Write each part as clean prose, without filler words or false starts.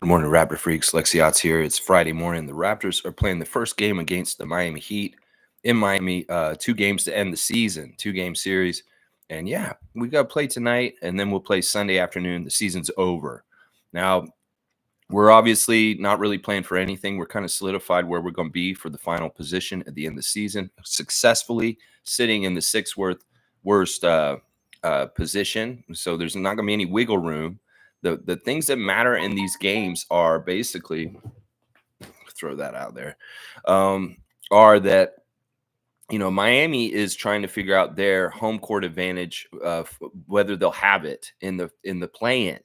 Good morning, Raptor Freaks. Lexiot's here. It's Friday morning. The Raptors are playing the first game against the Miami Heat in Miami. 2 games to end the season, 2-game series. And yeah, we got to play tonight, and then we'll play Sunday afternoon. The season's over. Now, we're obviously not really playing for anything. We're kind of solidified where we're going to be for the final position at the end of the season, successfully sitting in the worst position. So there's not going to be any wiggle room. The things that matter in these games are basically, throw that out there, are that Miami is trying to figure out their home court advantage, whether they'll have it in the play-in,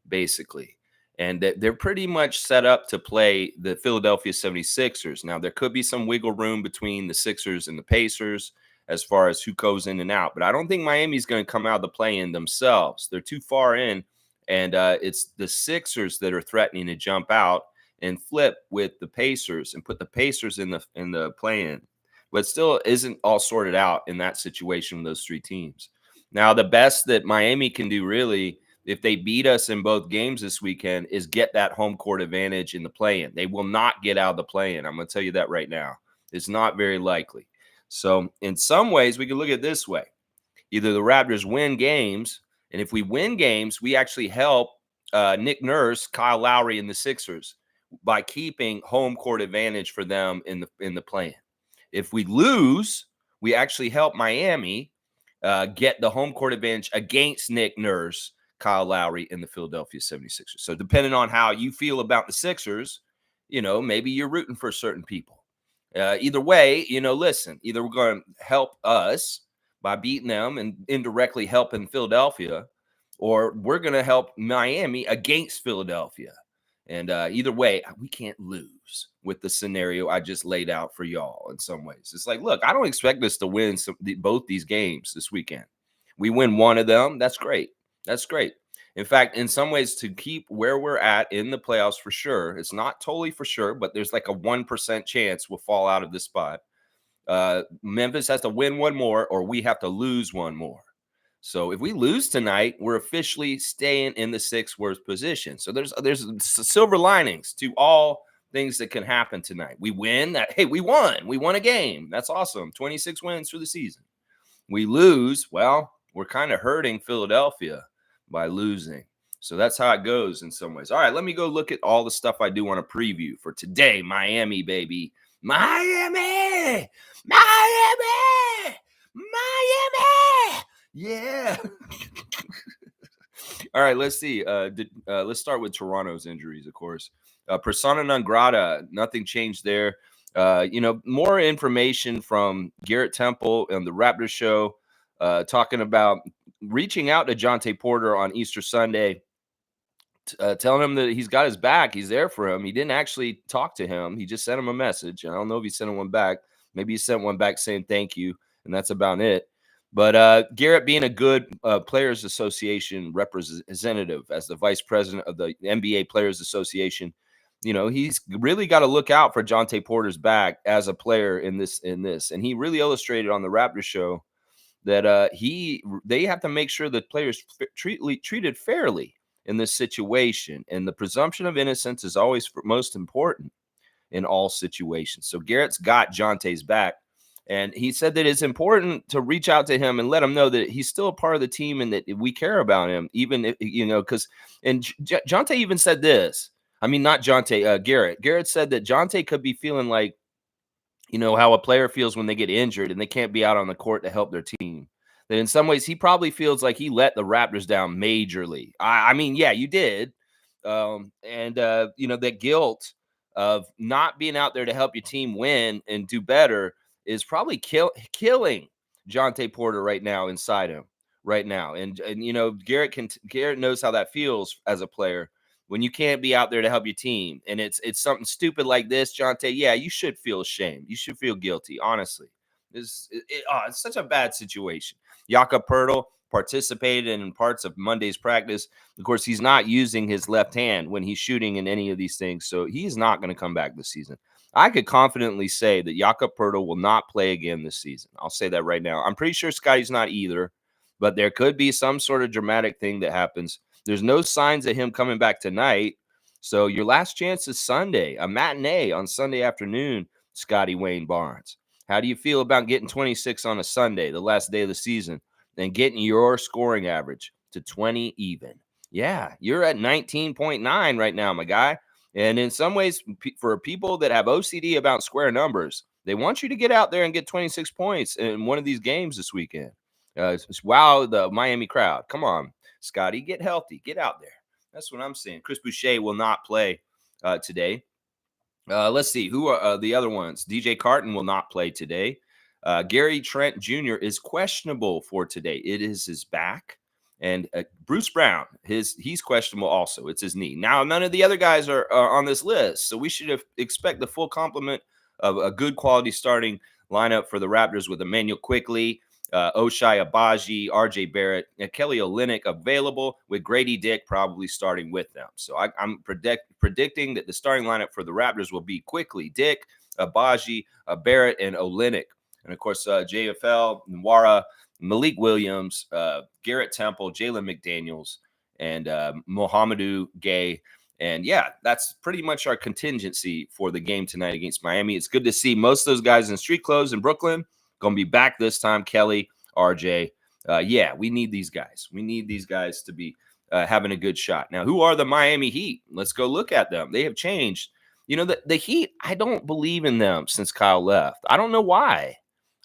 basically. And that they're pretty much set up to play the Philadelphia 76ers. Now, there could be some wiggle room between the Sixers and the Pacers as far as who goes in and out. But I don't think Miami's going to come out of the play-in themselves. They're too far in. And it's the Sixers that are threatening to jump out and flip with the Pacers and put the Pacers in the play-in. But still isn't all sorted out in that situation with those three teams. Now, the best that Miami can do, really, if they beat us in both games this weekend, is get that home court advantage in the play-in. They will not get out of the play-in. I'm going to tell you that right now. It's not very likely. So in some ways, we can look at it this way. Either the Raptors win games, and if we win games, we actually help Nick Nurse, Kyle Lowry, and the Sixers by keeping home court advantage for them in the play-in. If we lose, we actually help Miami get the home court advantage against Nick Nurse, Kyle Lowry, and the Philadelphia 76ers. So depending on how you feel about the Sixers, maybe you're rooting for certain people. Either way, listen, either we're going to help us by beating them and indirectly helping Philadelphia, or we're going to help Miami against Philadelphia. And either way, we can't lose with the scenario I just laid out for y'all in some ways. It's like, look, I don't expect us to win both these games this weekend. We win one of them. That's great. That's great. In fact, in some ways, to keep where we're at in the playoffs for sure, it's not totally for sure, but there's like a 1% chance we'll fall out of this spot. Memphis has to win one more, or we have to lose one more. So if we lose tonight, we're officially staying in the sixth worst position. So there's silver linings to all things that can happen tonight. We win. Hey, we won. We won a game. That's awesome. 26 wins for the season. We lose. Well, we're kind of hurting Philadelphia by losing. So that's how it goes in some ways. All right, let me go look at all the stuff I do want to preview for today. Miami, baby. Miami. Miami. Miami. Yeah. All right, let's see. Let's start with Toronto's injuries, of course. Persona non grata, nothing changed there. More information from Garrett Temple on the Raptors show, talking about reaching out to Jontay Porter on Easter Sunday, telling him that he's got his back. He's there for him. He didn't actually talk to him. He just sent him a message. I don't know if he sent him one back. Maybe he sent one back saying thank you, and that's about it. But Garrett, being a good Players Association representative as the vice president of the NBA Players Association, he's really got to look out for Jontay Porter's back as a player in this. And he really illustrated on the Raptors show that they have to make sure that players treated fairly in this situation. And the presumption of innocence is always most important in all situations. So Garrett's got Jontay's back. And he said that it's important to reach out to him and let him know that he's still a part of the team and that we care about him, even if, because, and Jontay even said this. I mean, not Jontay, Garrett. Garrett said that Jontay could be feeling like, how a player feels when they get injured and they can't be out on the court to help their team. That in some ways he probably feels like he let the Raptors down majorly. I mean, yeah, you did. That guilt of not being out there to help your team win and do better is probably killing Jontay Porter right now inside him right now. And Garrett knows how that feels as a player when you can't be out there to help your team. And it's something stupid like this, Jontay. Yeah, you should feel ashamed. You should feel guilty, honestly. It's such a bad situation. Jakob Poeltl participated in parts of Monday's practice. Of course, he's not using his left hand when he's shooting in any of these things. So he's not going to come back this season. I could confidently say that Jakob Poeltl will not play again this season. I'll say that right now. I'm pretty sure Scotty's not either, but there could be some sort of dramatic thing that happens. There's no signs of him coming back tonight. So your last chance is Sunday, a matinee on Sunday afternoon, Scotty Wayne Barnes. How do you feel about getting 26 on a Sunday, the last day of the season, and getting your scoring average to 20 even? Yeah, you're at 19.9 right now, my guy. And in some ways, for people that have OCD about square numbers, they want you to get out there and get 26 points in one of these games this weekend. Wow, the Miami crowd. Come on, Scotty, get healthy, get out there. That's what I'm saying. Chris Boucher will not play today. Let's see who are the other ones. DJ Carton will not play today. Gary Trent Jr. is questionable for today. It is his back. And Bruce Brown, he's questionable also. It's his knee. Now, none of the other guys are on this list, so we should expect the full complement of a good quality starting lineup for the Raptors with Emmanuel Quickley, Ochai Agbaji, RJ Barrett, and Kelly Olynyk available, with Grady Dick probably starting with them. So I'm predicting that the starting lineup for the Raptors will be Quickley, Dick, Agbaji, Barrett, and Olynyk. And of course, JFL, Nwara, Malik Williams, Garrett Temple, Jalen McDaniels, and Mohamedou Gay. And yeah, that's pretty much our contingency for the game tonight against Miami. It's good to see most of those guys in street clothes in Brooklyn going to be back this time. Kelly, RJ. Yeah, we need these guys. We need these guys to be having a good shot. Now, who are the Miami Heat? Let's go look at them. They have changed. You know, the Heat, I don't believe in them since Kyle left. I don't know why.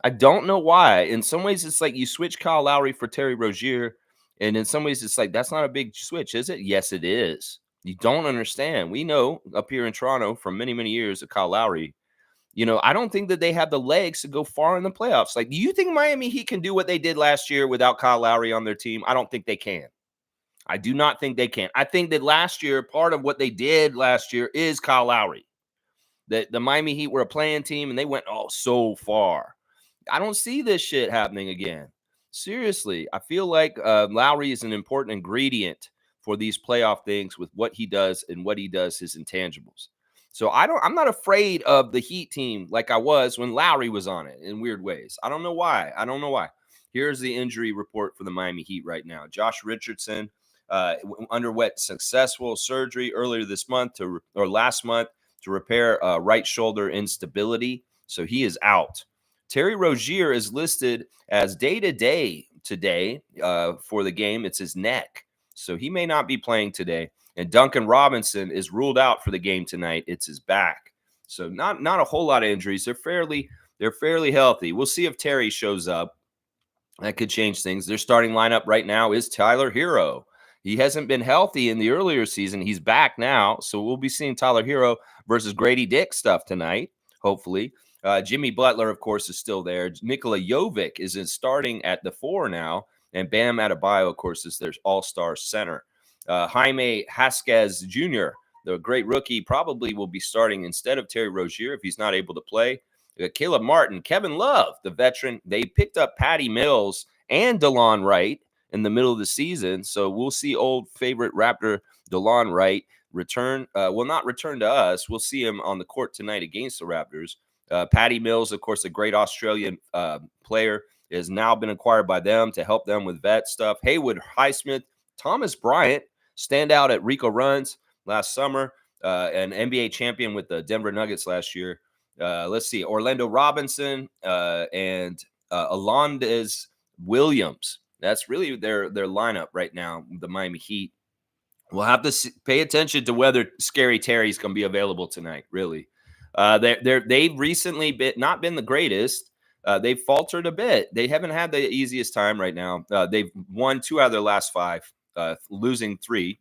I don't know why. In some ways, it's like you switch Kyle Lowry for Terry Rozier. And in some ways, it's like, that's not a big switch, is it? Yes, it is. You don't understand. We know up here in Toronto for many, many years of Kyle Lowry. You know, I don't think that they have the legs to go far in the playoffs. Like, do you think Miami Heat can do what they did last year without Kyle Lowry on their team? I don't think they can. I do not think they can. I think that last year, part of what they did last year is Kyle Lowry. That the Miami Heat were a playing team and they went so far. I don't see this shit happening again. Seriously, I feel like Lowry is an important ingredient for these playoff things with what he does and what he does, his intangibles. So I'm not afraid of the Heat team like I was when Lowry was on it in weird ways. I don't know why. Here's the injury report for the Miami Heat right now. Josh Richardson underwent successful surgery earlier this month or last month to repair right shoulder instability. So he is out. Terry Rozier is listed as day-to-day today for the game. It's his neck. So he may not be playing today. And Duncan Robinson is ruled out for the game tonight. It's his back. So not a whole lot of injuries. They're fairly healthy. We'll see if Terry shows up. That could change things. Their starting lineup right now is Tyler Hero. He hasn't been healthy in the earlier season. He's back now. So we'll be seeing Tyler Hero versus Grady Dick stuff tonight, hopefully. Jimmy Butler, of course, is still there. Nikola Jovic is starting at the 4 now. And Bam Adebayo, of course, is their all-star center. Jaime Jaquez Jr., the great rookie, probably will be starting instead of Terry Rozier if he's not able to play. Caleb Martin, Kevin Love, the veteran. They picked up Patty Mills and DeLon Wright in the middle of the season. So we'll see old favorite Raptor DeLon Wright return. Will not return to us. We'll see him on the court tonight against the Raptors. Patty Mills, of course, a great Australian player, has now been acquired by them to help them with vet stuff. Haywood Highsmith, Thomas Bryant, standout at Rico Runs last summer, an NBA champion with the Denver Nuggets last year. Let's see, Orlando Robinson and Alondes Williams. That's really their lineup right now, the Miami Heat. We'll have to pay attention to whether Scary Terry's going to be available tonight, really. They've recently not been the greatest. They've faltered a bit. They haven't had the easiest time right now. They've won 2 out of their last 5, losing 3,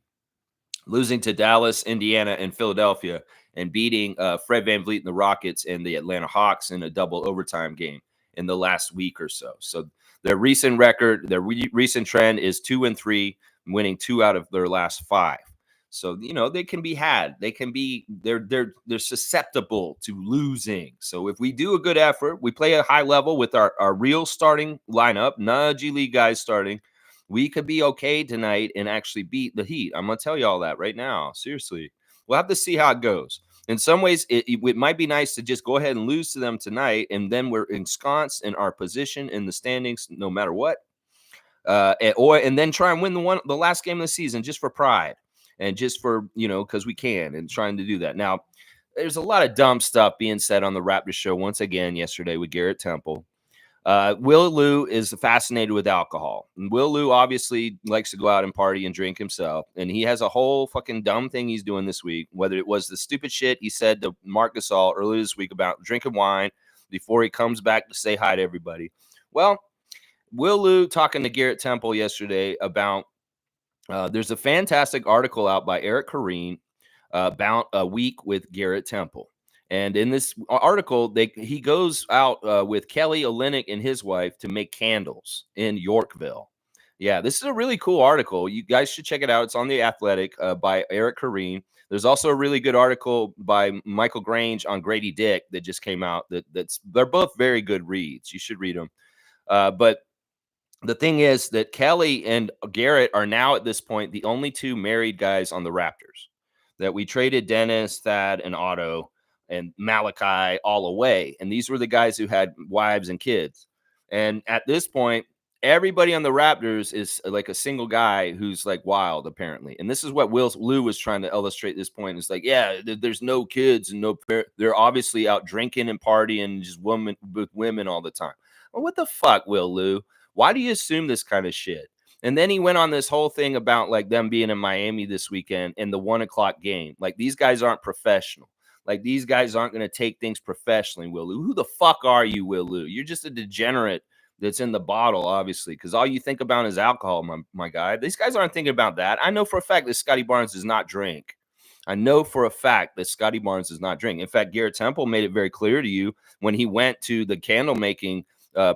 losing to Dallas, Indiana, and Philadelphia, and beating Fred VanVleet and the Rockets and the Atlanta Hawks in a double overtime game in the last week or so. So their recent record, their recent trend is 2-3, winning 2 out of their last 5. So, you know, they can be had. They can be, they're susceptible to losing. So if we do a good effort, we play a high level with our real starting lineup, not G League guys starting, we could be okay tonight and actually beat the Heat. I'm going to tell you all that right now. Seriously. We'll have to see how it goes. In some ways, it might be nice to just go ahead and lose to them tonight, and then we're ensconced in our position in the standings no matter what. And then try and win the last game of the season just for pride. and just for, because we can and trying to do that. Now, there's a lot of dumb stuff being said on the Raptors show once again yesterday with Garrett Temple. Will Lou is fascinated with alcohol. And Will Lou obviously likes to go out and party and drink himself. And he has a whole fucking dumb thing he's doing this week, whether it was the stupid shit he said to Marc Gasol earlier this week about drinking wine before he comes back to say hi to everybody. Well, Will Lou talking to Garrett Temple yesterday about there's a fantastic article out by Eric Koreen about a week with Garrett Temple. And in this article, he goes out with Kelly Olynyk and his wife to make candles in Yorkville. Yeah, this is a really cool article. You guys should check it out. It's on The Athletic by Eric Koreen. There's also a really good article by Michael Grange on Grady Dick that just came out. They're both very good reads. You should read them. But the thing is that Kelly and Garrett are now at this point the only two married guys on the Raptors. That we traded Dennis, Thad, and Otto and Malachi all away. And these were the guys who had wives and kids. And at this point, everybody on the Raptors is like a single guy who's like wild, apparently. And this is what Lou was trying to illustrate this point. It's like, yeah, there's no kids and they're obviously out drinking and partying just with women all the time. Well, what the fuck, Will Lou? Why do you assume this kind of shit? And then he went on this whole thing about like them being in Miami this weekend in the 1 o'clock game. Like these guys aren't professional. Like these guys aren't going to take things professionally, Will Lou. Who the fuck are you, Will Lou? You're just a degenerate that's in the bottle, obviously, because all you think about is alcohol, my guy. These guys aren't thinking about that. I know for a fact that Scotty Barnes does not drink. I know for a fact that Scotty Barnes does not drink. In fact, Garrett Temple made it very clear to you when he went to the candle making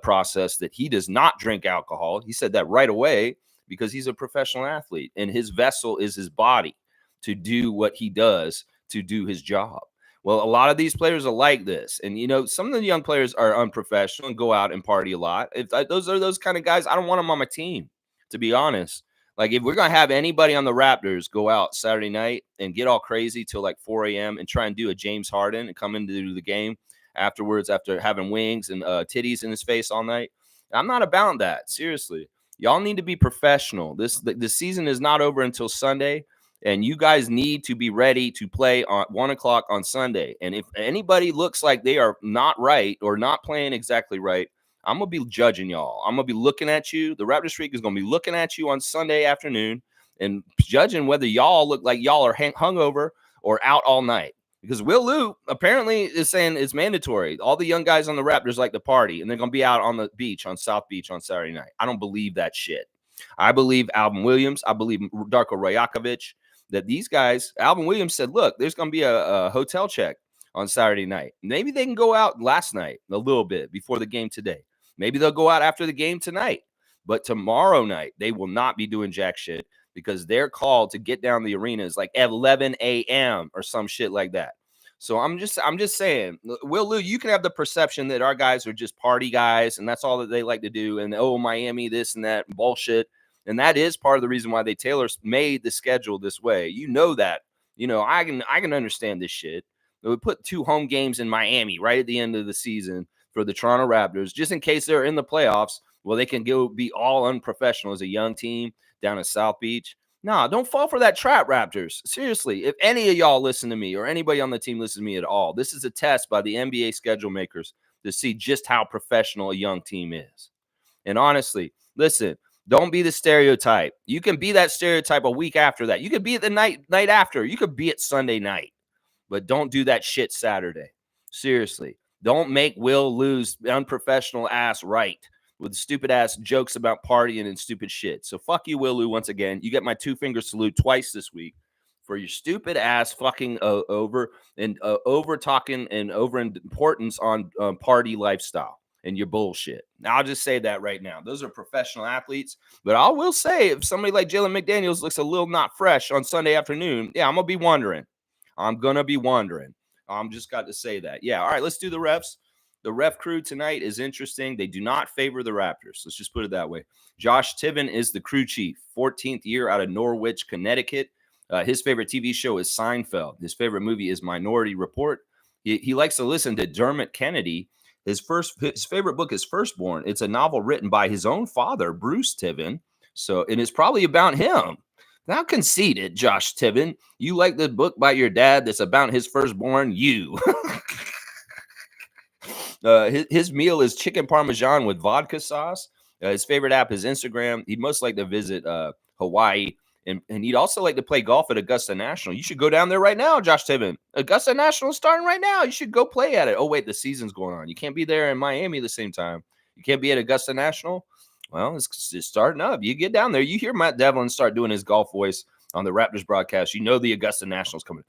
process that he does not drink alcohol. He said that right away because he's a professional athlete and his vessel is his body to do what he does to do his job. Well, a lot of these players are like this. And, some of the young players are unprofessional and go out and party a lot. Those are those kind of guys, I don't want them on my team, to be honest. Like, if we're going to have anybody on the Raptors go out Saturday night and get all crazy till like 4 a.m. and try and do a James Harden and come into the game afterwards after having wings and titties in his face all night, I'm not about that. Seriously. Y'all need to be professional. The season is not over until Sunday. And you guys need to be ready to play on 1 o'clock on Sunday. And if anybody looks like they are not right or not playing exactly right, I'm going to be judging y'all. I'm going to be looking at you. The Raptors Freak is going to be looking at you on Sunday afternoon and judging whether y'all look like y'all are hungover or out all night. Because Will Lou apparently is saying it's mandatory. All the young guys on the Raptors like to party, and they're going to be out on the beach, on South Beach on Saturday night. I don't believe that shit. I believe Alvin Williams. I believe Darko Rajakovic. That these guys, Alvin Williams said, look, there's going to be a hotel check on Saturday night. Maybe they can go out last night a little bit before the game today. Maybe they'll go out after the game tonight. But tomorrow night, they will not be doing jack shit because they're called to get down the arenas like at 11 a.m. or some shit like that. So I'm just saying, Will Lou, you can have the perception that our guys are just party guys and that's all that they like to do. And, Miami, this and that bullshit. And that is part of the reason why they made the schedule this way. You know that. I can understand this shit. We put 2 home games in Miami right at the end of the season for the Toronto Raptors, just in case they're in the playoffs. Well, they can go be all unprofessional as a young team down at South Beach. No, don't fall for that trap, Raptors. Seriously, if any of y'all listen to me or anybody on the team listens to me at all, this is a test by the NBA schedule makers to see just how professional a young team is. And honestly, listen, don't be the stereotype. You can be that stereotype a week after that. You could be at the night after. You could be at Sunday night. But don't do that shit Saturday. Seriously. Don't make Will Lou's unprofessional ass right with stupid ass jokes about partying and stupid shit. So fuck you, Will Lou, once again. You get my 2-finger salute twice this week for your stupid ass fucking over talking and over importance on party lifestyle. And your bullshit. Now, I'll just say that right now. Those are professional athletes. But I will say, if somebody like Jalen McDaniels looks a little not fresh on Sunday afternoon, yeah, I'm going to be wondering. I'm just got to say that. Yeah, all right, let's do the refs. The ref crew tonight is interesting. They do not favor the Raptors. Let's just put it that way. Josh Tiven is the crew chief, 14th year out of Norwich, Connecticut. His favorite TV show is Seinfeld. His favorite movie is Minority Report. He likes to listen to Dermot Kennedy. His favorite book is Firstborn. It's a novel written by his own father, Bruce Tiven. And it's probably about him Now conceited, Josh Tiven. You like the book by your dad that's about his firstborn, you. His meal is chicken parmesan with vodka sauce. His favorite app is Instagram. He'd most like to visit Hawaii. And he'd also like to play golf at Augusta National. You should go down there right now, Josh Tiven. Augusta National is starting right now. You should go play at it. Oh, wait, the season's going on. You can't be there in Miami at the same time. You can't be at Augusta National. Well, it's starting up. You get down there. You hear Matt Devlin start doing his golf voice on the Raptors broadcast. You know the Augusta National's coming.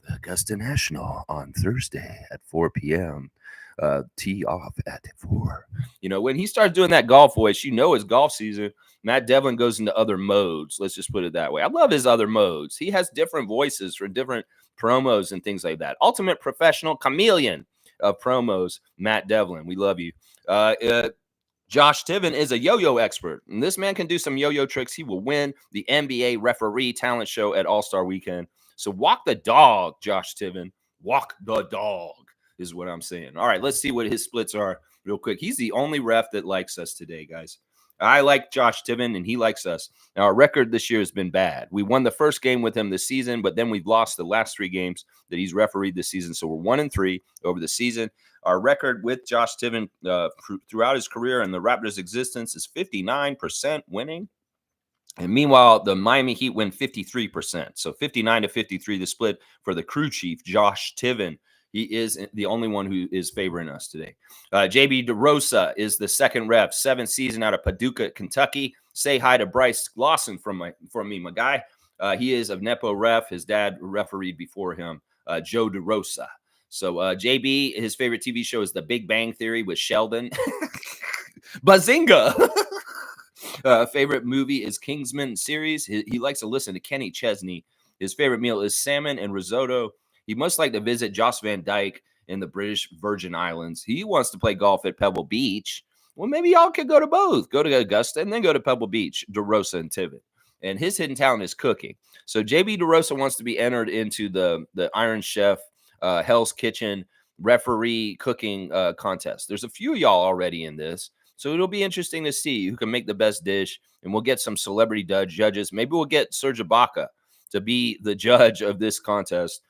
The Augusta National on Thursday at 4 p.m. Tee off at 4. You know, when he starts doing that golf voice, you know it's golf season. Matt Devlin goes into other modes. Let's just put it that way. I love his other modes. He has different voices for different promos and things like that. Ultimate professional chameleon of promos, Matt Devlin. We love you. Josh Tiven is a yo-yo expert, and this man can do some yo-yo tricks. He will win the NBA referee talent show at All-Star Weekend. So walk the dog, Josh Tiven. Walk the dog is what I'm saying. All right, let's see what his splits are real quick. He's the only ref that likes us today, guys. I like Josh Tiven, and he likes us. Now, our record this year has been bad. We won the first game with him this season, but then we've lost the last 3 games that he's refereed this season. So we're 1-3 over the season. Our record with Josh Tiven throughout his career and the Raptors' existence is 59% winning. And meanwhile, the Miami Heat win 53%. So 59-53, the split for the crew chief, Josh Tiven. He is the only one who is favoring us today. JB DeRosa is the second ref, 7th season out of Paducah, Kentucky. Say hi to Bryce Lawson from me, my guy. He is a Nepo ref. His dad refereed before him, Joe DeRosa. So JB, his favorite TV show is The Big Bang Theory with Sheldon. Bazinga! Favorite movie is Kingsman series. He likes to listen to Kenny Chesney. His favorite meal is salmon and risotto. He must like to visit Joss Van Dyke in the British Virgin Islands. He wants to play golf at Pebble Beach. Well, maybe y'all could go to both. Go to Augusta and then go to Pebble Beach, DeRosa and Tiven. And his hidden talent is cooking. So JB DeRosa wants to be entered into the Iron Chef Hell's Kitchen referee cooking contest. There's a few of y'all already in this. So it'll be interesting to see who can make the best dish. And we'll get some celebrity judges. Maybe we'll get Serge Ibaka to be the judge of this contest.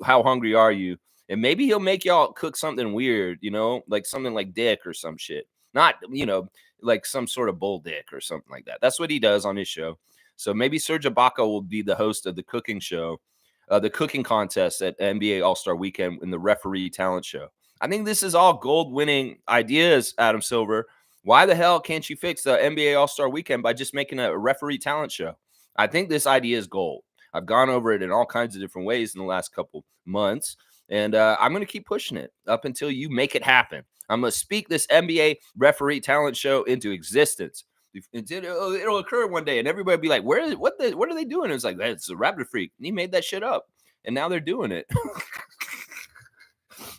How hungry are you? And maybe he'll make y'all cook something weird, you know, like something like dick or some shit. Not, you know, like some sort of bull dick or something like that. That's what he does on his show. So maybe Serge Ibaka will be the host of the cooking show, the cooking contest at NBA All-Star Weekend in the referee talent show. I think this is all gold-winning ideas, Adam Silver. Why the hell can't you fix the NBA All-Star Weekend by just making a referee talent show? I think this idea is gold. I've gone over it in all kinds of different ways in the last couple months, and I'm going to keep pushing it up until you make it happen. I'm going to speak this NBA referee talent show into existence. It'll occur one day, and everybody will be like, what are they doing? It's like, it's a Raptor freak. And he made that shit up, and now they're doing it.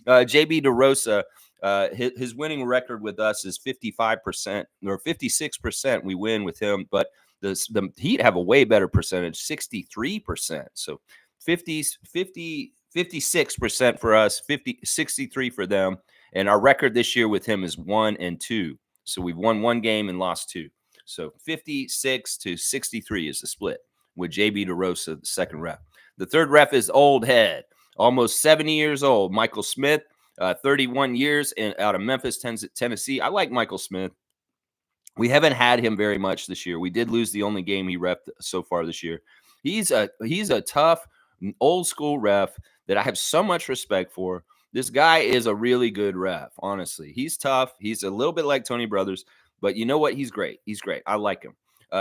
JB DeRosa, his winning record with us is 55% or 56%. We win with him, but the Heat have a way better percentage, 63%. So 56% for us, 63 for them. And our record this year with him is 1-2. So we've won 1 game and lost 2. So 56-63 is the split with JB DeRosa, the second ref. The third ref is old head, almost 70 years old, Michael Smith, 31 years out of Memphis, Tennessee. I like Michael Smith. We haven't had him very much this year. We did lose the only game he refed so far this year. He's a tough, old school ref that I have so much respect for. This guy is a really good ref, honestly. He's tough. He's a little bit like Tony Brothers, but you know what? He's great. He's great. I like him.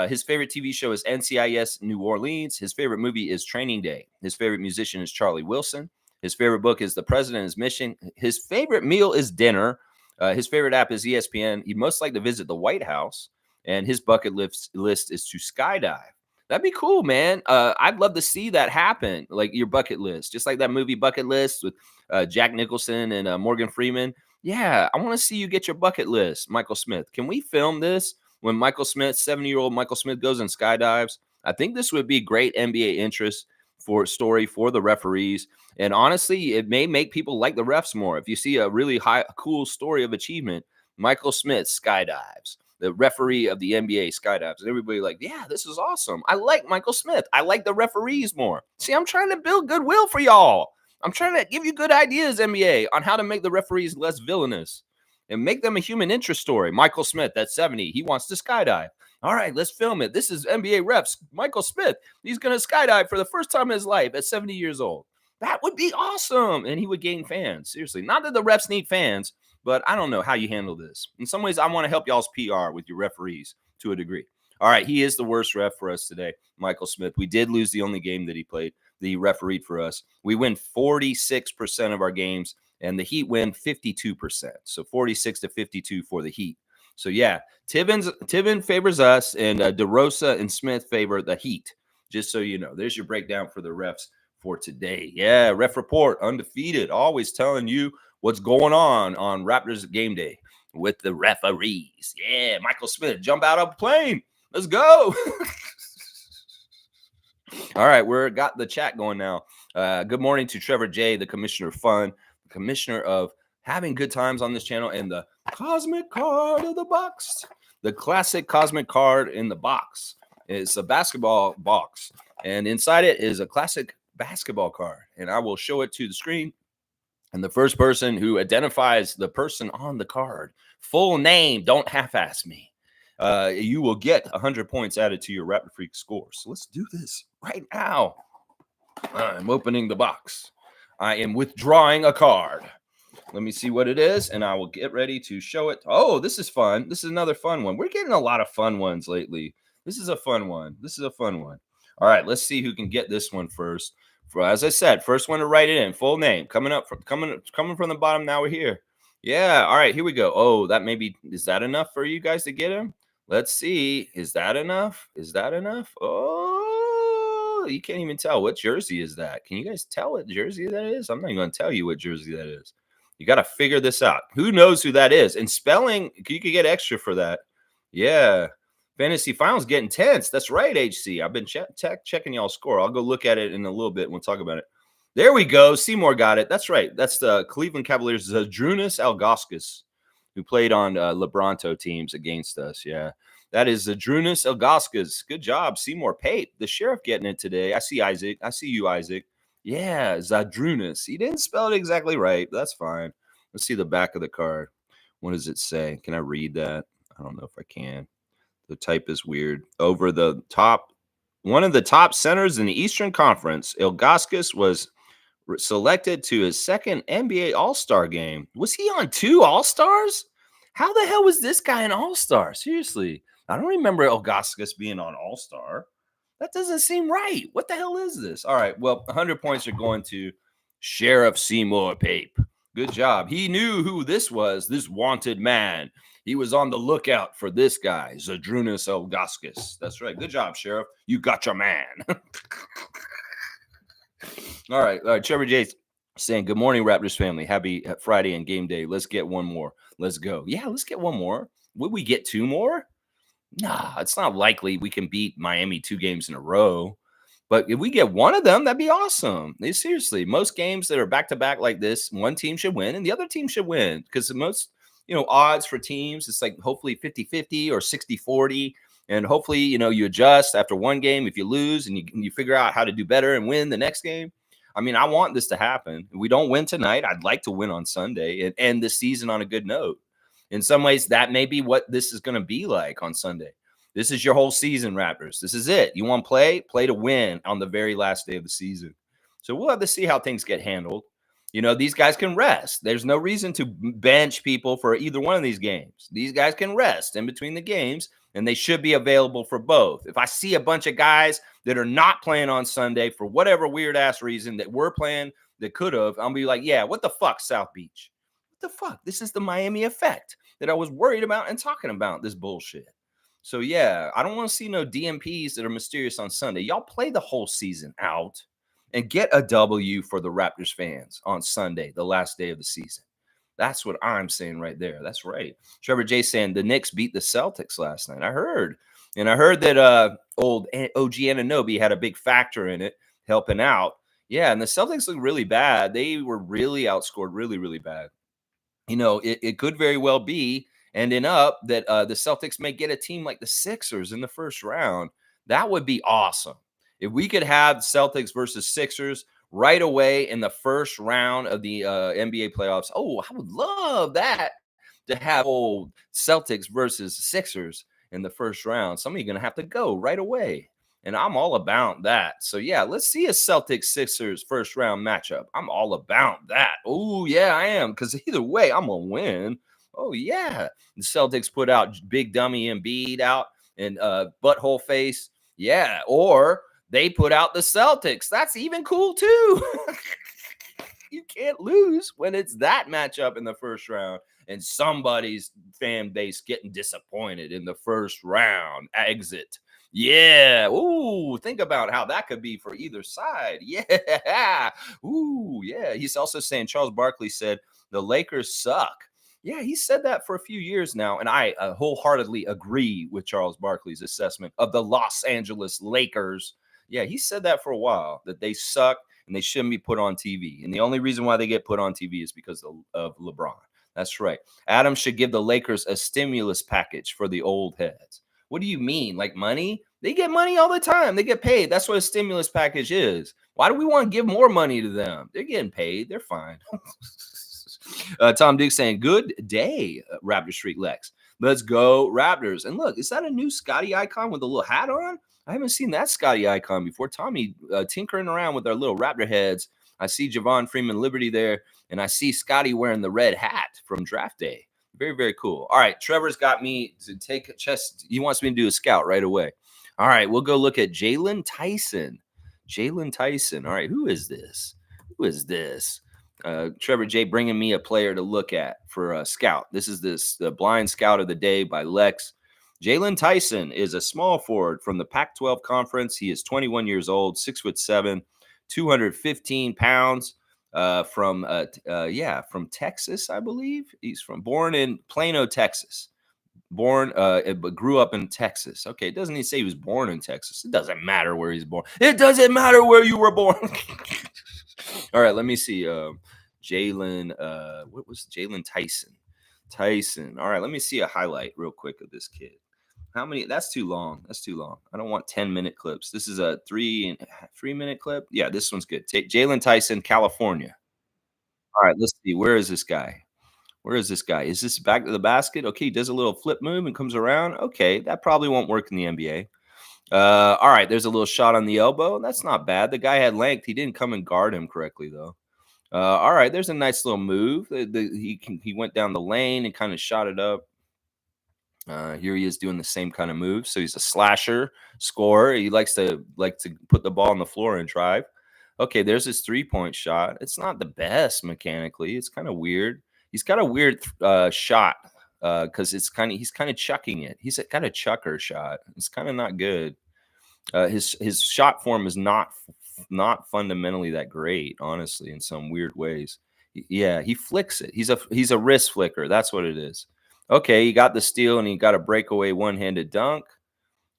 His favorite TV show is NCIS New Orleans. His favorite movie is Training Day. His favorite musician is Charlie Wilson. His favorite book is The President's Mission. His favorite meal is dinner. His favorite app is ESPN. He'd most like to visit the White House, and his bucket list is to skydive. That'd be cool, man. I'd love to see that happen, like your bucket list, just like that movie Bucket List with Jack Nicholson and Morgan Freeman. Yeah, I want to see you get your bucket list, Michael Smith. Can we film this when Michael Smith, 70-year-old Michael Smith, goes and skydives? I think this would be great NBA interest for story for the referees. And honestly, it may make people like the refs more. If you see a really cool story of achievement, Michael Smith skydives. the referee of the NBA skydives. And everybody like, yeah, this is awesome. I like Michael Smith. I like the referees more. See, I'm trying to build goodwill for y'all. I'm trying to give you good ideas, NBA, on how to make the referees less villainous and make them a human interest story. Michael Smith, that's 70. He wants to skydive. All right, let's film it. This is NBA refs. Michael Smith. He's going to skydive for the first time in his life at 70 years old. That would be awesome. And he would gain fans. Seriously. Not that the refs need fans, but I don't know how you handle this. In some ways, I want to help y'all's PR with your referees to a degree. All right, he is the worst ref for us today, Michael Smith. We did lose the only game that he played, that he refereed for us. We win 46% of our games, and the Heat win 52%. So 46 to 52 for the Heat. So yeah, Tibbins favors us, and DeRosa and Smith favor the Heat. Just so you know, there's your breakdown for the refs for today. Yeah, Ref Report, undefeated, always telling you what's going on Raptors game day with the referees. Yeah, Michael Smith, jump out of a plane. Let's go. All right, we're got the chat going now. Good morning to Trevor J, the commissioner of fun, the commissioner of having good times on this channel, and the cosmic card of the box. The classic cosmic card in the box. It's a basketball box, and inside it is a classic basketball card. And I will show it to the screen. And the first person who identifies the person on the card, full name, don't half-ass me, you will get 100 points added to your Raptor Freak score. So let's do this right now. I'm opening the box. I am withdrawing a card. Let me see what it is, and I will get ready to show it. Oh, this is fun. This is another fun one. We're getting a lot of fun ones lately. This is a fun one. This is a fun one. All right, let's see who can get this one first. As I said, first one to write it in, full name. Coming from the bottom, now we're here. Yeah, all right, here we go. Oh, that maybe, is that enough for you guys to get him? Let's see. Is that enough? Is that enough? Oh, you can't even tell. What jersey is that? Can you guys tell what jersey that is? I'm not even going to tell you what jersey that is. You got to figure this out. Who knows who that is? And spelling, you could get extra for that. Yeah. Fantasy Finals getting tense. That's right, HC. I've been checking y'all's score. I'll go look at it in a little bit and we'll talk about it. There we go. Seymour got it. That's right. That's the Cleveland Cavaliers' Zydrunas Ilgauskas, who played on Lebronto teams against us. Yeah, that is Zydrunas Ilgauskas. Good job, Seymour Pape. The sheriff getting it today. I see Isaac. I see you, Isaac. Yeah, Zydrunas. He didn't spell it exactly right. But that's fine. Let's see the back of the card. What does it say? Can I read that? I don't know if I can. The type is weird. Over the top, one of the top centers in the Eastern Conference, Ilgauskas was selected to his second NBA All-Star game. Was he on 2 All-Stars? How the hell was this guy an All-Star? Seriously. I don't remember Ilgauskas being on All-Star. That doesn't seem right. What the hell is this? All right, well, 100 points are going to Sheriff Seymour Pape. Good job. He knew who this was, this wanted man. He was on the lookout for this guy, Zydrunas Ilgauskas. That's right. Good job, Sheriff. You got your man. All right. Trevor J saying, good morning, Raptors family. Happy Friday and game day. Let's get one more. Let's go. Yeah, let's get one more. Would we get 2 more? Nah, it's not likely we can beat Miami 2 games in a row. But if we get one of them, that'd be awesome. Seriously, most games that are back-to-back like this, one team should win and the other team should win, because the most odds for teams, it's like hopefully 50-50 or 60-40. And hopefully, you adjust after one game if you lose and you figure out how to do better and win the next game. I mean, I want this to happen. If we don't win tonight, I'd like to win on Sunday and end the season on a good note. In some ways, that may be what this is going to be like on Sunday. This is your whole season, Raptors. This is it. You want to play to win on the very last day of the season. So we'll have to see how things get handled. These guys can rest. There's no reason to bench people for either one of these games. These guys can rest in between the games, and they should be available for both. If I see a bunch of guys that are not playing on Sunday for whatever weird-ass reason that were playing that could have, I'll be like, yeah, what the fuck, South Beach? What the fuck? This is the Miami effect that I was worried about and talking about, this bullshit. So, yeah, I don't want to see no DMPs that are mysterious on Sunday. Y'all play the whole season out and get a W for the Raptors fans on Sunday, the last day of the season. That's what I'm saying right there. That's right. Trevor J saying the Knicks beat the Celtics last night. I heard. And I heard that old OG Anunoby had a big factor in it, helping out. Yeah, and the Celtics look really bad. They were really outscored really, really bad. It could very well be ending up that the Celtics may get a team like the Sixers in the first round. That would be awesome. If we could have Celtics versus Sixers right away in the first round of the NBA playoffs, oh, I would love that to have old Celtics versus Sixers in the first round. Some of you are going to have to go right away. And I'm all about that. So, yeah, let's see a Celtics Sixers first round matchup. I'm all about that. Oh, yeah, I am. Because either way, I'm going to win. Oh, yeah. The Celtics put out Big Dummy Embiid out and Butthole Face. Yeah. Or they put out the Celtics. That's even cool, too. You can't lose when it's that matchup in the first round and somebody's fan base getting disappointed in the first round exit. Yeah. Ooh, think about how that could be for either side. Yeah. Ooh, yeah. He's also saying Charles Barkley said the Lakers suck. Yeah, he said that for a few years now, and I wholeheartedly agree with Charles Barkley's assessment of the Los Angeles Lakers. Yeah, he said that for a while, that they suck and they shouldn't be put on TV. And the only reason why they get put on TV is because of LeBron. That's right. Adam should give the Lakers a stimulus package for the old heads. What do you mean? Like money? They get money all the time. They get paid. That's what a stimulus package is. Why do we want to give more money to them? They're getting paid. They're fine. Tom Dick saying, good day, Raptor Street Lex. Let's go, Raptors. And look, is that a new Scotty icon with a little hat on? I haven't seen that Scotty icon before. Tommy tinkering around with our little Raptor heads. I see Javon Freeman Liberty there, and I see Scotty wearing the red hat from draft day. Very, very cool. All right, Trevor's got me to take a chest. He wants me to do a scout right away. All right, we'll go look at Jalen Tyson. Jalen Tyson. All right, who is this? Who is this? Trevor J bringing me a player to look at for a scout. This is the blind scout of the day by Lex. Jalen Tyson is a small forward from the Pac-12 conference. He is 21 years old, 6'7", 215 pounds. From Texas, I believe. He's born in Plano, Texas. But grew up in Texas. Okay, it doesn't even say he was born in Texas. It doesn't matter where he's born. It doesn't matter where you were born. All right, let me see. Jalen, what was Jalen Tyson? Tyson. All right, let me see a highlight real quick of this kid. How many? That's too long. That's too long. I don't want 10-minute clips. This is a 3-minute clip. Yeah, this one's good. Take Jalen Tyson, California. All right, let's see. Where is this guy? Where is this guy? Is this back to the basket? Okay, he does a little flip move and comes around. Okay, that probably won't work in the NBA. All right, there's a little shot on the elbow. That's not bad. The guy had length. He didn't come and guard him correctly, though. All right, there's a nice little move. He went down the lane and kind of shot it up. Here he is doing the same kind of move. So he's a slasher, scorer. He likes to put the ball on the floor and drive. Okay, there's his 3-point shot. It's not the best mechanically. It's kind of weird. He's got a weird shot because he's kind of chucking it. He's got a chucker shot. It's kind of not good. His shot form is not fundamentally that great, honestly, in some weird ways. Yeah, he flicks it. He's a wrist flicker. That's what it is. Okay, he got the steal and he got a breakaway one-handed dunk.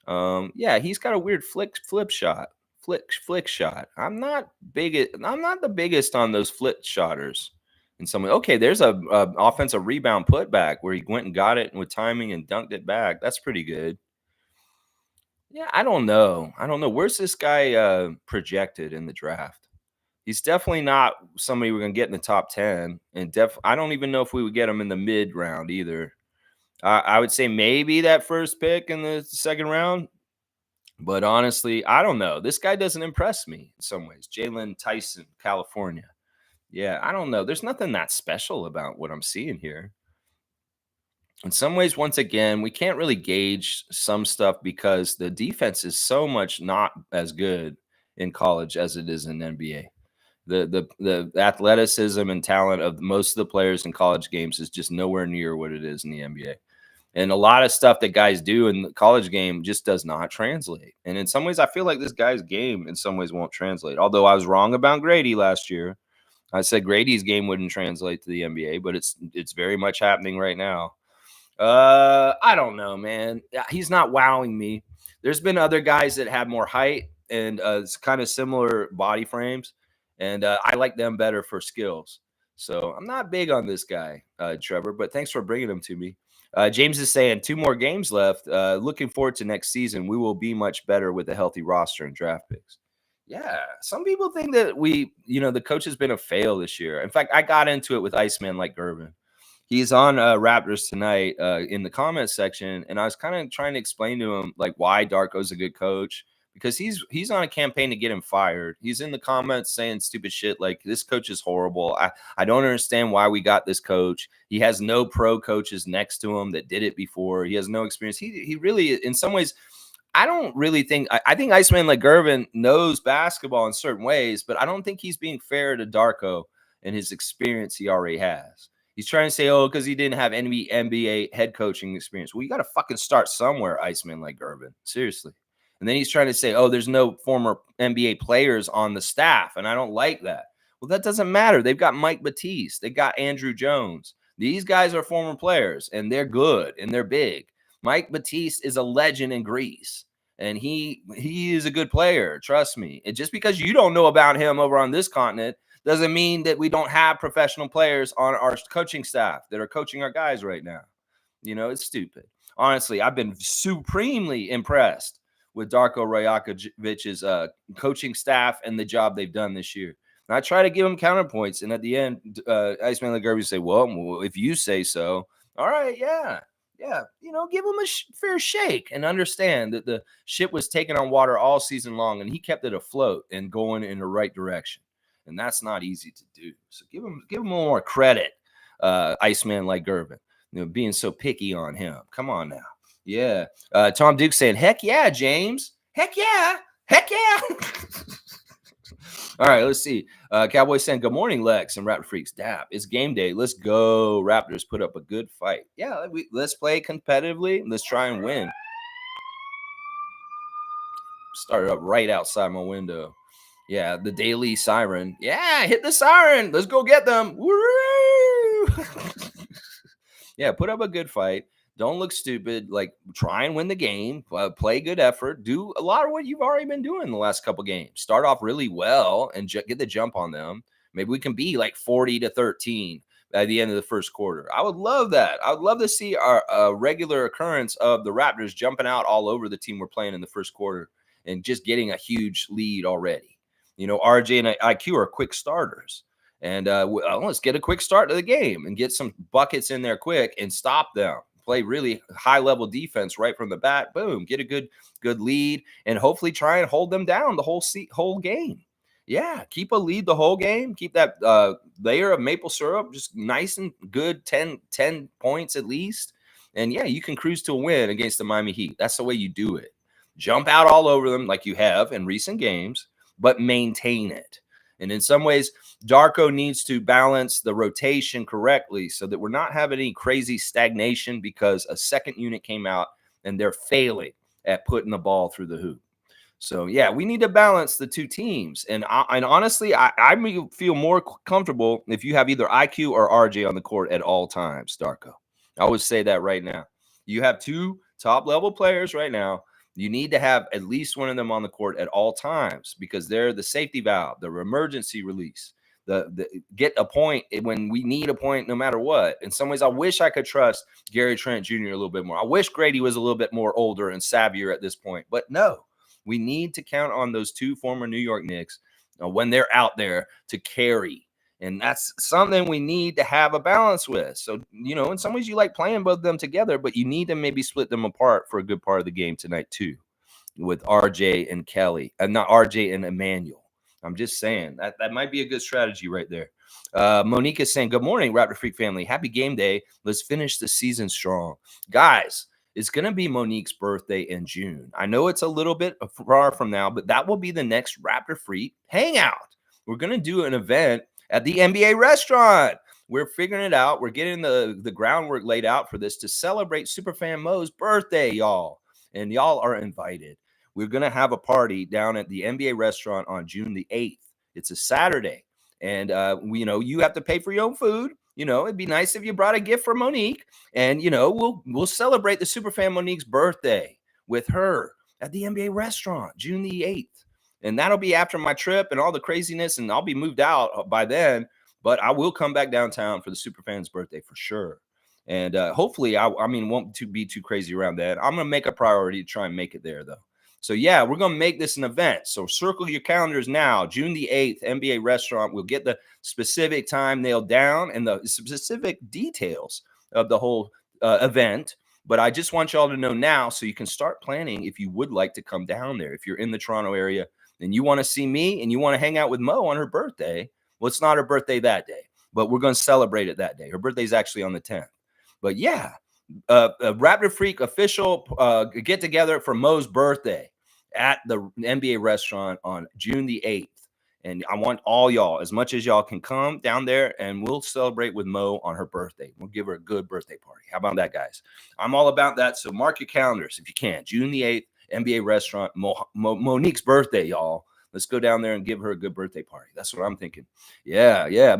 Yeah, he's got a weird flip shot. Flick shot. I'm not the biggest on those flip shotters. In some way, okay, there's a offensive rebound putback where he went and got it with timing and dunked it back. That's pretty good. Yeah, I don't know. Where's this guy projected in the draft? He's definitely not somebody we're gonna get in the top 10, and I don't even know if we would get him in the mid round either. I would say maybe that first pick in the second round, but honestly, I don't know. This guy doesn't impress me in some ways. Jalen Tyson, California. Yeah, I don't know. There's nothing that special about what I'm seeing here. In some ways, once again, we can't really gauge some stuff because the defense is so much not as good in college as it is in NBA. The athleticism and talent of most of the players in college games is just nowhere near what it is in the NBA. And a lot of stuff that guys do in the college game just does not translate. And in some ways, I feel like this guy's game in some ways won't translate. Although I was wrong about Grady last year. I said Grady's game wouldn't translate to the NBA, but it's very much happening right now. I don't know, man. He's not wowing me. There's been other guys that have more height and it's kind of similar body frames, and I like them better for skills. So I'm not big on this guy, Trevor, but thanks for bringing him to me. James is saying 2 more games left. Looking forward to next season. We will be much better with a healthy roster and draft picks. Yeah, some people think that the coach has been a fail this year. In fact, I got into it with Iceman like Gervin. He's on Raptors tonight in the comments section, and I was kind of trying to explain to him like why Darko's a good coach because he's on a campaign to get him fired. He's in the comments saying stupid shit like this coach is horrible. I don't understand why we got this coach. He has no pro coaches next to him that did it before. He has no experience. He really, in some ways, I don't really think I think Iceman like Gervin knows basketball in certain ways, but I don't think he's being fair to Darko and his experience he already has. He's trying to say, oh, because he didn't have any NBA head coaching experience. Well, you got to fucking start somewhere, Iceman like Gervin. Seriously. And then he's trying to say, oh, there's no former NBA players on the staff, and I don't like that. Well, that doesn't matter. They've got Mike Batiste. They got Andrew Jones. These guys are former players, and they're good, and they're big. Mike Batiste is a legend in Greece, and he is a good player. Trust me. And just because you don't know about him over on this continent doesn't mean that we don't have professional players on our coaching staff that are coaching our guys right now. It's stupid. Honestly, I've been supremely impressed with Darko Rajakovic's coaching staff and the job they've done this year. And I try to give him counterpoints, and at the end, Iceman Lagerby say, well, if you say so, all right, yeah, give him a fair shake and understand that the ship was taken on water all season long, and he kept it afloat and going in the right direction. And that's not easy to do. So give him more credit, Iceman like Gervin, being so picky on him. Come on now. Yeah. Tom Duke saying, heck yeah, James. Heck yeah. Heck yeah. All right, let's see. Cowboy saying, good morning, Lex and Raptor Freaks. Dap, it's game day. Let's go. Raptors put up a good fight. Yeah, let's play competitively. Let's try and win. Started up right outside my window. Yeah, the daily siren. Yeah, hit the siren. Let's go get them. Woo! Yeah, put up a good fight. Don't look stupid. Like, try and win the game. Play good effort. Do a lot of what you've already been doing the last couple games. Start off really well and get the jump on them. Maybe we can be like 40-13 by the end of the first quarter. I would love that. I would love to see our regular occurrence of the Raptors jumping out all over the team we're playing in the first quarter and just getting a huge lead already. RJ and IQ are quick starters. And let's get a quick start to the game and get some buckets in there quick and stop them. Play really high-level defense right from the bat. Boom, get a good lead, and hopefully try and hold them down the whole game. Yeah, keep a lead the whole game. Keep that layer of maple syrup just nice and good, 10 points at least. And, yeah, you can cruise to a win against the Miami Heat. That's the way you do it. Jump out all over them like you have in recent games, but maintain it. And in some ways, Darko needs to balance the rotation correctly so that we're not having any crazy stagnation because a second unit came out and they're failing at putting the ball through the hoop. So, yeah, we need to balance the two teams. And honestly, I feel more comfortable if you have either IQ or RJ on the court at all times, Darko. I would say that right now. You have two top-level players right now. You need to have at least one of them on the court at all times because they're the safety valve, the emergency release, the get a point when we need a point no matter what. In some ways, I wish I could trust Gary Trent Jr. a little bit more. I wish Grady was a little bit more older and savvier at this point. But no, we need to count on those two former New York Knicks when they're out there to carry. And that's something we need to have a balance with. So, in some ways you like playing both of them together, but you need to maybe split them apart for a good part of the game tonight too, with RJ and Kelly, and not RJ and Emmanuel. I'm just saying that might be a good strategy right there. Monique is saying, good morning, Raptor Freak family. Happy game day. Let's finish the season strong. Guys, it's going to be Monique's birthday in June. I know it's a little bit far from now, but that will be the next Raptor Freak hangout. We're going to do an event at the NBA restaurant. We're figuring it out. We're getting the groundwork laid out for this to celebrate Superfan Mo's birthday, y'all. And y'all are invited. We're going to have a party down at the NBA restaurant on June the 8th. It's a Saturday. And, you have to pay for your own food. It'd be nice if you brought a gift for Monique. And, we'll celebrate the Superfan Monique's birthday with her at the NBA restaurant, June the 8th. And that'll be after my trip and all the craziness, and I'll be moved out by then. But I will come back downtown for the Superfan's birthday for sure. And hopefully, I mean, won't be too crazy around that. I'm gonna make a priority to try and make it there though. So yeah, we're gonna make this an event. So circle your calendars now. June the 8th, NBA restaurant. We'll get the specific time nailed down and the specific details of the whole event. But I just want y'all to know now so you can start planning if you would like to come down there. If you're in the Toronto area and you want to see me and you want to hang out with Mo on her birthday, well, it's not her birthday that day, but we're going to celebrate it that day. Her birthday's actually on the 10th. But yeah, a Raptor Freak official get together for Mo's birthday at the NBA restaurant on June the 8th. And I want all y'all, as much as y'all can come down there, and we'll celebrate with Mo on her birthday. We'll give her a good birthday party. How about that, guys? I'm all about that. So mark your calendars if you can. June the 8th, NBA restaurant, Monique's birthday, y'all. Let's go down there and give her a good birthday party. That's what I'm thinking. Yeah.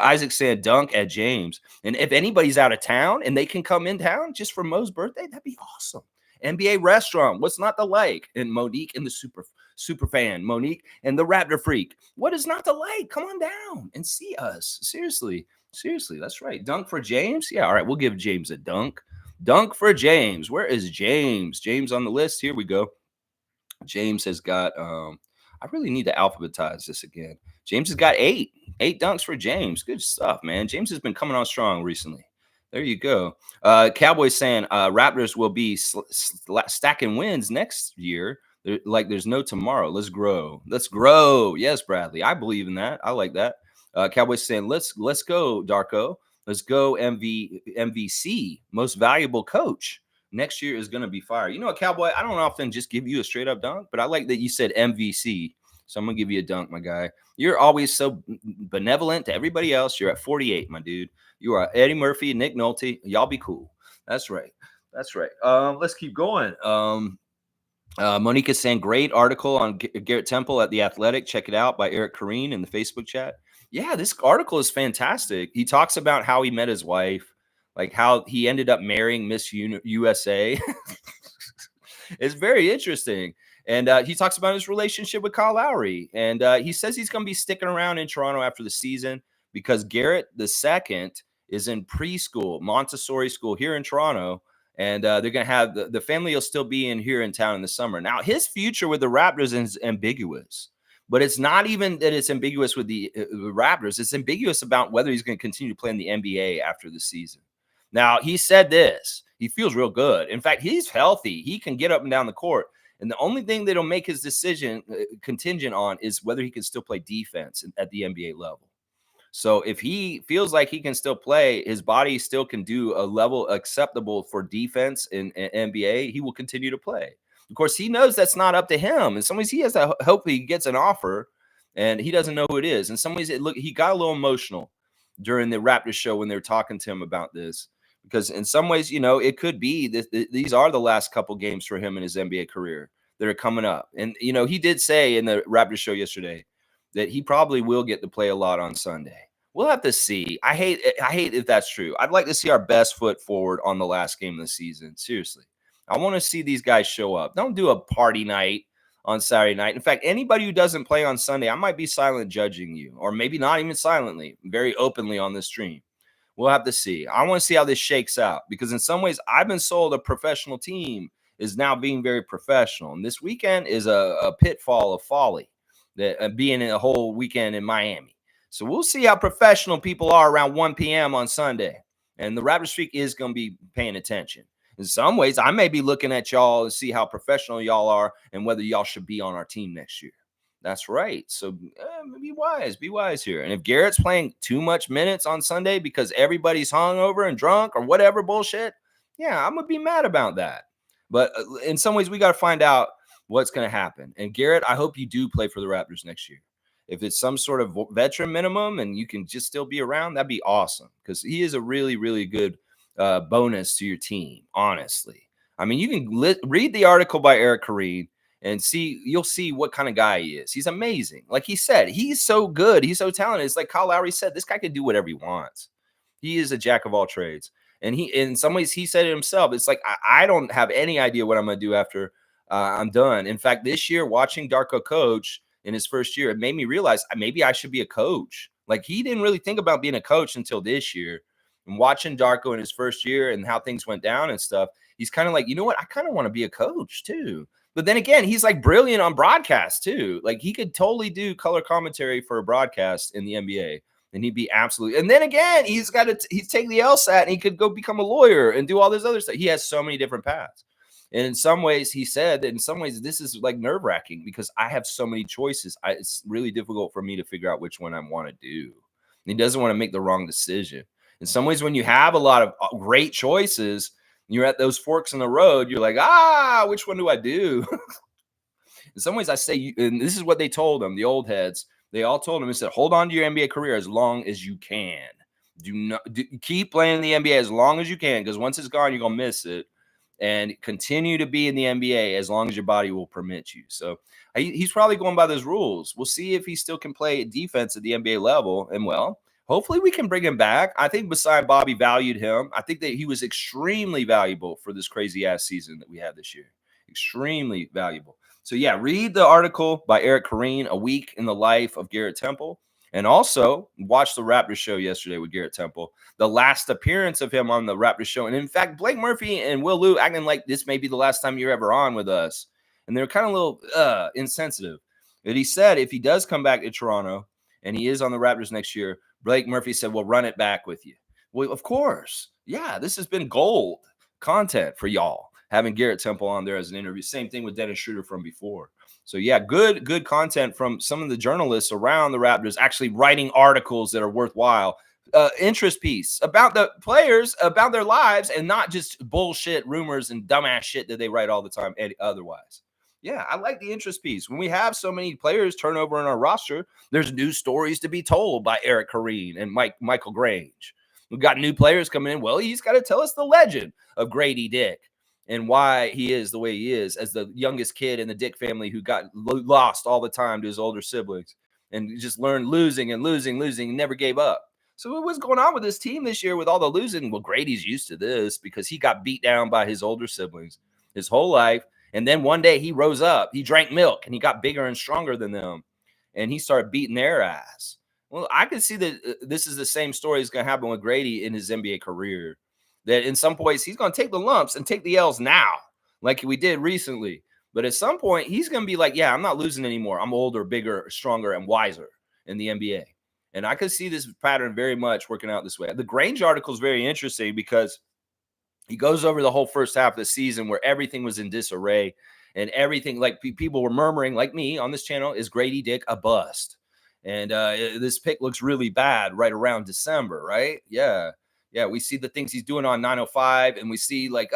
Isaac said dunk at James. And if anybody's out of town and they can come in town just for Mo's birthday, that'd be awesome. NBA restaurant. What's not to like? And Monique and the super fan, Monique and the Raptor Freak. What is not to like? Come on down and see us. Seriously. That's right. Dunk for James. Yeah. All right. We'll give James a dunk. Dunk for James. Where is James? James on the list. Here we go. James has got, I really need to alphabetize this again. James has got eight dunks for James. Good stuff, man. James has been coming on strong recently. There you go. Cowboys saying Raptors will be stacking wins next year. Like there's no tomorrow. Let's grow. Yes, Bradley. I believe in that. I like that. Cowboys saying let's go, Darko. Let's go, MVC, most valuable coach. Next year is going to be fire. You know what, Cowboy? I don't often just give you a straight up dunk, but I like that you said MVC. So I'm going to give you a dunk, my guy. You're always so benevolent to everybody else. You're at 48, my dude. You are Eddie Murphy, Nick Nolte. Y'all be cool. That's right. Let's keep going. Monique is saying, great article on Garrett Temple at The Athletic. Check it out by Eric Kareen in the Facebook chat. Yeah, this article is fantastic. He talks about how he met his wife, like how he ended up marrying Miss USA. It's very interesting. And he talks about his relationship with Kyle Lowry. And he says he's going to be sticking around in Toronto after the season because Garrett II is in preschool, Montessori school here in Toronto. And they're going to have the family will still be in here in town in the summer. Now, his future with the Raptors is ambiguous. But it's not even that it's ambiguous with the Raptors. It's ambiguous about whether he's going to continue to play in the NBA after the season. Now, he said this. He feels real good. In fact, he's healthy. He can get up and down the court. And the only thing that'll make his decision contingent on is whether he can still play defense at the NBA level. So if he feels like he can still play, his body still can do a level acceptable for defense in NBA, he will continue to play. Of course, he knows that's not up to him. In some ways, he has to hope he gets an offer, and he doesn't know who it is. In some ways, he got a little emotional during the Raptors show when they were talking to him about this. Because in some ways, you know, it could be that these are the last couple games for him in his NBA career that are coming up. And, you know, he did say in the Raptors show yesterday that he probably will get to play a lot on Sunday. We'll have to see. I hate if that's true. I'd like to see our best foot forward on the last game of the season. Seriously. I want to see these guys show up. Don't do a party night on Saturday night. In fact, anybody who doesn't play on Sunday, I might be silent judging you, or maybe not even silently, very openly on this stream. We'll have to see. I want to see how this shakes out because in some ways I've been sold a professional team is now being very professional. And this weekend is a pitfall of folly that being in a whole weekend in Miami. So we'll see how professional people are around 1 p.m. on Sunday. And the Raptors Streak is going to be paying attention. In some ways, I may be looking at y'all to see how professional y'all are and whether y'all should be on our team next year. That's right. So be wise here. And if Garrett's playing too much minutes on Sunday because everybody's hungover and drunk or whatever bullshit, yeah, I'm going to be mad about that. But in some ways, we got to find out what's going to happen. And Garrett, I hope you do play for the Raptors next year. If it's some sort of veteran minimum and you can just still be around, that'd be awesome because he is a really, really good bonus to your team, honestly. I mean, you can read the article by Eric Kareen and you'll see what kind of guy he is. He's amazing. Like he said, he's so good. He's so talented. It's like Kyle Lowry said, this guy can do whatever he wants. He is a jack of all trades. And he, in some ways, he said it himself. It's like, I don't have any idea what I'm going to do after I'm done. In fact, this year, watching Darko coach in his first year, it made me realize maybe I should be a coach. Like he didn't really think about being a coach until this year And watching Darko in his first year and how things went down and stuff, he's kind of like, you know what? I kind of want to be a coach too. But then again, he's like brilliant on broadcast too. Like he could totally do color commentary for a broadcast in the NBA. And he'd be absolutely. And then again, he's taking the LSAT and he could go become a lawyer and do all this other stuff. He has so many different paths. And in some ways, he said that in some ways, this is like nerve wracking because I have so many choices. It's really difficult for me to figure out which one I want to do. And he doesn't want to make the wrong decision. In some ways, when you have a lot of great choices, you're at those forks in the road, you're like, which one do I do? In some ways, I say, and this is what they told him, the old heads, they all told him, they said, hold on to your NBA career as long as you can. Keep playing the NBA as long as you can, because once it's gone, you're going to miss it. And continue to be in the NBA as long as your body will permit you. So he's probably going by those rules. We'll see if he still can play defense at the NBA level. And well, hopefully we can bring him back. I think beside Bobby valued him. I think that he was extremely valuable for this crazy ass season that we had this year. Extremely valuable. So yeah, read the article by Eric Koreen, A Week in the Life of Garrett Temple. And also watch the Raptors show yesterday with Garrett Temple, the last appearance of him on the Raptors show. And in fact, Blake Murphy and Will Lou acting like this may be the last time you're ever on with us. And they're kind of a little insensitive. But he said if he does come back to Toronto and he is on the Raptors next year, Blake Murphy said, we'll run it back with you. Well, of course. Yeah, this has been gold content for y'all, having Garrett Temple on there as an interview. Same thing with Dennis Schroeder from before. So yeah, good content from some of the journalists around the Raptors actually writing articles that are worthwhile. Interest piece about the players, about their lives, and not just bullshit rumors and dumbass shit that they write all the time otherwise. Yeah, I like the interest piece. When we have so many players turnover in our roster, there's new stories to be told by Eric Koreen and Michael Grange. We've got new players coming in. Well, he's got to tell us the legend of Grady Dick and why he is the way he is as the youngest kid in the Dick family who got lost all the time to his older siblings and just learned losing and never gave up. So what's going on with this team this year with all the losing? Well, Grady's used to this because he got beat down by his older siblings his whole life. And then one day he rose up, he drank milk, and he got bigger and stronger than them. And he started beating their ass. Well, I can see that this is the same story that's going to happen with Grady in his NBA career. That in some ways he's going to take the lumps and take the L's now, like we did recently. But at some point, he's going to be like, yeah, I'm not losing anymore. I'm older, bigger, stronger, and wiser in the NBA. And I could see this pattern very much working out this way. The Grange article is very interesting because he goes over the whole first half of the season where everything was in disarray and everything, like people were murmuring, like me on this channel, is Grady Dick a bust? And this pick looks really bad right around December, right? Yeah. Yeah, we see the things he's doing on 905, and we see like,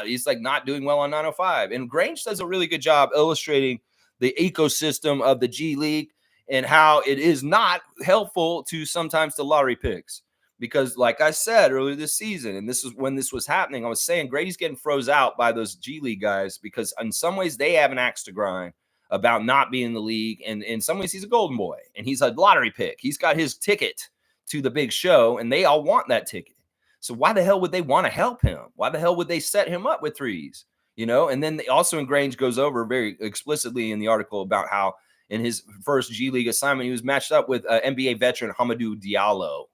he's like not doing well on 905. And Grange does a really good job illustrating the ecosystem of the G League and how it is not helpful to sometimes the lottery picks. Because like I said earlier this season, and this is when this was happening, I was saying Grady's getting froze out by those G League guys because in some ways they have an axe to grind about not being in the league. And in some ways he's a golden boy and he's a lottery pick. He's got his ticket to the big show and they all want that ticket. So why the hell would they want to help him? Why the hell would they set him up with threes? You know, and then also in Grange goes over very explicitly in the article about how in his first G League assignment, he was matched up with NBA veteran Hamidou Diallo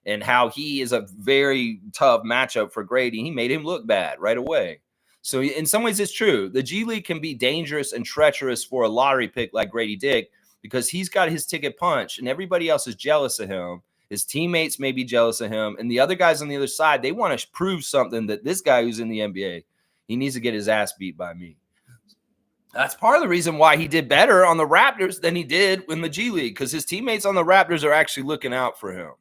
and how he is a very tough matchup for Grady. He made him look bad right away. So in some ways, it's true. The G League can be dangerous and treacherous for a lottery pick like Grady Dick because he's got his ticket punch and everybody else is jealous of him. His teammates may be jealous of him. And the other guys on the other side, they want to prove something that this guy who's in the NBA, he needs to get his ass beat by me. That's part of the reason why he did better on the Raptors than he did in the G League, because his teammates on the Raptors are actually looking out for him.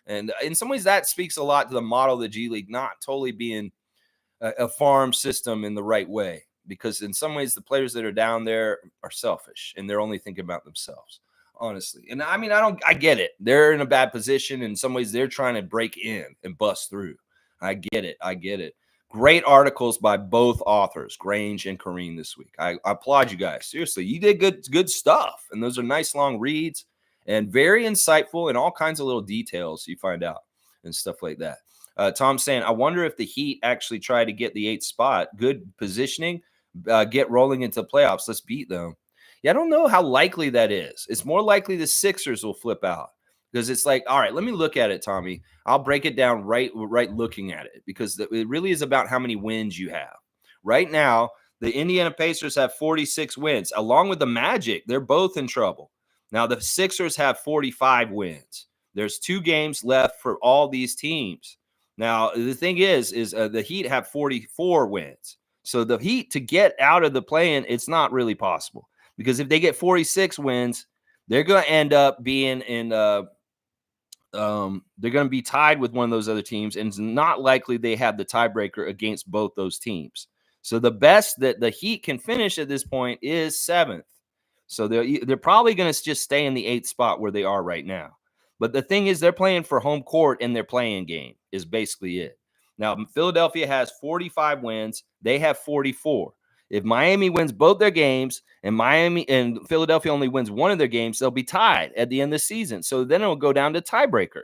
And in some ways, that speaks a lot to the model of the G League not totally being a farm system in the right way, because in some ways, the players that are down there are selfish and they're only thinking about themselves. Honestly. And I mean, I get it. They're in a bad position. In some ways, they're trying to break in and bust through. I get it. Great articles by both authors, Grange and Koreen, this week. I applaud you guys. Seriously, you did good stuff. And those are nice long reads and very insightful and all kinds of little details you find out and stuff like that. Tom's saying, I wonder if the Heat actually try to get the 8th spot. Good positioning, get rolling into the playoffs. Let's beat them. Yeah, I don't know how likely that is. It's more likely the Sixers will flip out because it's like, all right, let me look at it, Tommy. I'll break it down right looking at it, because it really is about how many wins you have. Right now, the Indiana Pacers have 46 wins, along with the Magic. They're both in trouble. Now, the Sixers have 45 wins. There's 2 games left for all these teams. Now, the thing is the Heat have 44 wins. So the Heat, to get out of the play-in, it's not really possible, because if they get 46 wins, they're going to end up being in they're going to be tied with one of those other teams, and it's not likely they have the tiebreaker against both those teams. So the best that the Heat can finish at this point is 7th. So they're probably going to just stay in the 8th spot where they are right now. But the thing is, they're playing for home court in their playing game is basically it. Now, Philadelphia has 45 wins. They have 44. If Miami wins both their games and Philadelphia only wins one of their games, they'll be tied at the end of the season. So then it'll go down to tiebreaker.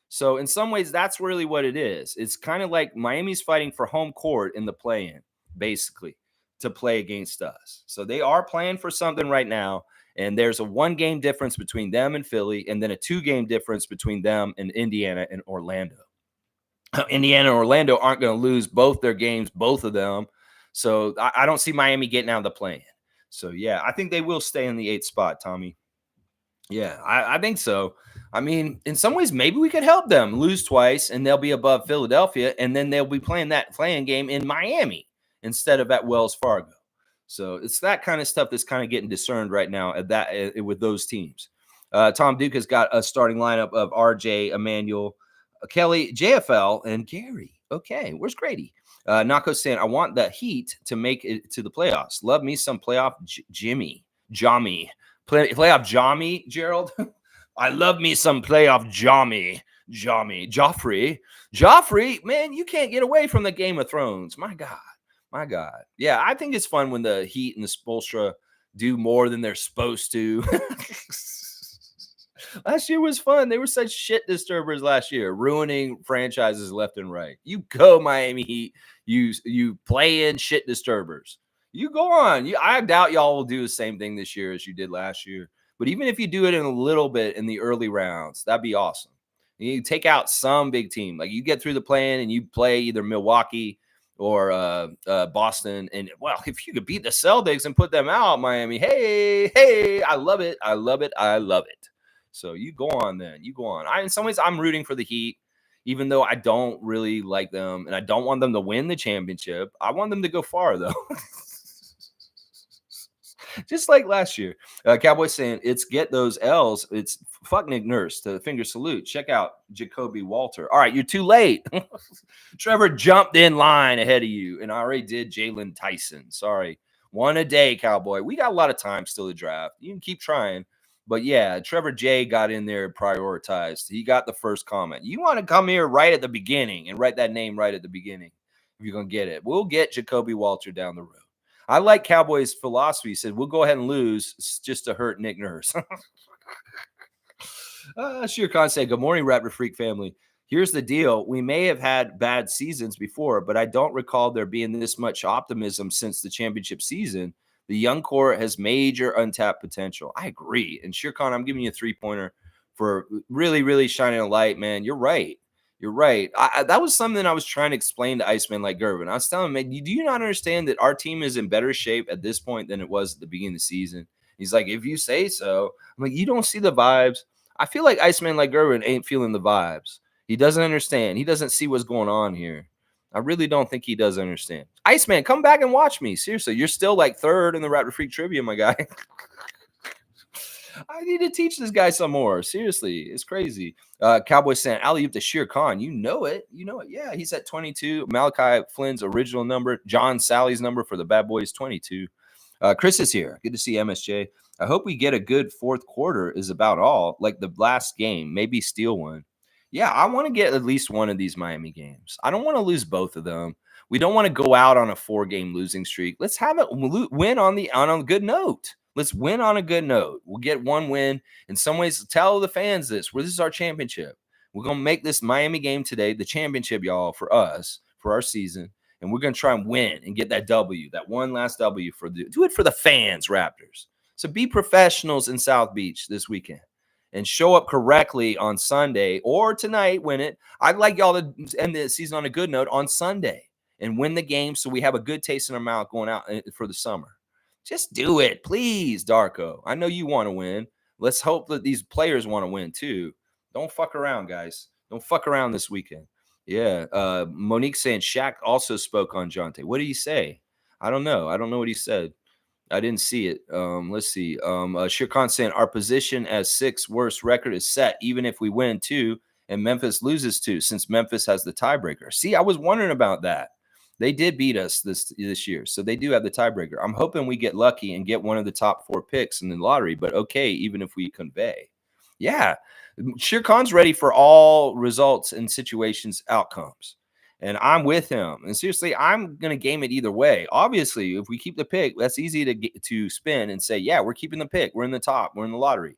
So in some ways, that's really what it is. It's kind of like Miami's fighting for home court in the play-in, basically, to play against us. So they are playing for something right now. And there's a 1-game difference between them and Philly, and then a 2-game difference between them and Indiana and Orlando. Indiana and Orlando aren't going to lose both their games, both of them. So I don't see Miami getting out of the play-in. So, yeah, I think they will stay in the 8th spot, Tommy. Yeah, I think so. I mean, in some ways, maybe we could help them lose twice, and they'll be above Philadelphia, and then they'll be playing that playing game in Miami instead of at Wells Fargo. So it's that kind of stuff that's kind of getting discerned right now with those teams. Tom Duke has got a starting lineup of RJ, Emmanuel, Kelly, JFL, and Gary. Okay, where's Grady? Nako saying, I want the Heat to make it to the playoffs. Love me some playoff Jimmy. Playoff Jami, Gerald. I love me some playoff Jami. Joffrey, man, you can't get away from the Game of Thrones. My God. Yeah, I think it's fun when the Heat and the Spoelstra do more than they're supposed to. Last year was fun. They were such shit disturbers last year, ruining franchises left and right. You go, Miami Heat. You play in shit disturbers. You go on. I doubt y'all will do the same thing this year as you did last year. But even if you do it in a little bit in the early rounds, that'd be awesome. You take out some big team. Like you get through the play-in and you play either Milwaukee or Boston. And, well, if you could beat the Celtics and put them out, Miami, hey, I love it. So you go on then. You go on. In some ways, I'm rooting for the Heat, even though I don't really like them, and I don't want them to win the championship. I want them to go far, though. Just like last year. Cowboys saying, it's get those L's. It's fuck Nick Nurse. The finger salute. Check out Jacoby Walter. All right, you're too late. Trevor jumped in line ahead of you, and I already did Jalen Tyson. Sorry. One a day, Cowboy. We got a lot of time still to draft. You can keep trying. But, yeah, Trevor J got in there prioritized. He got the first comment. You want to come here right at the beginning and write that name right at the beginning if you're going to get it. We'll get Jacoby Walter down the road. I like Cowboys' philosophy. He said, we'll go ahead and lose just to hurt Nick Nurse. Shir Khan said, good morning, Raptor Freak family. Here's the deal. We may have had bad seasons before, but I don't recall there being this much optimism since the championship season. The young core has major untapped potential. I agree. And Shir Khan, I'm giving you a 3-pointer for really, really shining a light, man. You're right. That was something I was trying to explain to Iceman like Gervin. I was telling him, man, do you not understand that our team is in better shape at this point than it was at the beginning of the season? He's like, if you say so. I'm like, you don't see the vibes. I feel like Iceman like Gervin ain't feeling the vibes. He doesn't understand. He doesn't see what's going on here. I really don't think he does understand. Iceman, come back and watch me. Seriously, you're still like 3rd in the Raptor Freak trivia, my guy. I need to teach this guy some more. Seriously, it's crazy. Cowboy saying, alley-oop to Shir Khan. You know it. Yeah, he's at 22. Malachi Flynn's original number. John Sally's number for the Bad Boys, 22. Chris is here. Good to see MSJ. I hope we get a good 4th quarter is about all. Like the last game. Maybe steal one. Yeah, I want to get at least one of these Miami games. I don't want to lose both of them. We don't want to go out on a 4-game losing streak. Let's have it win on a good note. Let's win on a good note. We'll get one win. In some ways, tell the fans this is our championship. We're going to make this Miami game today the championship, y'all, for us, for our season. And we're going to try and win and get that W, that one last W. Do it for the fans, Raptors. So be professionals in South Beach this weekend. and show up correctly on Sunday or tonight, win it. I'd like y'all to end the season on a good note on Sunday and win the game so we have a good taste in our mouth going out for the summer. Just do it, please, Darko. I know you want to win. Let's hope that these players want to win too. Don't fuck around, guys. Don't fuck around this weekend. Yeah. Monique saying Shaq also spoke on Jonte. What did he say? I don't know. I don't know what he said. I didn't see it. Let's see. Shirkan saying our position as 6th worst record is set, even if we win 2 and Memphis loses 2, since Memphis has the tiebreaker. See, I was wondering about that. They did beat us this year, so they do have the tiebreaker. I'm hoping we get lucky and get one of the top 4 picks in the lottery, but okay, even if we convey. Yeah, Shirkan's ready for all results and situations outcomes. And I'm with him. And seriously, I'm going to game it either way. Obviously, if we keep the pick, that's easy to spin and say, yeah, we're keeping the pick. We're in the top. We're in the lottery.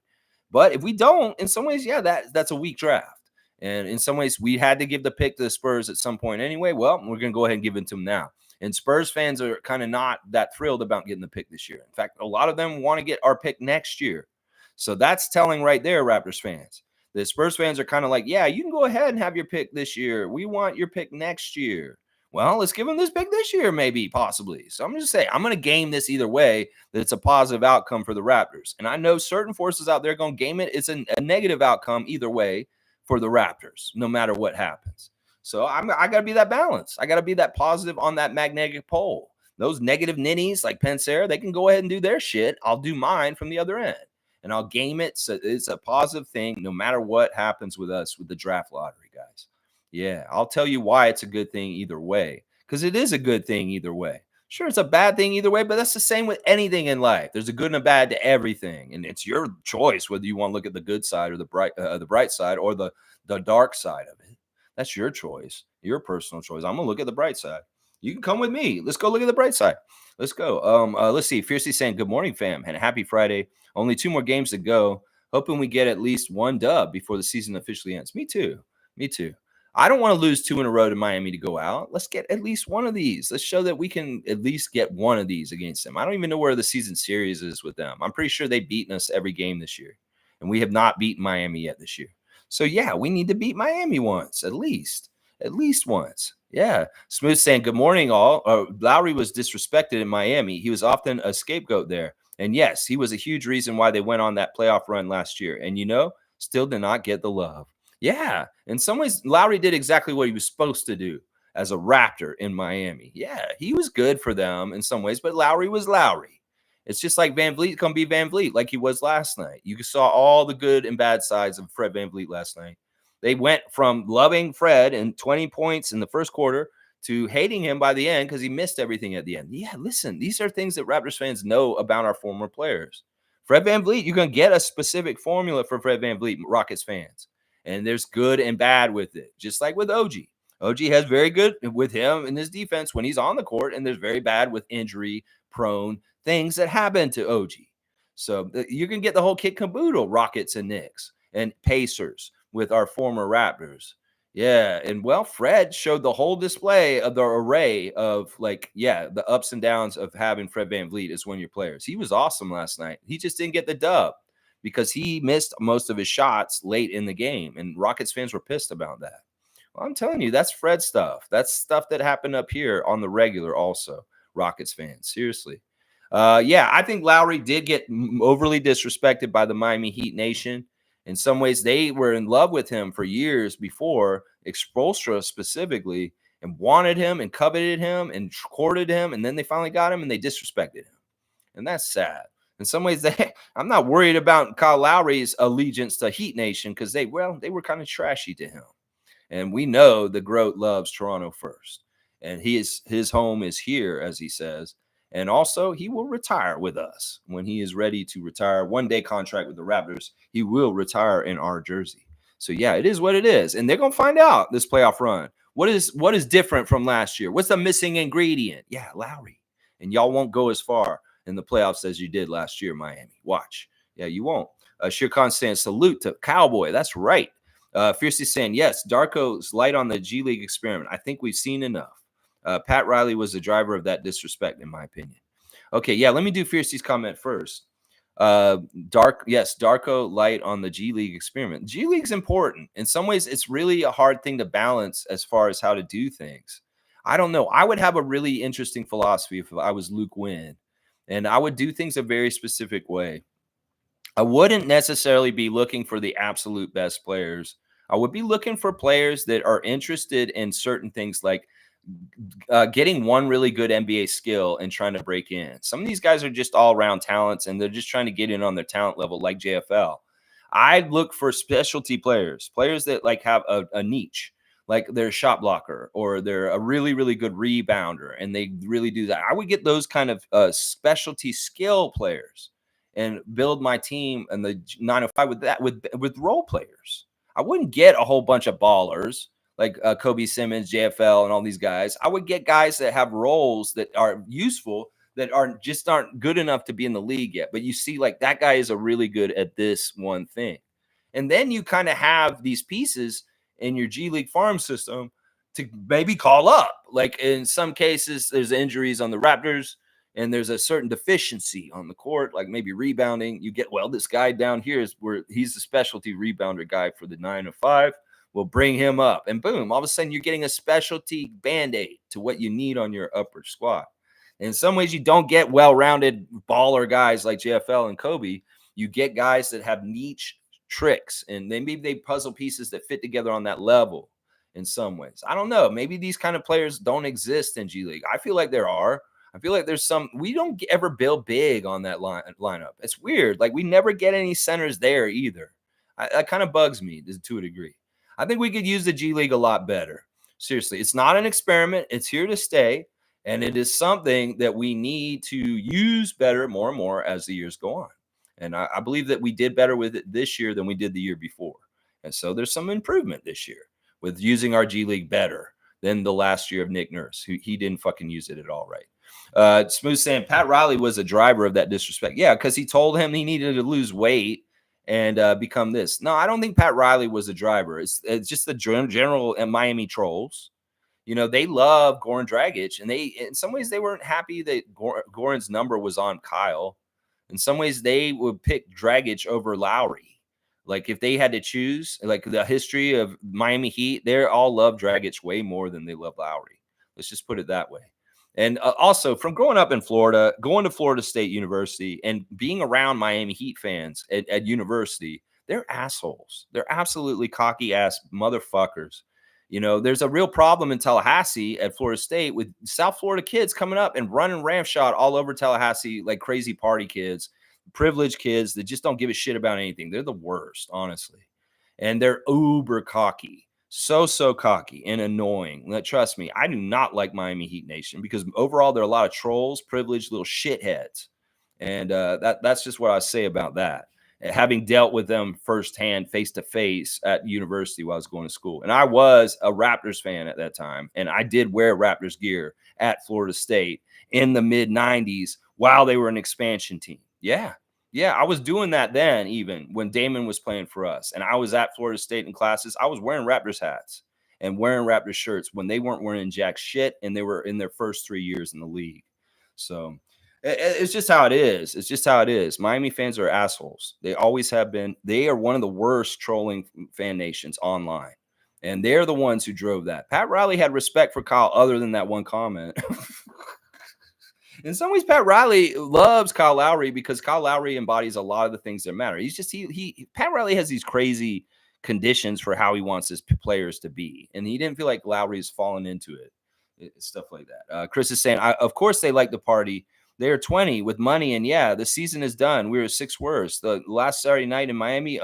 But if we don't, in some ways, yeah, that's a weak draft. And in some ways, we had to give the pick to the Spurs at some point anyway. Well, we're going to go ahead and give it to them now. And Spurs fans are kind of not that thrilled about getting the pick this year. In fact, a lot of them want to get our pick next year. So that's telling right there, Raptors fans. The Spurs fans are kind of like, yeah, you can go ahead and have your pick this year. We want your pick next year. Well, let's give them this pick this year, maybe, possibly. So I'm just saying, I'm going to game this either way, that it's a positive outcome for the Raptors. And I know certain forces out there going to game it. It's a negative outcome either way for the Raptors, no matter what happens. So I got to be that balance. I got to be that positive on that magnetic pole. Those negative ninnies like Pensera, they can go ahead and do their shit. I'll do mine from the other end. And I'll game it so it's a positive thing no matter what happens with us with the draft lottery, guys. Yeah, I'll tell you why it's a good thing either way, because it is a good thing either way. Sure, it's a bad thing either way, but that's the same with anything in life. There's a good and a bad to everything, and it's your choice whether you want to look at the good side or the bright side or the dark side of it. That's your choice, your personal choice. I'm gonna look at the bright side. You can come with me. Let's go look at the bright side. Let's go. Let's see. Fiercely saying, good morning, fam, and happy Friday. Only 2 more games to go. Hoping we get at least 1 dub before the season officially ends. Me too. Me too. I don't want to lose 2 in a row to Miami to go out. Let's get at least one of these. Let's show that we can at least get one of these against them. I don't even know where the season series is with them. I'm pretty sure they've beaten us every game this year, and we have not beaten Miami yet this year. So, yeah, we need to beat Miami once, at least once. Yeah. Smooth saying, good morning, all. Lowry was disrespected in Miami. He was often a scapegoat there. And yes, he was a huge reason why they went on that playoff run last year. And, still did not get the love. Yeah. In some ways, Lowry did exactly what he was supposed to do as a Raptor in Miami. Yeah. He was good for them in some ways, but Lowry was Lowry. It's just like Van Vliet can be Van Vliet like he was last night. You saw all the good and bad sides of Fred Van Vliet last night. They went from loving Fred and 20 points in the first quarter to hating him by the end because he missed everything at the end. Yeah, listen, these are things that Raptors fans know about our former players. Fred Van Vliet, you're going to get a specific formula for Fred Van Vliet, Rockets fans. And there's good and bad with it, just like with OG. OG has very good with him in his defense when he's on the court, and there's very bad with injury-prone things that happen to OG. So you can get the whole kit caboodle, Rockets and Knicks and Pacers with our former Raptors. Yeah. And well, Fred showed the whole display of the array of the ups and downs of having Fred Van Vliet as one of your players. He was awesome last night. He just didn't get the dub because he missed most of his shots late in the game. And Rockets fans were pissed about that. Well, I'm telling you, that's Fred stuff. That's stuff that happened up here on the regular also, Rockets fans. Seriously. I think Lowry did get overly disrespected by the Miami Heat Nation. In some ways, they were in love with him for years before, Spoelstra specifically, and wanted him and coveted him and courted him. And then they finally got him and they disrespected him. And that's sad. In some ways, I'm not worried about Kyle Lowry's allegiance to Heat Nation because they were kind of trashy to him. And we know the GOAT loves Toronto first. And his home is here, as he says. And also, he will retire with us when he is ready to retire. 1-day contract with the Raptors. He will retire in our jersey. So, yeah, it is what it is. And they're going to find out this playoff run. What is different from last year? What's the missing ingredient? Yeah, Lowry. And y'all won't go as far in the playoffs as you did last year, Miami. Watch. Yeah, you won't. Shirkan saying, salute to Cowboy. That's right. Fiercely saying, yes, Darko's light on the G League experiment. I think we've seen enough. Pat Riley was the driver of that disrespect, in my opinion. Okay, yeah, let me do Fiercey's comment first. Uh, Darko Light on the G League experiment. G League's important. In some ways, it's really a hard thing to balance as far as how to do things. I don't know. I would have a really interesting philosophy if I was Luke Wynn, and I would do things a very specific way. I wouldn't necessarily be looking for the absolute best players. I would be looking for players that are interested in certain things like getting one really good NBA skill and trying to break in. Some of these guys are just all around talents and they're just trying to get in on their talent level, like JFL. I'd look for specialty players, players that like have a niche, like they're a shot blocker or they're a really, really good rebounder and they really do that. I would get those kind of specialty skill players and build my team and the 905 with that, with role players. I wouldn't get a whole bunch of ballers like Kobe Simmons, JFL, and all these guys. I would get guys that have roles that are useful, that aren't good enough to be in the league yet. But you see, like that guy is a really good at this one thing. And then you kind of have these pieces in your G League farm system to maybe call up. Like in some cases, there's injuries on the Raptors and there's a certain deficiency on the court, like maybe rebounding. You get, well, this guy down here is where he's the specialty rebounder guy for the 905. We'll bring him up. And boom, all of a sudden you're getting a specialty band-aid to what you need on your upper squad. In some ways, you don't get well-rounded baller guys like JFL and Kobe. You get guys that have niche tricks, and maybe they puzzle pieces that fit together on that level in some ways. I don't know. Maybe these kind of players don't exist in G League. I feel like there are. I feel like there's some. We don't ever build big on that lineup. It's weird. Like we never get any centers there either. That kind of bugs me to a degree. I think we could use the G League a lot better. Seriously, it's not an experiment. It's here to stay. And it is something that we need to use better more and more as the years go on. And I believe that we did better with it this year than we did the year before. And so there's some improvement this year with using our G League better than the last year of Nick Nurse, who he didn't fucking use it at all right. Smooth saying Pat Riley was a driver of that disrespect. Yeah, because he told him he needed to lose weight and become this. No, I don't think Pat Riley was the driver. It's just the general Miami trolls. You know, they love Goran Dragic, and they, in some ways, they weren't happy that Goran's number was on Kyle. In some ways, they would pick Dragic over Lowry. Like if they had to choose, like the history of Miami Heat, they all love Dragic way more than they love Lowry. Let's just put it that way. And also, from growing up in Florida, going to Florida State University, and being around Miami Heat fans at university, they're assholes. They're absolutely cocky ass motherfuckers. You know, there's a real problem in Tallahassee at Florida State with South Florida kids coming up and running ramshot all over Tallahassee like crazy party kids, privileged kids that just don't give a shit about anything. They're the worst, honestly. And they're uber cocky. So cocky and annoying. Trust me, I do not like Miami Heat Nation because overall there are a lot of trolls, privileged little shitheads. And that's just what I say about that. Having dealt with them firsthand, face to face at university while I was going to school. And I was a Raptors fan at that time. And I did wear Raptors gear at Florida State in the mid 90s while they were an expansion team. Yeah. I was doing that then, even when Damon was playing for us. And I was at Florida State in classes. I was wearing Raptors hats and wearing Raptors shirts when they weren't wearing jack shit and they were in their first 3 years in the league. So it's just how it is. It's just how it is. Miami fans are assholes. They always have been. They are one of the worst trolling fan nations online. And they're the ones who drove that. Pat Riley had respect for Kyle other than that one comment. In some ways, Pat Riley loves Kyle Lowry because Kyle Lowry embodies a lot of the things that matter. He's just Pat Riley has these crazy conditions for how he wants his players to be. And he didn't feel like Lowry's fallen into it. Stuff like that. Chris is saying, of course they like the party. They are 20 with money, and yeah, the season is done. We were 6th worst. The last Saturday night in Miami,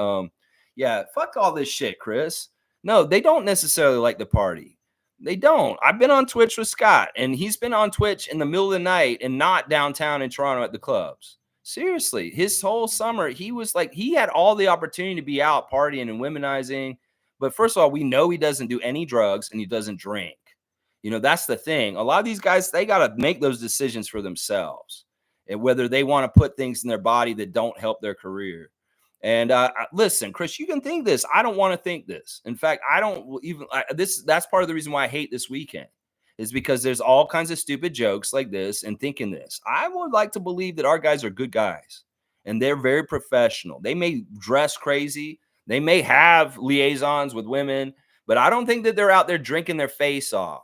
yeah, fuck all this shit, Chris. No, they don't necessarily like the party. They don't. I've been on Twitch with Scott, and he's been on Twitch in the middle of the night and not downtown in Toronto at the clubs. Seriously, his whole summer, he was like, he had all the opportunity to be out partying and womenizing. But first of all, we know he doesn't do any drugs and he doesn't drink. You know, that's the thing. A lot of these guys, they got to make those decisions for themselves and whether they want to put things in their body that don't help their career. And listen, Chris, you can think this. I don't want to think this. In fact, I don't even that's part of the reason why I hate this weekend is because there's all kinds of stupid jokes like this and thinking this. I would like to believe that our guys are good guys and they're very professional. They may dress crazy, they may have liaisons with women, but I don't think that they're out there drinking their face off.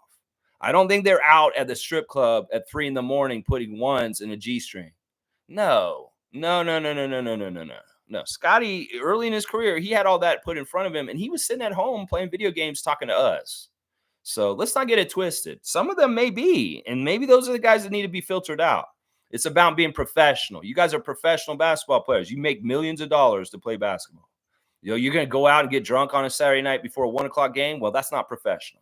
I don't think they're out at the strip club at 3 a.m. putting ones in a G-string. No, no, no, no, no, no, no, no, no, no. No, Scotty, early in his career, he had all that put in front of him, and he was sitting at home playing video games, talking to us. So let's not get it twisted. Some of them may be, and maybe those are the guys that need to be filtered out. It's about being professional. You guys are professional basketball players. You make millions of dollars to play basketball. You know, you're going to go out and get drunk on a Saturday night before a 1 o'clock game. Well, that's not professional.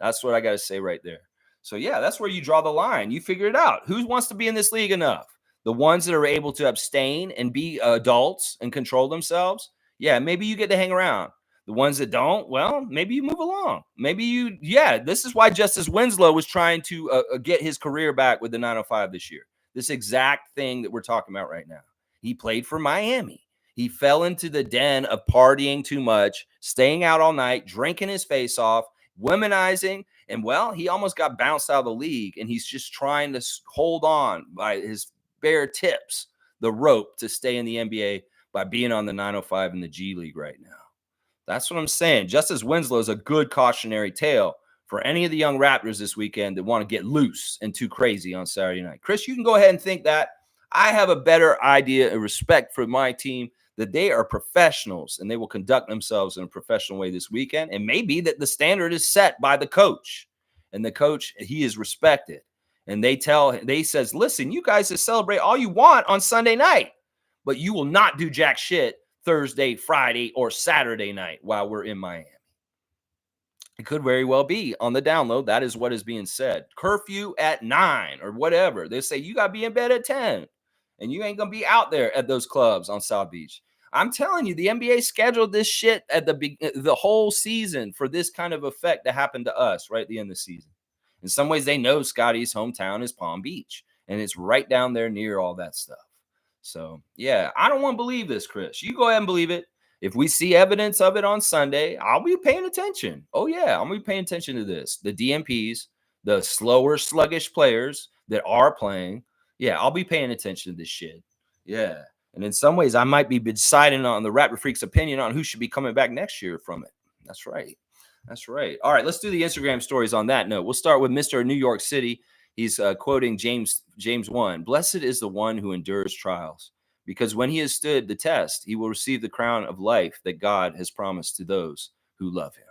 That's what I got to say right there. So, yeah, that's where you draw the line. You figure it out. Who wants to be in this league enough? The ones that are able to abstain and be adults and control themselves. Yeah, maybe you get to hang around. The ones that don't, well, maybe you move along. Maybe this is why Justice Winslow was trying to get his career back with the 905 this year. This exact thing that we're talking about right now. He played for Miami. He fell into the den of partying too much, staying out all night, drinking his face off, womanizing, and, well, he almost got bounced out of the league, and he's just trying to hold on by his bare tips, the rope to stay in the NBA by being on the 905 in the G League right now. That's what I'm saying. Justice Winslow is a good cautionary tale for any of the young Raptors this weekend that want to get loose and too crazy on Saturday night. Chris, you can go ahead and think that. I have a better idea and respect for my team that they are professionals and they will conduct themselves in a professional way this weekend. And maybe that the standard is set by the coach, and the coach, he is respected. And they says, listen, you guys just celebrate all you want on Sunday night, but you will not do jack shit Thursday, Friday, or Saturday night while we're in Miami. It could very well be on the download. That is what is being said. Curfew at 9 or whatever. They say you got to be in bed at 10, and you ain't going to be out there at those clubs on South Beach. I'm telling you, the NBA scheduled this shit at the whole season for this kind of effect to happen to us right at the end of the season. In some ways, they know Scotty's hometown is Palm Beach, and it's right down there near all that stuff. So, yeah, I don't want to believe this, Chris. You go ahead and believe it. If we see evidence of it on Sunday, I'll be paying attention. Oh, yeah, I'm going to be paying attention to this. The DMPs, the slower, sluggish players that are playing. Yeah, I'll be paying attention to this shit. Yeah. And in some ways, I might be deciding on the Raptor Freak's opinion on who should be coming back next year from it. That's right. That's right. All right, let's do the Instagram stories on that note. We'll start with Mr. New York City. He's quoting James 1. Blessed is the one who endures trials, because when he has stood the test, he will receive the crown of life that God has promised to those who love him.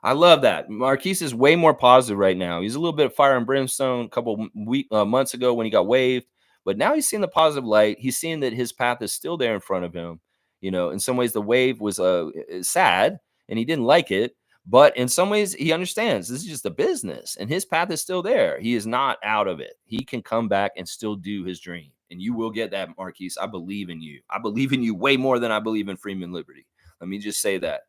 I love that. Marquise is way more positive right now. He's a little bit of fire and brimstone a couple months ago when he got waived, but now he's seeing the positive light. He's seeing that his path is still there in front of him. You know, in some ways, the wave was sad, and he didn't like it. But in some ways, he understands this is just a business, and his path is still there. He is not out of it. He can come back and still do his dream. And you will get that, Marquise. I believe in you. I believe in you way more than I believe in Freeman Liberty. Let me just say that.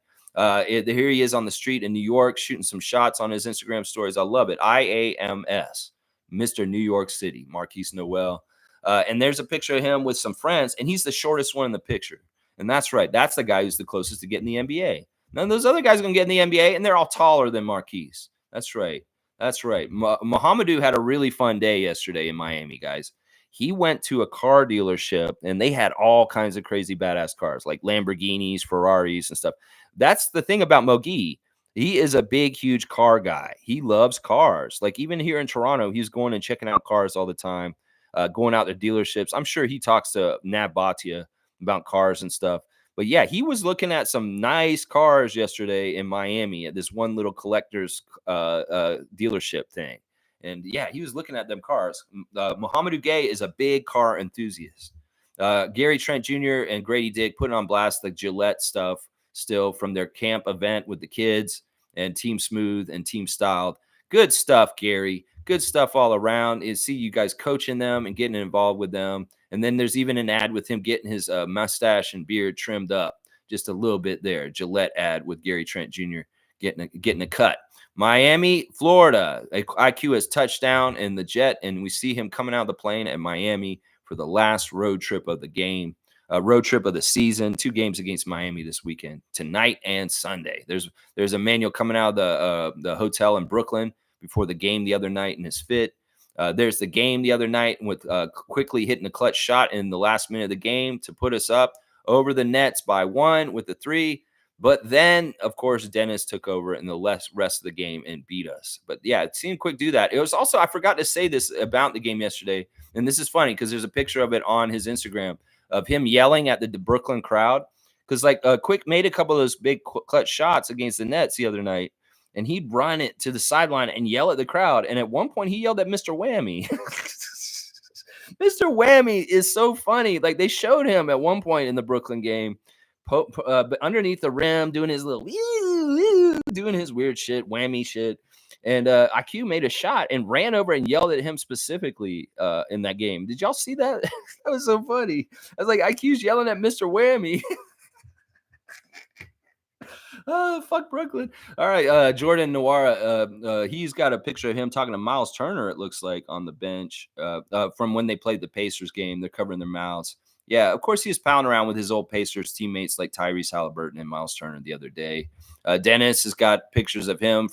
Here he is on the street in New York, shooting some shots on his Instagram stories. I love it. IAMS, Mr. New York City, Marquise Noel. And there's a picture of him with some friends, and he's the shortest one in the picture. And that's right. That's the guy who's the closest to getting the NBA. None of those other guys are going to get in the NBA, and they're all taller than Marquise. That's right. That's right. Mohamedou had a really fun day yesterday in Miami, guys. He went to a car dealership, and they had all kinds of crazy badass cars, like Lamborghinis, Ferraris, and stuff. That's the thing about Mogi. He is a big, huge car guy. He loves cars. Like, even here in Toronto, he's going and checking out cars all the time, going out to dealerships. I'm sure he talks to Nav Bhatia about cars and stuff. But yeah, he was looking at some nice cars yesterday in Miami at this one little collector's dealership thing. And yeah, he was looking at them cars. Mohamedou Gay is a big car enthusiast. Gary Trent Jr. and Grady Dick putting on blast the Gillette stuff still from their camp event with the kids, and Team Smooth and Team Styled. Good stuff, Gary. Good stuff all around. You see you guys coaching them and getting involved with them. And then there's even an ad with him getting his mustache and beard trimmed up just a little bit there. Gillette ad with Gary Trent Jr. getting a cut. Miami, Florida. IQ has touched down in the jet, and we see him coming out of the plane at Miami for the last road trip of the game, road trip of the season. 2 games against Miami this weekend, tonight and Sunday. There's Emmanuel coming out of the hotel in Brooklyn before the game the other night in his fit. There's the game the other night with quickly hitting a clutch shot in the last minute of the game to put us up over the Nets by 1 with the 3. But then, of course, Dennis took over in the rest of the game and beat us. But yeah, seeing Quick do that. It was also, I forgot to say this about the game yesterday. And this is funny because there's a picture of it on his Instagram of him yelling at the Brooklyn crowd. Because like Quick made a couple of those big clutch shots against the Nets the other night. And he'd run it to the sideline and yell at the crowd. And at one point, he yelled at Mr. Whammy. Mr. Whammy is so funny. Like they showed him at one point in the Brooklyn game, but underneath the rim, doing his little, doing his weird shit, whammy shit. And IQ made a shot and ran over and yelled at him specifically in that game. Did y'all see that? That was so funny. I was like, IQ's yelling at Mr. Whammy. Oh, fuck Brooklyn. All right. Jordan Nwora, he's got a picture of him talking to Miles Turner, it looks like, on the bench from when they played the Pacers game. They're covering their mouths. Yeah, of course, he was pounding around with his old Pacers teammates like Tyrese Halliburton and Miles Turner the other day. Dennis has got pictures of him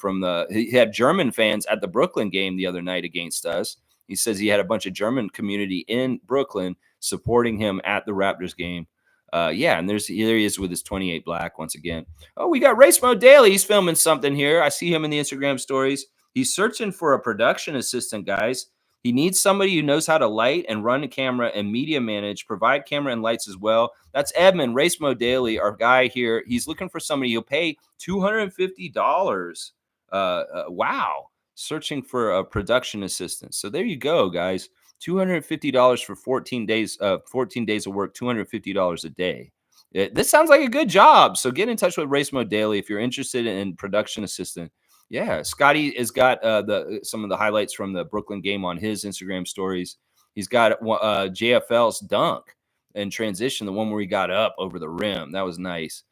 he had German fans at the Brooklyn game the other night against us. He says he had a bunch of German community in Brooklyn supporting him at the Raptors game. Yeah, and there he is with his 28 black once again. Oh, we got Race Mode Daily. He's filming something here. I see him in the Instagram stories. He's searching for a production assistant, guys. He needs somebody who knows how to light and run a camera and media manage, provide camera and lights as well. That's Edmund, Race Mode Daily, our guy here. He's looking for somebody who'll pay $250. Wow. Searching for a production assistant. So there you go, guys. $250 for 14 days of work, $250 a day. This sounds like a good job. So get in touch with Race Mode Daily if you're interested in production assistant. Yeah, Scotty has got some of the highlights from the Brooklyn game on his Instagram stories. He's got JFL's dunk and transition, the one where he got up over the rim. That was nice.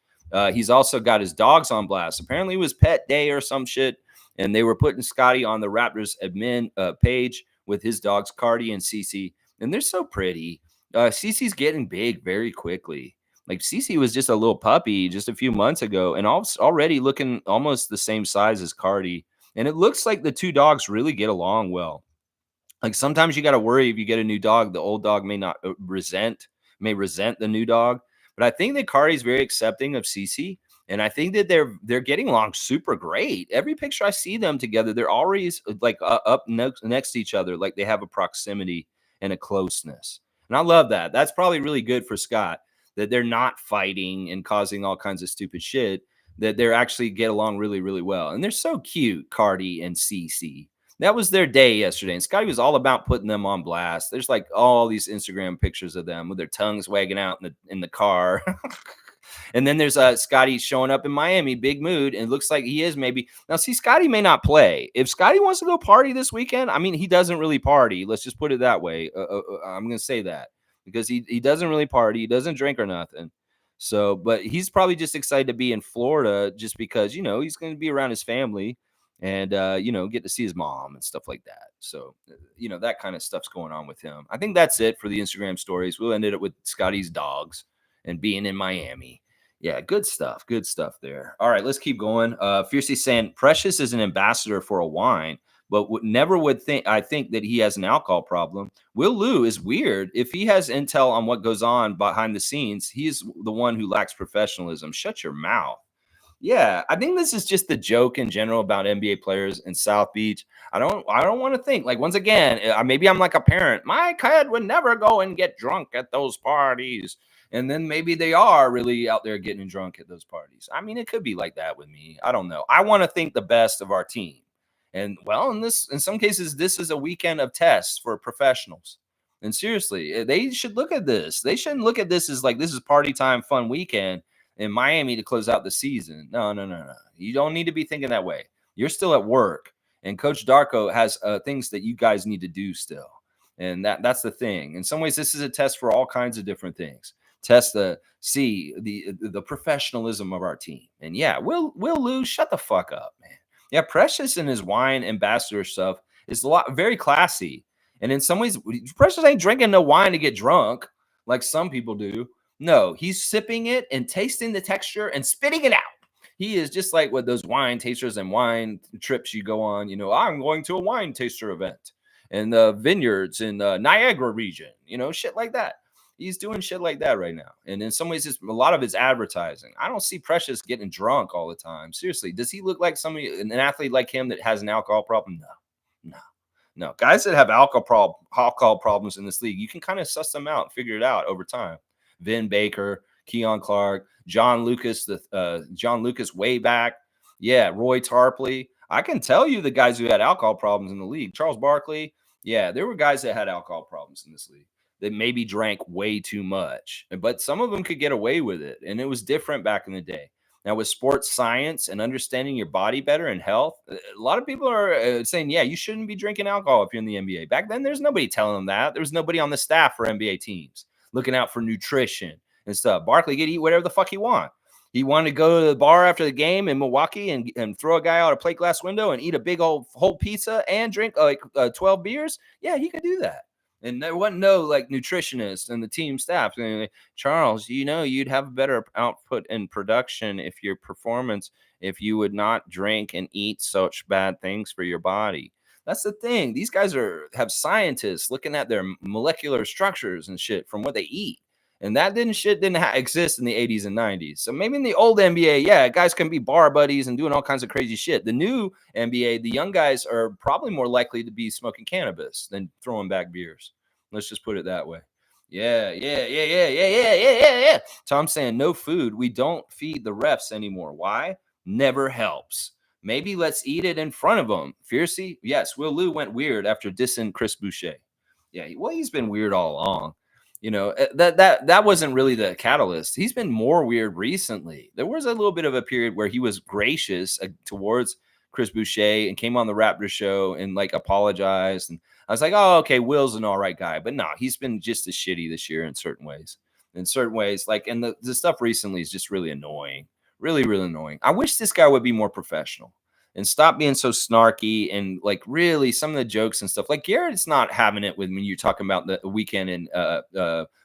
He's also got his dogs on blast. Apparently it was pet day or some shit, and they were putting Scotty on the Raptors admin page with his dogs, Cardi and Cece. And they're so pretty. Cece's getting big very quickly. Like Cece was just a little puppy just a few months ago and already looking almost the same size as Cardi. And it looks like the two dogs really get along well. Like sometimes you got to worry if you get a new dog, the old dog may resent the new dog. But I think that Cardi's very accepting of Cece. And I think that they're getting along super great. Every picture I see them together, they're always like up next to each other, like they have a proximity and a closeness. And I love that. That's probably really good for Scott, that they're not fighting and causing all kinds of stupid shit, that they're actually get along really, really well. And they're so cute, Cardi and Cece. That was their day yesterday. And Scotty was all about putting them on blast. There's like all these Instagram pictures of them with their tongues wagging out in the car. And then there's Scotty showing up in Miami, big mood, and it looks like he is maybe. Now, see, Scotty may not play. If Scotty wants to go party this weekend, I mean, he doesn't really party. Let's just put it that way. I'm going to say that because he doesn't really party. He doesn't drink or nothing. So, but he's probably just excited to be in Florida just because, he's going to be around his family and, get to see his mom and stuff like that. So, that kind of stuff's going on with him. I think that's it for the Instagram stories. We'll end it with Scotty's dogs and being in Miami. Yeah, good stuff. Good stuff there. All right, let's keep going. Fiercely saying Precious is an ambassador for a wine, but never would think that he has an alcohol problem. Will Lou is weird. If he has intel on what goes on behind the scenes, he's the one who lacks professionalism. Shut your mouth. Yeah, I think this is just the joke in general about NBA players in South Beach. I don't want to think like once again, maybe I'm like a parent. My kid would never go and get drunk at those parties. And then maybe they are really out there getting drunk at those parties. I mean, it could be like that with me. I don't know. I want to think the best of our team. And well, in some cases, this is a weekend of tests for professionals. And seriously, they should look at this. They shouldn't look at this as like this is party time, fun weekend in Miami to close out the season. No. You don't need to be thinking that way. You're still at work. And Coach Darko has things that you guys need to do still. And that's the thing. In some ways, this is a test for all kinds of different things. Test the professionalism of our team. And yeah, Will Lou, shut the fuck up, man. Yeah, Precious and his wine ambassador stuff is very classy. And in some ways, Precious ain't drinking no wine to get drunk like some people do. No, he's sipping it and tasting the texture and spitting it out. He is just like what those wine tasters and wine trips you go on. I'm going to a wine taster event. and the vineyards in the Niagara region, shit like that. He's doing shit like that right now. And in some ways, it's a lot of it's advertising. I don't see Precious getting drunk all the time. Seriously, does he look like an athlete like him that has an alcohol problem? No, no, no. Guys that have alcohol problems in this league, you can kind of suss them out, figure it out over time. Vin Baker, Keon Clark, John Lucas, John Lucas way back. Yeah, Roy Tarpley. I can tell you the guys who had alcohol problems in the league. Charles Barkley. Yeah, there were guys that had alcohol problems in this league that maybe drank way too much, but some of them could get away with it. And it was different back in the day. Now, with sports science and understanding your body better and health, a lot of people are saying, yeah, you shouldn't be drinking alcohol if you're in the NBA. Back then, there's nobody telling them that. There was nobody on the staff for NBA teams looking out for nutrition and stuff. Barkley could eat whatever the fuck he want. He wanted to go to the bar after the game in Milwaukee and throw a guy out a plate glass window and eat a big old whole pizza and drink 12 beers. Yeah, he could do that. And there wasn't no like nutritionist and the team staff. Like, Charles, you'd have a better output in production if if you would not drink and eat such bad things for your body. That's the thing. These guys have scientists looking at their molecular structures and shit from what they eat. And that didn't exist in the 80s and 90s. So maybe in the old NBA, yeah, guys can be bar buddies and doing all kinds of crazy shit. The new NBA, the young guys are probably more likely to be smoking cannabis than throwing back beers. Let's just put it that way. Yeah. Tom's saying no food. We don't feed the refs anymore. Why? Never helps. Maybe let's eat it in front of them. Fiercey? Yes. Will Lou went weird after dissing Chris Boucher. Yeah, well, he's been weird all along. That wasn't really the catalyst. He's been more weird recently. There was a little bit of a period where he was gracious towards Chris Boucher and came on the Raptor show and like apologized. And I was like, oh, okay, Will's an all right guy. But no, he's been just as shitty this year in certain ways. Like, and the stuff recently is just really annoying. Really, really annoying. I wish this guy would be more professional and stop being so snarky and like really some of the jokes and stuff. Like Garrett's not having it with me. You're talking about the weekend in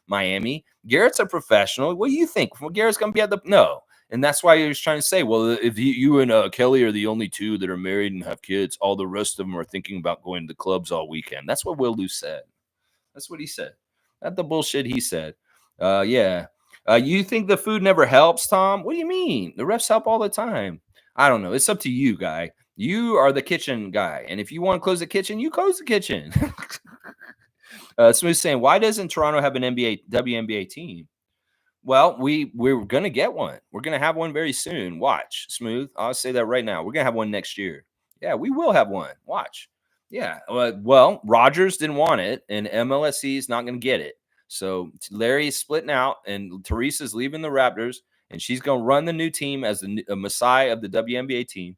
Miami. Garrett's a professional. What do you think? Well, Garrett's going to be at no. And that's why he was trying to say, well, if you and Kelly are the only two that are married and have kids, all the rest of them are thinking about going to the clubs all weekend. That's what Will Lou said. That's what he said. That's the bullshit he said. Yeah. You think the food never helps, Tom? What do you mean? The refs help all the time. I don't know. It's up to you, guy. You are the kitchen guy. And if you want to close the kitchen, you close the kitchen. Smooth saying, why doesn't Toronto have an WNBA team? Well, we're going to get one. We're going to have one very soon. Watch, Smooth. I'll say that right now. We're going to have one next year. Yeah, we will have one. Watch. Yeah. Well, Rogers didn't want it, and MLSE is not going to get it. So Larry's splitting out, and Teresa's leaving the Raptors, and she's going to run the new team as the messiah of the WNBA team.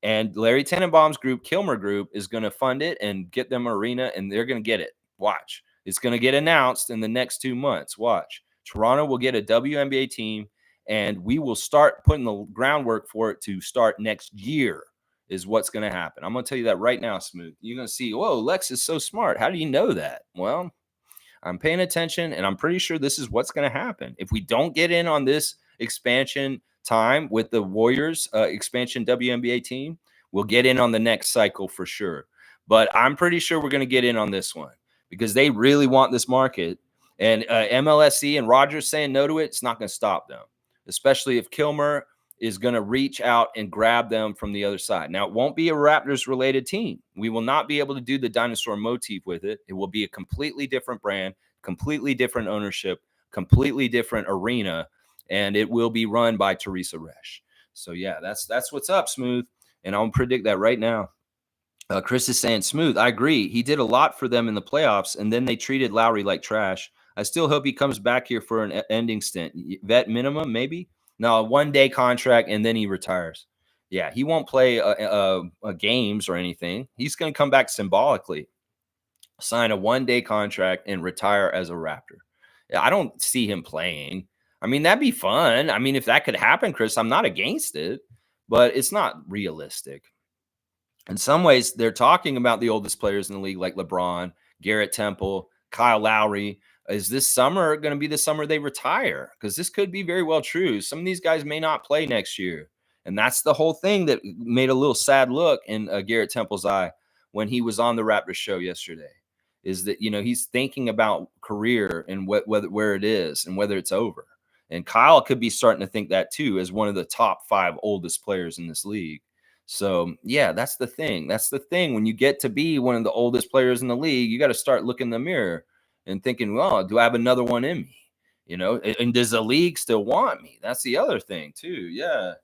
And Larry Tenenbaum's group, Kilmer Group, is going to fund it and get them an arena, and they're going to get it. Watch. It's going to get announced in the next 2 months. Watch. Toronto will get a WNBA team, and we will start putting the groundwork for it to start next year is what's going to happen. I'm going to tell you that right now, Smooth. You're going to see, whoa, Lex is so smart. How do you know that? Well, I'm paying attention, and I'm pretty sure this is what's going to happen. If we don't get in on this expansion time with the Warriors expansion WNBA team, we'll get in on the next cycle for sure. But I'm pretty sure we're going to get in on this one because they really want this market. And MLSE and Rogers saying no to it, it's not going to stop them, especially if Kilmer is going to reach out and grab them from the other side. Now, it won't be a Raptors-related team. We will not be able to do the dinosaur motif with it. It will be a completely different brand, completely different ownership, completely different arena, and it will be run by Teresa Resch. So, yeah, that's what's up, Smooth, and I'll predict that right now. Chris is saying, Smooth, I agree. He did a lot for them in the playoffs, and then they treated Lowry like trash. I still hope he comes back here for an ending stint. Vet minimum, maybe? No, a one-day contract, and then he retires. Yeah, he won't play games or anything. He's going to come back symbolically, sign a one-day contract, and retire as a Raptor. I don't see him playing. I mean, that'd be fun. I mean, if that could happen, Chris, I'm not against it, but it's not realistic. In some ways, they're talking about the oldest players in the league like LeBron, Garrett Temple, Kyle Lowry. Is this summer going to be the summer they retire? Because this could be very well true. Some of these guys may not play next year. And that's the whole thing that made a little sad look in Garrett Temple's eye when he was on the Raptors show yesterday. Is that, he's thinking about career and where it is and whether it's over. And Kyle could be starting to think that too, as one of the top 5 oldest players in this league. So yeah, that's the thing. That's the thing. When you get to be one of the oldest players in the league, you got to start looking in the mirror and thinking, well, do I have another one in me? And does the league still want me? That's the other thing too. Yeah.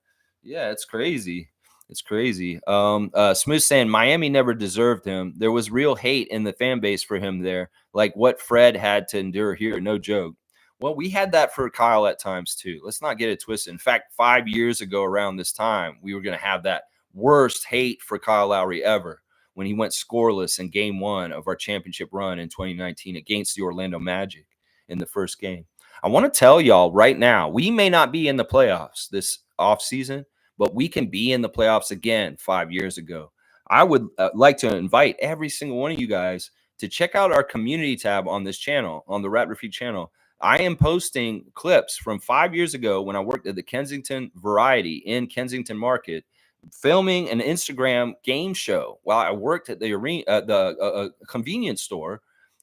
Yeah, it's crazy. It's crazy. Smooth saying Miami never deserved him. There was real hate in the fan base for him there, like what Fred had to endure here. No joke. Well, we had that for Kyle at times too. Let's not get it twisted. In fact, 5 years ago around this time, we were going to have that worst hate for Kyle Lowry ever when he went scoreless in game 1 of our championship run in 2019 against the Orlando Magic in the first game. I want to tell y'all right now, we may not be in the playoffs this offseason, but we can be in the playoffs again 5 years ago. I would like to invite every single one of you guys to check out our community tab on this channel, on the Raptor Freak channel. I am posting clips from 5 years ago when I worked at the Kensington Variety in Kensington Market, filming an Instagram game show while I worked at the arena, the convenience store,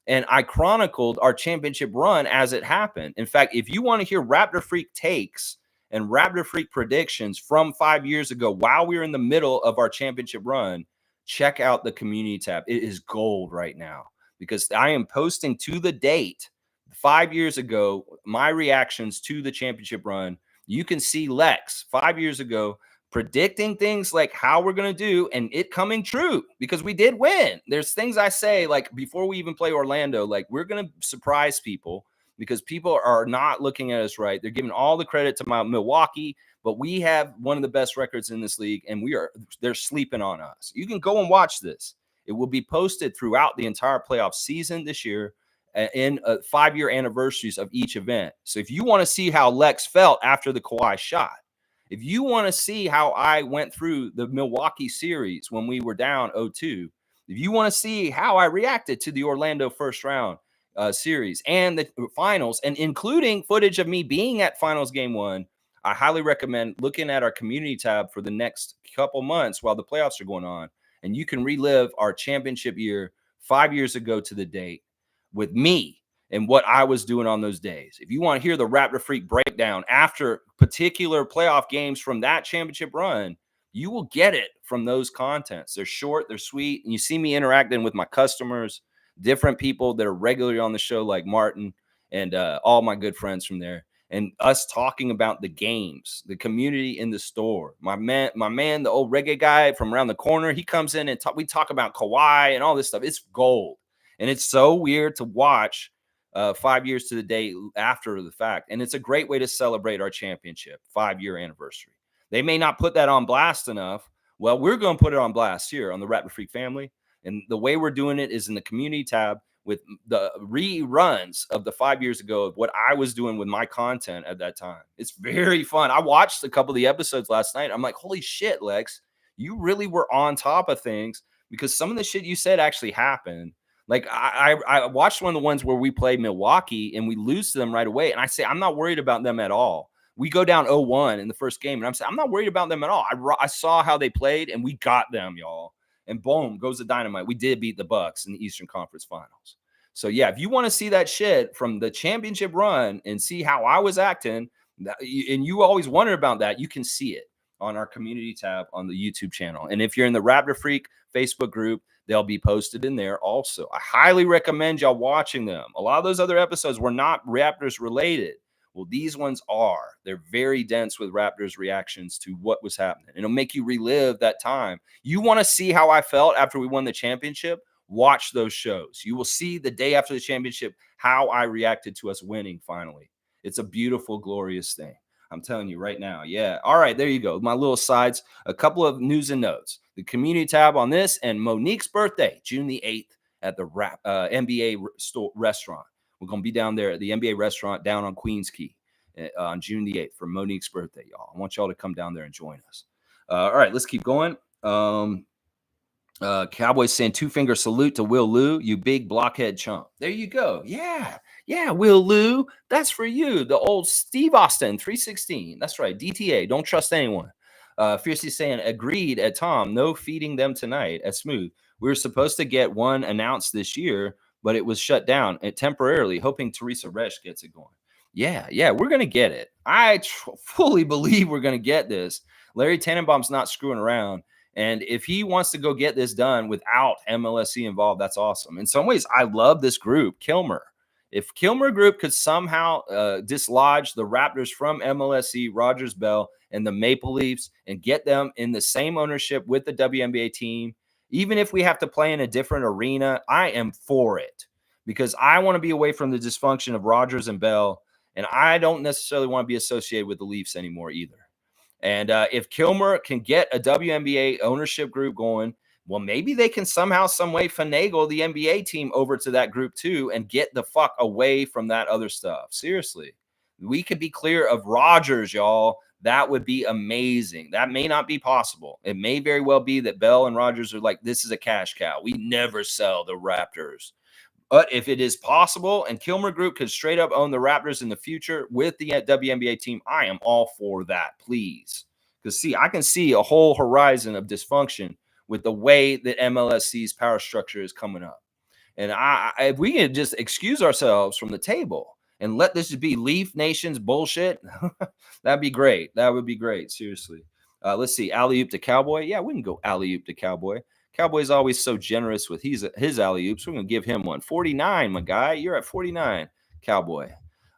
and I chronicled our championship run as it happened. In fact, if you want to hear Raptor Freak takes and Raptor Freak predictions from 5 years ago while we were in the middle of our championship run, check out the community tab. It is gold right now because I am posting to the date 5 years ago my reactions to the championship run. You can see Lex 5 years ago predicting things like how we're going to do and it coming true because we did win. There's things I say like before we even play Orlando, like we're going to surprise people because people are not looking at us right. They're giving all the credit to Milwaukee, but we have one of the best records in this league and they're sleeping on us. You can go and watch this. It will be posted throughout the entire playoff season this year in 5-year anniversaries of each event. So if you want to see how Lex felt after the Kawhi shot, if you want to see how I went through the Milwaukee series when we were down 0-2, if you want to see how I reacted to the Orlando first round series and the finals, and including footage of me being at finals game 1, I highly recommend looking at our community tab for the next couple months while the playoffs are going on. And you can relive our championship year 5 years ago to the date with me and what I was doing on those days. If you want to hear the Raptor Freak breakdown after particular playoff games from that championship run, you will get it from those contents. They're short, they're sweet, and you see me interacting with my customers, different people that are regularly on the show like Martin and all my good friends from there, and us talking about the games, the community in the store. My man, the old reggae guy from around the corner, he comes in and we talk about Kawhi and all this stuff. It's gold. And it's so weird to watch 5 years to the day after the fact. And it's a great way to celebrate our championship 5-year anniversary. They may not put that on blast enough. Well, we're going to put it on blast here on the Raptor Freak family. And the way we're doing it is in the community tab with the reruns of the 5 years ago of what I was doing with my content at that time. It's very fun. I watched a couple of the episodes last night. I'm like, holy shit, Lex, you really were on top of things because some of the shit you said actually happened. Like I watched one of the ones where we play Milwaukee and we lose to them right away. And I say, I'm not worried about them at all. We go down 0-1 in the first game. And I'm saying, I'm not worried about them at all. I saw how they played and we got them, y'all. And boom, goes the dynamite. We did beat the Bucks in the Eastern Conference Finals. So yeah, if you want to see that shit from the championship run and see how I was acting, and you always wonder about that, you can see it on our community tab on the YouTube channel. And if you're in the Raptor Freak Facebook group, they'll be posted in there also. I highly recommend y'all watching them. A lot of those other episodes were not Raptors related. Well, these ones are. They're very dense with Raptors reactions to what was happening. And it'll make you relive that time. You want to see how I felt after we won the championship? Watch those shows. You will see the day after the championship how I reacted to us winning finally. It's a beautiful, glorious thing. I'm telling you right now. Yeah. All right. There you go. My little sides. A couple of news and notes. The community tab on this and Monique's birthday, June the 8th at the NBA restaurant. We're going to be down there at the NBA restaurant down on Queens Key on June the 8th for Monique's birthday, y'all. I want y'all to come down there and join us. All right. Let's keep going. Cowboys saying 2-finger salute to Will Lou, you big blockhead chump. There you go. Yeah. Yeah, Will Lou, that's for you. The old Steve Austin 316. That's right. DTA. Don't trust anyone. Fiercely saying, agreed at Tom, no feeding them tonight at Smooth. We were supposed to get one announced this year, but it was shut down temporarily, hoping Teresa Resch gets it going. Yeah, we're going to get it. I fully believe we're going to get this. Larry Tannenbaum's not screwing around. And if he wants to go get this done without MLSE involved, that's awesome. In some ways, I love this group, Kilmer. If Kilmer Group could somehow dislodge the Raptors from MLSE, Rogers Bell, and the Maple Leafs and get them in the same ownership with the WNBA team, even if we have to play in a different arena, I am for it because I want to be away from the dysfunction of Rogers and Bell, and I don't necessarily want to be associated with the Leafs anymore either. And if Kilmer can get a WNBA ownership group going, well, maybe they can somehow, some way finagle the NBA team over to that group too and get the fuck away from that other stuff. Seriously, we could be clear of Rogers, y'all. That would be amazing. That may not be possible. It may very well be that Bell and Rogers are like, this is a cash cow. We never sell the Raptors. But if it is possible and Kilmer Group could straight up own the Raptors in the future with the WNBA team, I am all for that, please. Because, see, I can see a whole horizon of dysfunction with the way that MLSC's power structure is coming up. And if we can just excuse ourselves from the table and let this be Leaf Nation's bullshit, that'd be great. That would be great. Seriously. Let's see. Alley-oop to Cowboy. Yeah, we can go alley-oop to Cowboy. Cowboy's always so generous with his alley-oops. We're going to give him one. 49, my guy. You're at 49, Cowboy.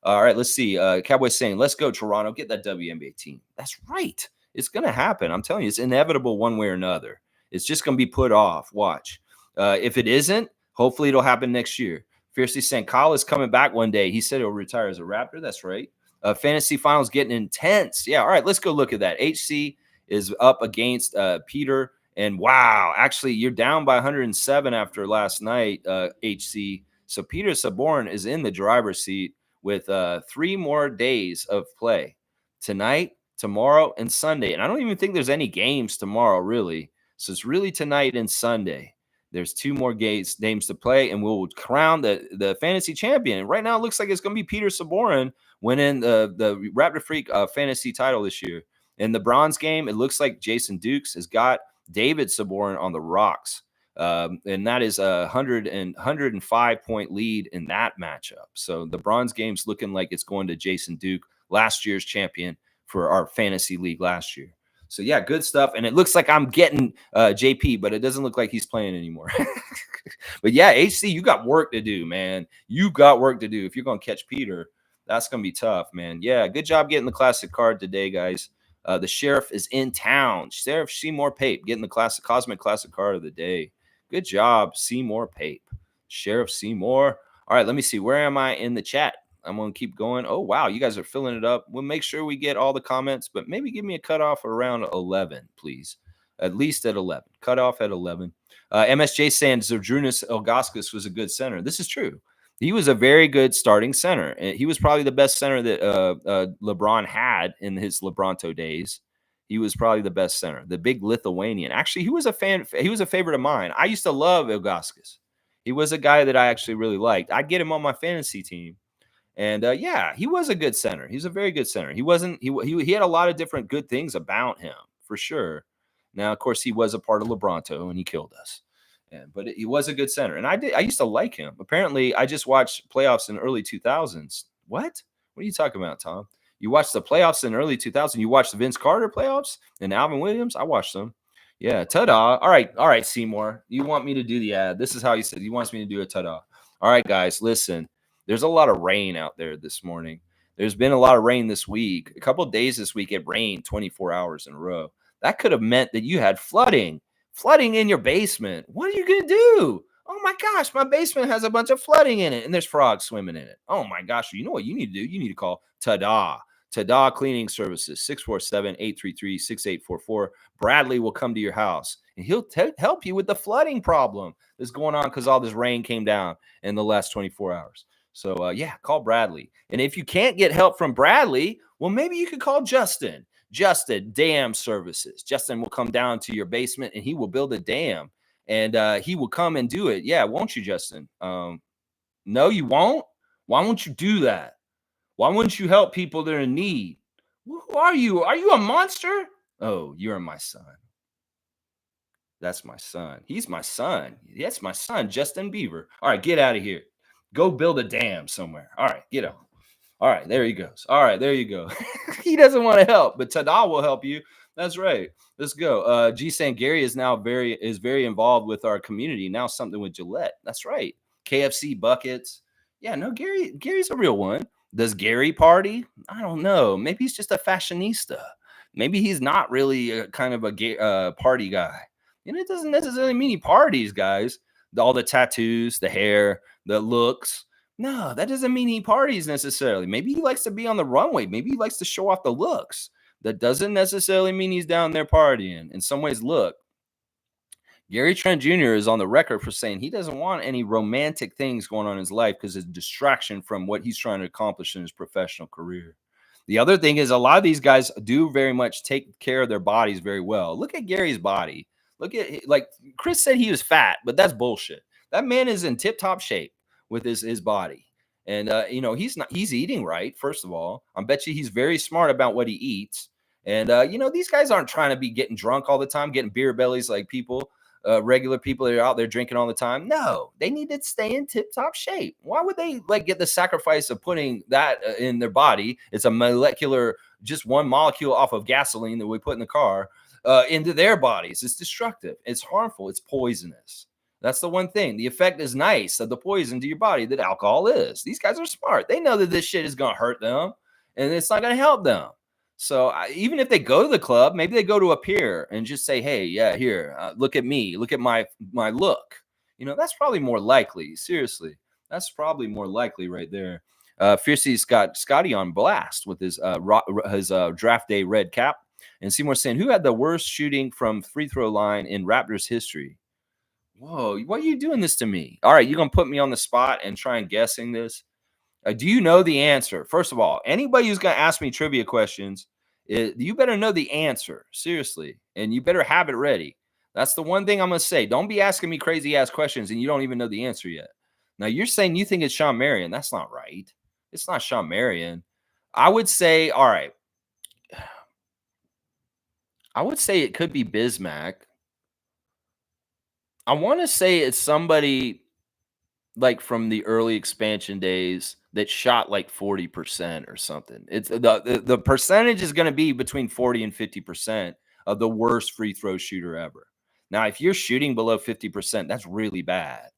All right, let's see. Cowboy's saying, let's go, Toronto. Get that WNBA team. That's right. It's going to happen. I'm telling you, it's inevitable one way or another. It's just going to be put off. Watch. If it isn't, hopefully it'll happen next year. Fiercely saying, Kyle is coming back one day. He said he'll retire as a Raptor. That's right. Fantasy finals getting intense. Yeah, all right, let's go look at that. HC is up against Peter. And wow, actually, you're down by 107 after last night, HC. So Peter Sabourin is in the driver's seat with 3 more days of play tonight, tomorrow, and Sunday. And I don't even think there's any games tomorrow, really. So it's really tonight and Sunday. There's 2 more games to play, and we'll crown the fantasy champion. And right now, it looks like it's going to be Peter Sabourin winning the Raptor Freak fantasy title this year. In the bronze game, it looks like Jason Dukes has got David Sabourin on the rocks. And that is a 105-point lead in that matchup. So the bronze game's looking like it's going to Jason Duke, last year's champion for our fantasy league last year. So, yeah, good stuff. And it looks like I'm getting JP, but it doesn't look like he's playing anymore. But, yeah, HC, you got work to do, man. You got work to do. If you're going to catch Peter, that's going to be tough, man. Yeah, good job getting the classic card today, guys. The Sheriff is in town. Sheriff Seymour Pape getting the Cosmic Classic card of the day. Good job, Seymour Pape. Sheriff Seymour. All right, let me see. Where am I in the chat? I'm going to keep going. Oh, wow. You guys are filling it up. We'll make sure we get all the comments, but maybe give me a cutoff around 11, please. At least at 11. Cutoff at 11. MSJ saying Zydrunas Ilgauskas was a good center. This is true. He was a very good starting center. He was probably the best center that LeBron had in his LeBronto days. He was probably the best center, the big Lithuanian. Actually, he was a favorite of mine. I used to love Ilgauskas. He was a guy that I actually really liked. I'd get him on my fantasy team. And yeah, he was a good center. He's a very good center. He had a lot of different good things about him, for sure. Now, of course, he was a part of LeBronto, and he killed us. But he was a good center, and I used to like him. Apparently, I just watched playoffs in early 2000s. What are you talking about, Tom? You watched the playoffs in early 2000. You watched the Vince Carter playoffs and Alvin Williams. I watched them. Yeah, ta-da. All right, Seymour. You want me to do the ad? This is how he said he wants me to do a ta-da. All right, guys, listen. There's a lot of rain out there this morning. There's been a lot of rain this week. A couple of days this week, it rained 24 hours in a row. That could have meant that you had flooding in your basement. What are you going to do? Oh, my gosh, my basement has a bunch of flooding in it, and there's frogs swimming in it. Oh, my gosh, you know what you need to do? You need to call Tada. Tada Cleaning Services, 647-833-6844. Bradley will come to your house, and he'll help you with the flooding problem that's going on because all this rain came down in the last 24 hours. So, yeah, call Bradley. And if you can't get help from Bradley, well, maybe you could call Justin. Justin Dam Services. Justin will come down to your basement, and he will build a dam, and he will come and do it. Yeah, won't you, Justin? No, you won't? Why won't you do that? Why wouldn't you help people that are in need? Who are you? Are you a monster? Oh, you're my son. That's my son. He's my son. That's my son, Justin Bieber. All right, get out of here. Go build a dam somewhere. All right, get out. All right, there he goes. All right, there you go. He doesn't want to help, but Tada will help you. That's right. Let's go. G saying Gary is now very involved with our community. Now something with Gillette. That's right. KFC buckets. Yeah, no, Gary's a real one. Does Gary party? I don't know. Maybe he's just a fashionista. Maybe he's not really a kind of a party guy. And it doesn't necessarily mean he parties, guys. All the tattoos, the hair, the looks. No, that doesn't mean he parties necessarily. Maybe he likes to be on the runway. Maybe he likes to show off the looks. That doesn't necessarily mean he's down there partying. In some ways, look, Gary Trent Jr. is on the record for saying he doesn't want any romantic things going on in his life because it's a distraction from what he's trying to accomplish in his professional career. The other thing is a lot of these guys do very much take care of their bodies very well. Look at Gary's body. Look at, like Chris said, he was fat, but that's bullshit. That man is in tip-top shape with his body. And he's eating right, first of all. I bet you he's very smart about what he eats. And these guys aren't trying to be getting drunk all the time, getting beer bellies like people, regular people that are out there drinking all the time. No, they need to stay in tip-top shape. Why would they get the sacrifice of putting that in their body? It's a molecular, just one molecule off of gasoline that we put in the car into their bodies. It's destructive. It's harmful. It's poisonous. That's the one thing. The effect is nice of the poison to your body that alcohol is. These guys are smart. They know that this shit is going to hurt them and it's not going to help them. So even if they go to the club, maybe they go to a peer and just say, "Hey, yeah, here, look at me, look at my look." That's probably more likely. Seriously, that's probably more likely right there. Fiercey's got Scotty on blast with his draft day red cap, and Seymour saying, "Who had the worst shooting from free throw line in Raptors history?" Whoa, why are you doing this to me? All right, you're gonna put me on the spot and try and guessing this. Do you know the answer? First of all, anybody who's going to ask me trivia questions, you better know the answer, seriously, and you better have it ready. That's the one thing I'm going to say. Don't be asking me crazy ass questions and you don't even know the answer yet. Now, you're saying you think it's Shawn Marion. That's not right. It's not Shawn Marion. I would say, all right, I would say it could be Bismack. I want to say it's somebody like from the early expansion days that shot like 40% or something. It's the percentage is going to be between 40 and 50% of the worst free throw shooter ever. Now, if you're shooting below 50%, that's really bad.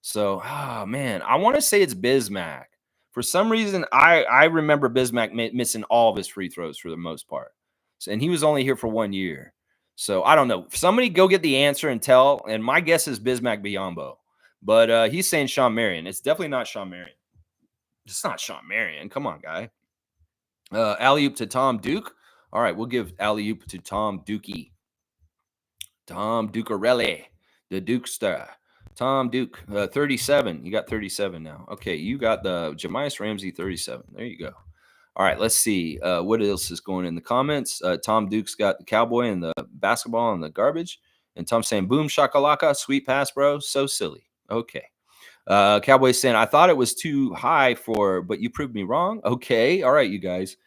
So, oh man, I want to say it's Bismack. For some reason, I remember Bismack missing all of his free throws for the most part. And he was only here for 1 year. So I don't know. Somebody go get the answer and tell. And my guess is Bismack Biyombo. But he's saying Shawn Marion. It's definitely not Shawn Marion. It's not Shawn Marion. Come on, guy. Alley-oop to Tom Duke. All right, we'll give alley-oop to Tom Dukey. Tom Ducarelli, the Dukester. Tom Duke, 37. You got 37 now. Okay, you got the Jamias Ramsey 37. There you go. All right, let's see. What else is going in the comments? Tom Duke's got the cowboy and the basketball and the garbage. And Tom's saying, boom, shakalaka, sweet pass, bro. So silly. Okay. Cowboy's saying, I thought it was too high but you proved me wrong. Okay. All right, you guys.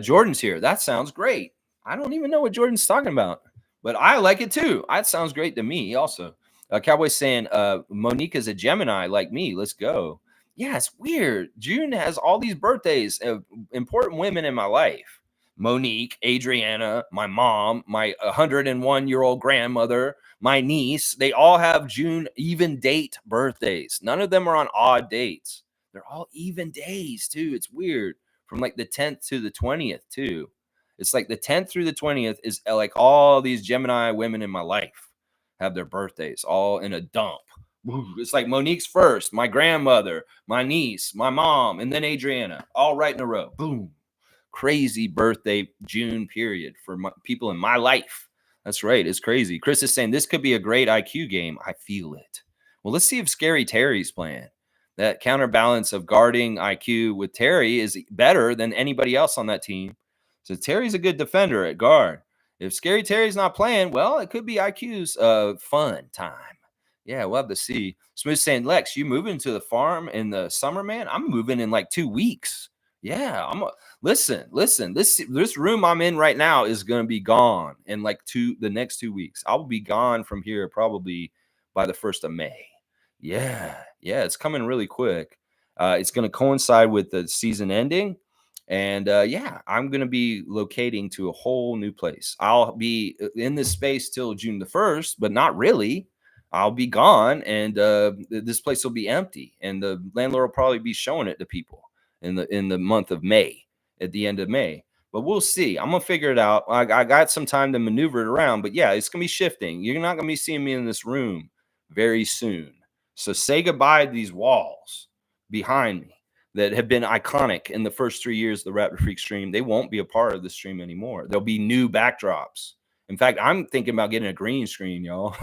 Jordan's here. That sounds great. I don't even know what Jordan's talking about, but I like it too. That sounds great to me also. Cowboy's saying, Monique is a Gemini like me. Let's go. Yeah, it's weird. June has all these birthdays of important women in my life. Monique, Adriana, my mom, my 101-year-old grandmother, my niece, they all have June even date birthdays. None of them are on odd dates. They're all even days too. It's weird. From like the 10th to the 20th too. It's like the 10th through the 20th is like all these Gemini women in my life have their birthdays all in a dump. It's like Monique's first, my grandmother, my niece, my mom, and then Adriana, all right in a row. Boom. Crazy birthday June period for people in my life. That's right. It's crazy. Chris is saying this could be a great IQ game. I feel it. Well, let's see if Scary Terry's playing. That counterbalance of guarding IQ with Terry is better than anybody else on that team. So Terry's a good defender at guard. If Scary Terry's not playing, well, it could be IQ's fun time. Yeah, we'll have to see. Smooth saying, Lex, you moving to the farm in the summer, man? I'm moving in like 2 weeks. Yeah, listen. This room I'm in right now is gonna be gone in like the next 2 weeks. I'll be gone from here probably by the 1st of May. Yeah, it's coming really quick. It's gonna coincide with the season ending, and yeah, I'm gonna be locating to a whole new place. I'll be in this space till June 1st, but not really. I'll be gone, and this place will be empty, and the landlord will probably be showing it to people in the month of May, at the end of May. But we'll see. I'm gonna figure it out. I got some time to maneuver it around, but yeah, it's gonna be shifting. You're not gonna be seeing me in this room very soon. So say goodbye to these walls behind me that have been iconic in the first 3 years of the Raptor Freak stream. They won't be a part of the stream anymore. There'll be new backdrops. In fact, I'm thinking about getting a green screen, y'all.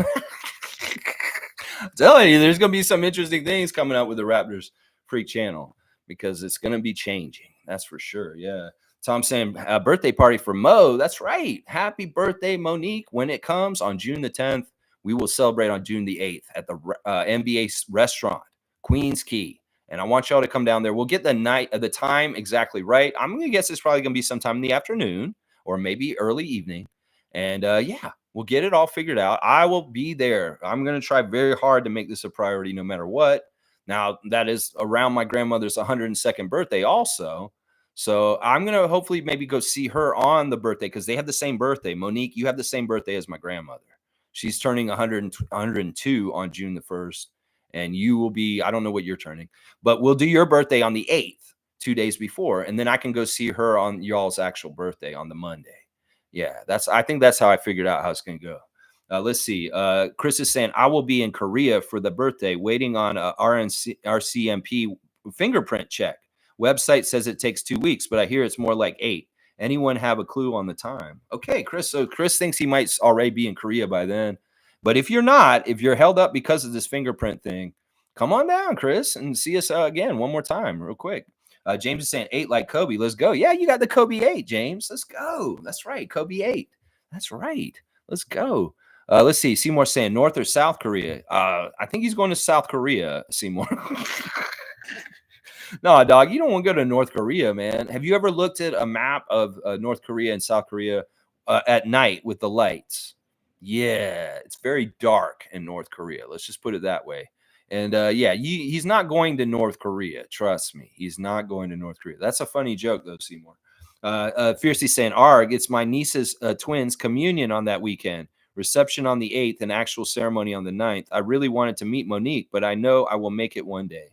I'm telling you, there's gonna be some interesting things coming out with the Raptors Freak channel, because it's going to be changing. That's for sure. Yeah. Tom saying a birthday party for Mo. That's right. Happy birthday, Monique. When it comes on June the 10th, we will celebrate on June the 8th at the NBA restaurant, Queens Key. And I want y'all to come down there. We'll get the time exactly right. I'm going to guess it's probably going to be sometime in the afternoon or maybe early evening. And yeah, we'll get it all figured out. I will be there. I'm going to try very hard to make this a priority no matter what. Now, that is around my grandmother's 102nd birthday also. So I'm going to hopefully maybe go see her on the birthday, because they have the same birthday. Monique, you have the same birthday as my grandmother. She's turning 102 on June the 1st. And you will be, I don't know what you're turning, but we'll do your birthday on the 8th, 2 days before. And then I can go see her on y'all's actual birthday on the Monday. Yeah, I think that's how I figured out how it's going to go. Let's see. Chris is saying, I will be in Korea for the birthday, waiting on a RCMP fingerprint check. Website says it takes 2 weeks, but I hear it's more like 8. Anyone have a clue on the time? Okay, Chris. So Chris thinks he might already be in Korea by then. But if you're not, if you're held up because of this fingerprint thing, come on down, Chris, and see us again one more time real quick. James is saying 8 like Kobe. Let's go. Yeah, you got the Kobe 8, James. Let's go. That's right. Kobe 8. That's right. Let's go. Let's see. Seymour saying North or South Korea. I think he's going to South Korea, Seymour. No, dog, you don't want to go to North Korea, man. Have you ever looked at a map of North Korea and South Korea at night with the lights? Yeah, it's very dark in North Korea. Let's just put it that way. And yeah, he's not going to North Korea. Trust me, he's not going to North Korea. That's a funny joke, though, Seymour. Fiercely saying, Arg, it's my niece's twins' communion on that weekend. Reception on the 8th and actual ceremony on the 9th. I really wanted to meet Monique, but I know I will make it one day.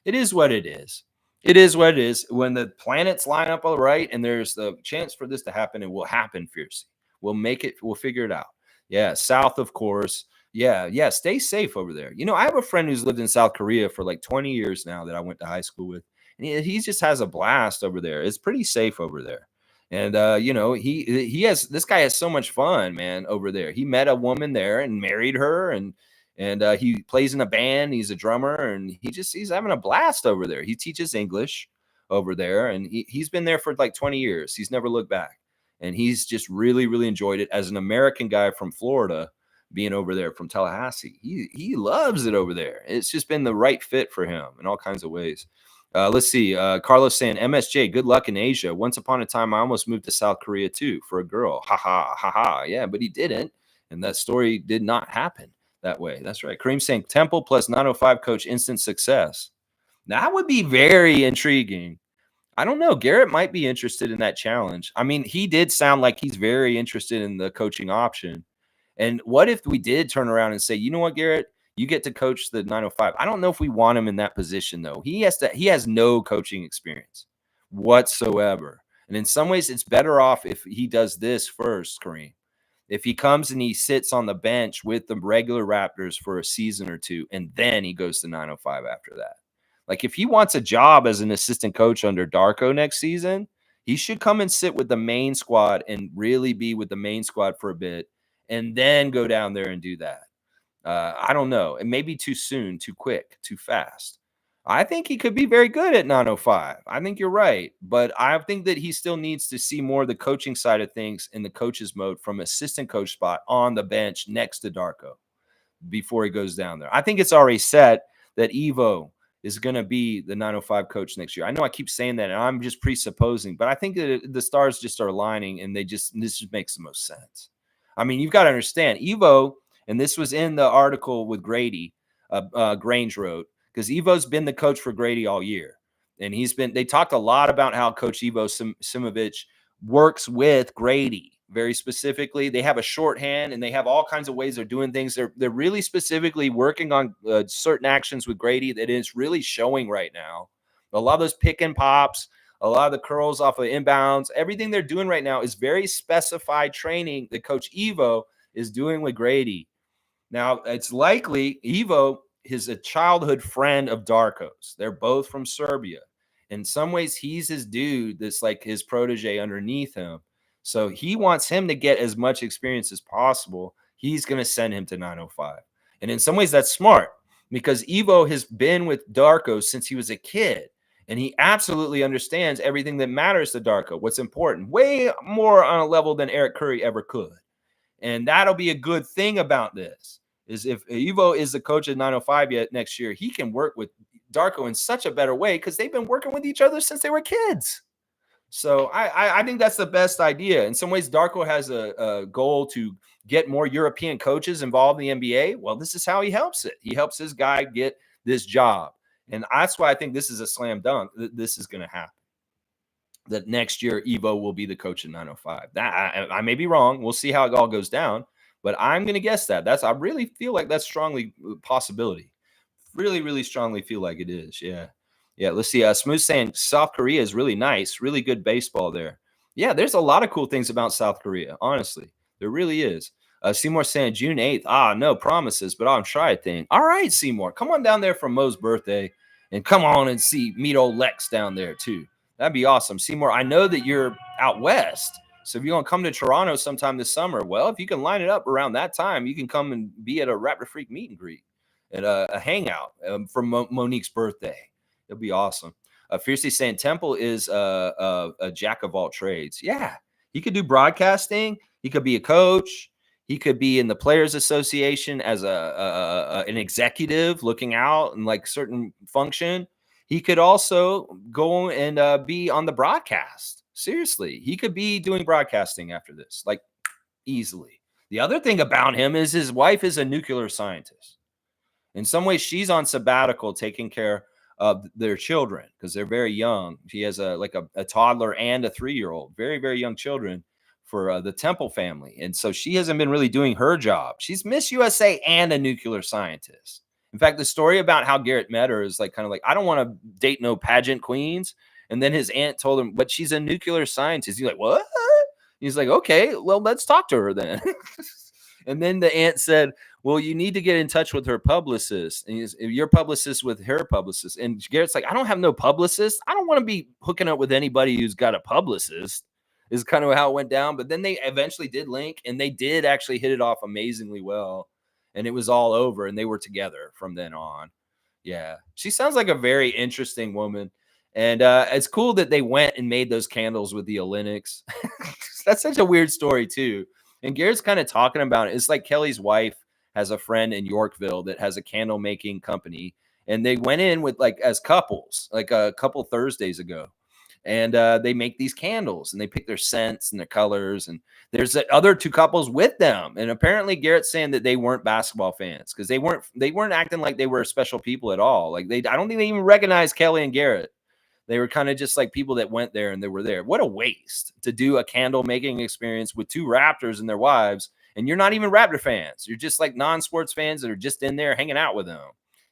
It is what it is. It is what it is. When the planets line up all right and there's the chance for this to happen, it will happen, Fiercely. We'll make it. We'll figure it out. Yeah, South, of course. Yeah. Stay safe over there. You know, I have a friend who's lived in South Korea for like 20 years now that I went to high school with. And he just has a blast over there. It's pretty safe over there. And you know, this guy has so much fun, man, over there. He met a woman there and married her, and he plays in a band. He's a drummer, and he's having a blast over there. He teaches English over there, and he's been there for like 20 years. He's never looked back, and he's just really, really enjoyed it. As an American guy from Florida, being over there from Tallahassee, he loves it over there. It's just been the right fit for him in all kinds of ways. Let's see. Carlos saying, MSJ, good luck in Asia. Once upon a time, I almost moved to South Korea too for a girl. Ha ha, ha ha. Yeah, but he didn't. And that story did not happen that way. That's right. Kareem saying, Temple plus 905 coach, instant success. That would be very intriguing. I don't know. Garrett might be interested in that challenge. I mean, he did sound like he's very interested in the coaching option. And what if we did turn around and say, you know what, Garrett? You get to coach the 905. I don't know if we want him in that position, though. He has no coaching experience whatsoever. And in some ways, it's better off if he does this first, Kareem. If he comes and he sits on the bench with the regular Raptors for a season or two, and then he goes to 905 after that. Like, if he wants a job as an assistant coach under Darko next season, he should come and sit with the main squad and really be with the main squad for a bit, and then go down there and do that. I don't know. It may be too soon, too quick, too fast. I think he could be very good at 905. I think you're right. But I think that he still needs to see more of the coaching side of things in the coach's mode from assistant coach spot on the bench next to Darko before he goes down there. I think it's already set that Evo is going to be the 905 coach next year. I know I keep saying that, and I'm just presupposing, but I think that the stars just are aligning, and this just makes the most sense. I mean, you've got to understand, Evo, and this was in the article with Grady, Grange wrote, because Evo's been the coach for Grady all year. And they talked a lot about how Coach Evo Simovich works with Grady very specifically. They have a shorthand, and they have all kinds of ways they're doing things. They're really specifically working on certain actions with Grady that is really showing right now. A lot of those pick and pops, a lot of the curls off of inbounds, everything they're doing right now is very specified training that Coach Evo is doing with Grady. Now, it's likely Evo is a childhood friend of Darko's. They're both from Serbia. In some ways, he's his dude that's like his protege underneath him. So he wants him to get as much experience as possible. He's going to send him to 905. And in some ways, that's smart because Evo has been with Darko since he was a kid. And he absolutely understands everything that matters to Darko, what's important, way more on a level than Eric Curry ever could. And that'll be a good thing about this, is if Evo is the coach at 905 yet next year, he can work with Darko in such a better way because they've been working with each other since they were kids. So I think that's the best idea. In some ways, Darko has a goal to get more European coaches involved in the NBA. Well, this is how he helps it. He helps his guy get this job. And that's why I think this is a slam dunk. This is going to happen. That next year, Evo will be the coach at 905. That I may be wrong. We'll see how it all goes down. But I'm going to guess that. I really feel like that's strongly possibility. Really, really strongly feel like it is. Yeah. Yeah. Let's see. Smooth saying South Korea is really nice. Really good baseball there. Yeah. There's a lot of cool things about South Korea. Honestly, there really is. Seymour saying June 8th. No promises, but I'll try a thing. All right, Seymour. Come on down there for Mo's birthday and come on and meet old Lex down there too. That'd be awesome. Seymour, I know that you're out west. So if you want to come to Toronto sometime this summer, well, if you can line it up around that time, you can come and be at a Raptor Freak meet and greet at a hangout for Monique's birthday. It'll be awesome. Fiercely saying Temple is a jack of all trades. Yeah, he could do broadcasting. He could be a coach. He could be in the Players Association as an executive looking out and like certain function. He could also go and be on the broadcast. Seriously, he could be doing broadcasting after this, like easily. The other thing about him is his wife is a nuclear scientist. In some ways, she's on sabbatical taking care of their children because they're very young. She has a toddler and a 3-year-old, very, very young children for the Temple family. And so she hasn't been really doing her job. She's Miss USA and a nuclear scientist. In fact, the story about how Garrett met her is like kind of like, I don't want to date no pageant queens. And then his aunt told him, but she's a nuclear scientist. He's like, what? He's like, okay, well, let's talk to her then. And then the aunt said, well, you need to get in touch with her publicist. And your publicist with her publicist. And Garrett's like, I don't have no publicist. I don't want to be hooking up with anybody who's got a publicist, is kind of how it went down. But then they eventually did link, and they did actually hit it off amazingly well. And it was all over, and they were together from then on. Yeah. She sounds like a very interesting woman. And it's cool that they went and made those candles with the Olympics. That's such a weird story, too. And Garrett's kind of talking about it. It's like Kelly's wife has a friend in Yorkville that has a candle making company. And they went in with as couples, like a couple Thursdays ago. And they make these candles and they pick their scents and their colors. And there's other 2 couples with them. And apparently Garrett's saying that they weren't basketball fans because they weren't acting like they were special people at all. I don't think they even recognized Kelly and Garrett. They were kind of just like people that went there and they were there. What a waste to do a candle making experience with 2 Raptors and their wives. And you're not even Raptor fans. You're just like non-sports fans that are just in there hanging out with them.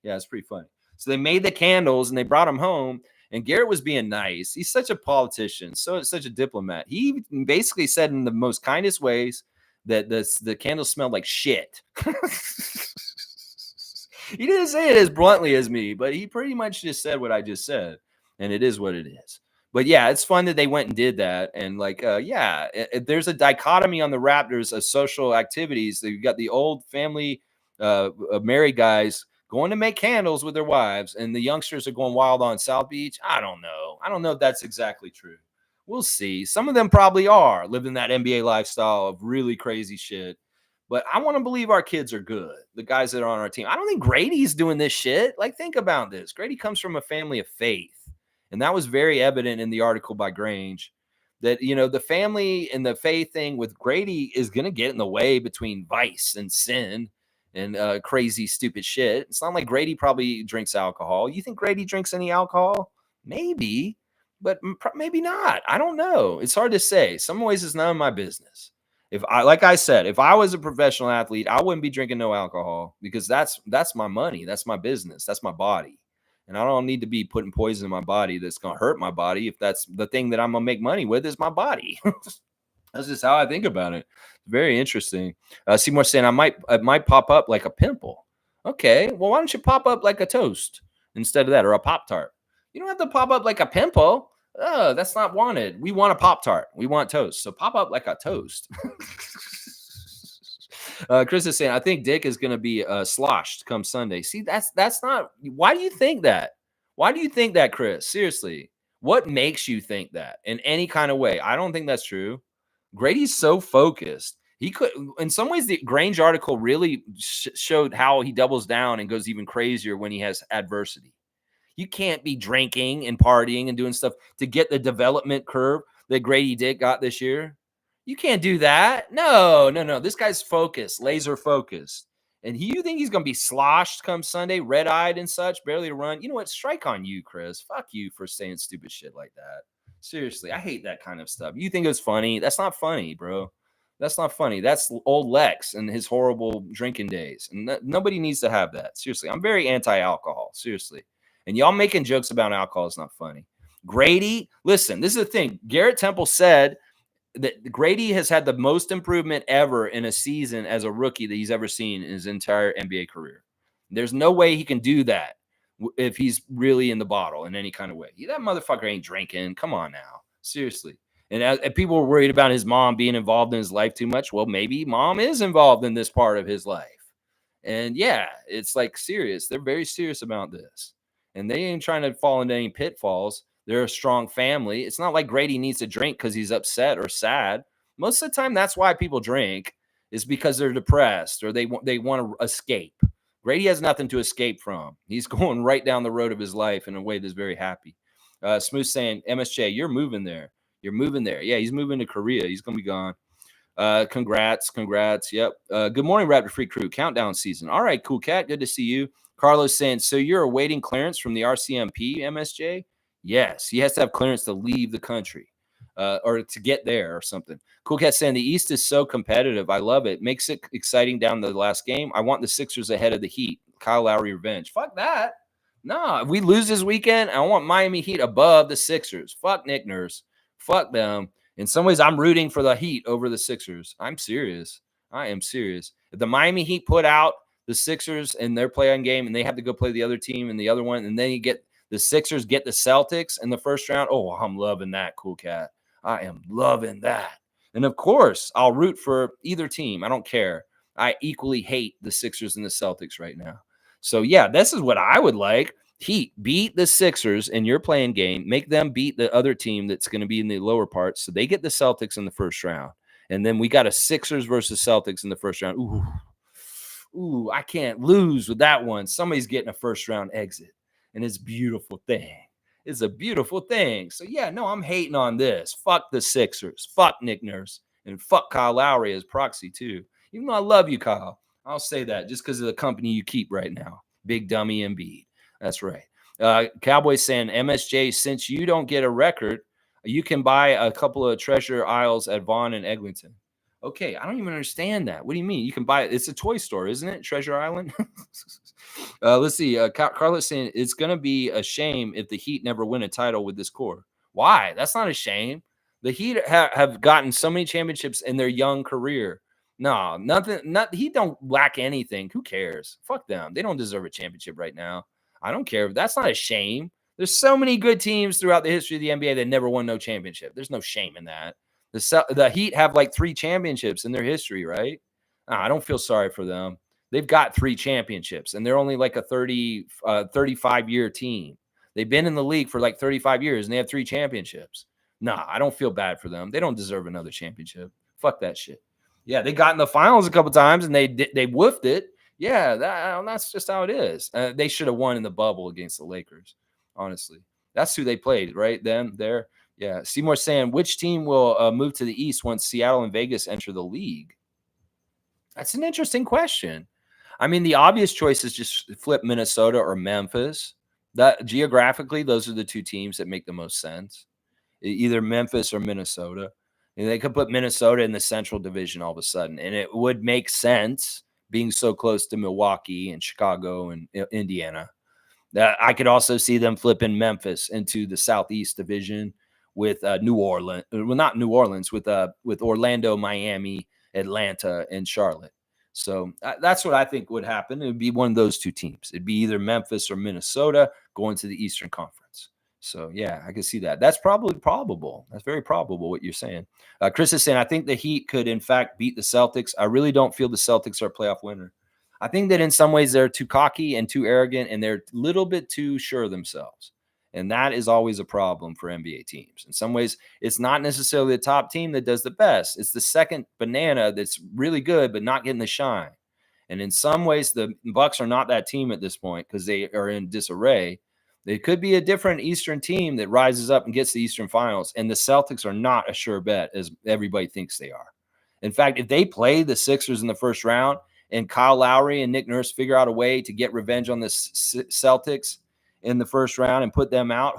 Yeah, it's pretty funny. So they made the candles and they brought them home. And Garrett was being nice. He's such a politician, such a diplomat. He basically said in the most kindest ways that the candles smelled like shit. He didn't say it as bluntly as me, but he pretty much just said what I just said. And it is what it is. But yeah, it's fun that they went and did that. And there's a dichotomy on the Raptors of social activities. You've got the old family married guys going to make candles with their wives, and the youngsters are going wild on South Beach. I don't know. I don't know if that's exactly true. We'll see. Some of them probably are living that NBA lifestyle of really crazy shit. But I want to believe our kids are good, the guys that are on our team. I don't think Grady's doing this shit. Like, think about this. Grady comes from a family of faith. And that was very evident in the article by Grange that, the family and the faith thing with Grady is going to get in the way between vice and sin and crazy, stupid shit. It's not like Grady probably drinks alcohol. You think Grady drinks any alcohol? Maybe, but maybe not. I don't know. It's hard to say. Some ways it's none of my business. Like I said, if I was a professional athlete, I wouldn't be drinking no alcohol because that's my money. That's my business. That's my body. And I don't need to be putting poison in my body that's going to hurt my body. If that's the thing that I'm going to make money with is my body. That's just how I think about it. Very interesting. Seymour saying it might pop up like a pimple. Okay. Well, why don't you pop up like a toast instead of that, or a Pop-Tart? You don't have to pop up like a pimple. Oh, that's not wanted. We want a Pop-Tart. We want toast. So pop up like a toast. Chris is saying, I think Dick is going to be sloshed come Sunday. See, that's not. Why do you think that? Why do you think that, Chris? Seriously, what makes you think that in any kind of way? I don't think that's true. Grady's so focused. He could, in some ways, the Grange article really showed how he doubles down and goes even crazier when he has adversity. You can't be drinking and partying and doing stuff to get the development curve that Grady Dick got this year. You can't do that. No. This guy's focused, laser focused. And you think he's going to be sloshed come Sunday, red-eyed and such, barely to run? You know what? Strike on you, Chris. Fuck you for saying stupid shit like that. Seriously, I hate that kind of stuff. You think it's funny? That's not funny, bro. That's not funny. That's old Lex and his horrible drinking days. And nobody needs to have that. Seriously, I'm very anti-alcohol. Seriously. And y'all making jokes about alcohol is not funny. Grady, listen, this is the thing. Garrett Temple said that Grady has had the most improvement ever in a season as a rookie that he's ever seen in his entire NBA career. There's no way he can do that if he's really in the bottle in any kind of way. That motherfucker ain't drinking. Come on now. Seriously. And people were worried about his mom being involved in his life too much. Well, maybe mom is involved in this part of his life. And yeah, it's like serious. They're very serious about this. And they ain't trying to fall into any pitfalls. They're a strong family. It's not like Grady needs to drink because he's upset or sad. Most of the time, that's why people drink, is because they're depressed or they want to escape. Grady has nothing to escape from. He's going right down the road of his life in a way that's very happy. Smooth saying, MSJ, you're moving there. You're moving there. Yeah, he's moving to Korea. He's going to be gone. Congrats. Yep. Good morning, Raptor Free Crew. Countdown season. All right, cool cat. Good to see you. Carlos saying, so you're awaiting clearance from the RCMP, MSJ? Yes, he has to have clearance to leave the country or to get there or something. Cool Cat saying the East is so competitive. I love it. Makes it exciting down the last game. I want the Sixers ahead of the Heat. Kyle Lowry revenge. Fuck that. No, if we lose this weekend, I want Miami Heat above the Sixers. Fuck Nick Nurse. Fuck them. In some ways, I'm rooting for the Heat over the Sixers. I'm serious. I am serious. If the Miami Heat put out the Sixers in their play-on game and they have to go play the other team and the other one, and then you get the Sixers get the Celtics in the first round. Oh, I'm loving that, Cool Cat. I am loving that. And of course, I'll root for either team. I don't care. I equally hate the Sixers and the Celtics right now. So, yeah, this is what I would like. Heat, beat the Sixers in your playing game. Make them beat the other team that's going to be in the lower parts. So they get the Celtics in the first round. And then we got a Sixers versus Celtics in the first round. Ooh, I can't lose with that one. Somebody's getting a first round exit. And it's a beautiful thing. It's a beautiful thing. So, yeah, no, I'm hating on this. Fuck the Sixers. Fuck Nick Nurse. And fuck Kyle Lowry as proxy, too. Even though I love you, Kyle. I'll say that just because of the company you keep right now. Big dummy Embiid. That's right. Cowboys saying, MSJ, since you don't get a record, you can buy a couple of treasure aisles at Vaughn and Eglinton. Okay, I don't even understand that. What do you mean? You can buy it. It's a toy store, isn't it? Treasure Island. Let's see. Carlos saying it's going to be a shame if the Heat never win a title with this core. Why? That's not a shame. The Heat have gotten so many championships in their young career. No, nothing. He don't lack anything. Who cares? Fuck them. They don't deserve a championship right now. I don't care. That's not a shame. There's so many good teams throughout the history of the NBA that never won no championship. There's no shame in that. The Heat have like 3 championships in their history, right? I don't feel sorry for them. They've got 3 championships, and they're only like a 35-year team. They've been in the league for like 35 years, and they have 3 championships. Nah, I don't feel bad for them. They don't deserve another championship. Fuck that shit. Yeah, they got in the finals a couple times and they woofed it. Yeah, that's just how it is. They should have won in the bubble against the Lakers. Honestly, that's who they played, right? Them there. Yeah. Seymour saying, which team will move to the East once Seattle and Vegas enter the league? That's an interesting question. I mean, the obvious choice is just flip Minnesota or Memphis. That geographically, those are the two teams that make the most sense. Either Memphis or Minnesota. And they could put Minnesota in the Central Division all of a sudden, and it would make sense being so close to Milwaukee and Chicago and Indiana. I could also see them flipping Memphis into the Southeast Division with New Orleans. Well, not New Orleans, with Orlando, Miami, Atlanta, and Charlotte. So that's what I think would happen. It would be one of those two teams. It'd be either Memphis or Minnesota going to the Eastern Conference. So yeah, I can see that. That's probably probable. That's very probable what you're saying. Chris is saying, I think the Heat could in fact beat the Celtics. I really don't feel the Celtics are a playoff winner. I think that in some ways they're too cocky and too arrogant, and they're a little bit too sure of themselves. And that is always a problem for NBA teams. In some ways, it's not necessarily the top team that does the best. It's the second banana that's really good, but not getting the shine. And in some ways, the Bucks are not that team at this point because they are in disarray. They could be a different Eastern team that rises up and gets the Eastern Finals. And the Celtics are not a sure bet as everybody thinks they are. In fact, if they play the Sixers in the first round, and Kyle Lowry and Nick Nurse figure out a way to get revenge on the Celtics in the first round and put them out,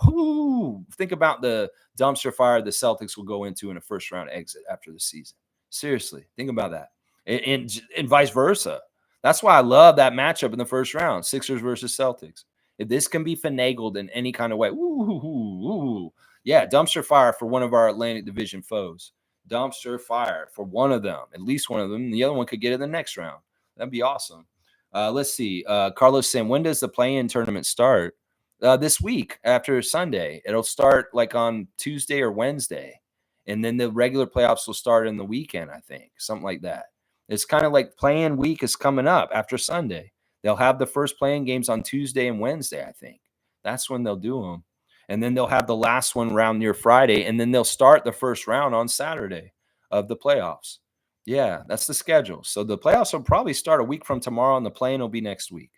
think about the dumpster fire the Celtics will go into in a first round exit after the season. Seriously, think about that. And vice versa. That's why I love that matchup in the first round, Sixers versus Celtics. If this can be finagled in any kind of way, yeah, dumpster fire for one of our Atlantic Division foes. Dumpster fire for one of them, at least one of them. The other one could get in the next round. That'd be awesome. Let's see. Carlos saying, when does the play-in tournament start? This week after Sunday. It'll start like on Tuesday or Wednesday. And then the regular playoffs will start in the weekend, I think. Something like that. It's kind of like play-in week is coming up after Sunday. They'll have the first play-in games on Tuesday and Wednesday, I think. That's when they'll do them. And then they'll have the last one round near Friday. And then they'll start the first round on Saturday of the playoffs. Yeah, that's the schedule. So the playoffs will probably start a week from tomorrow, and the play-in will be next week.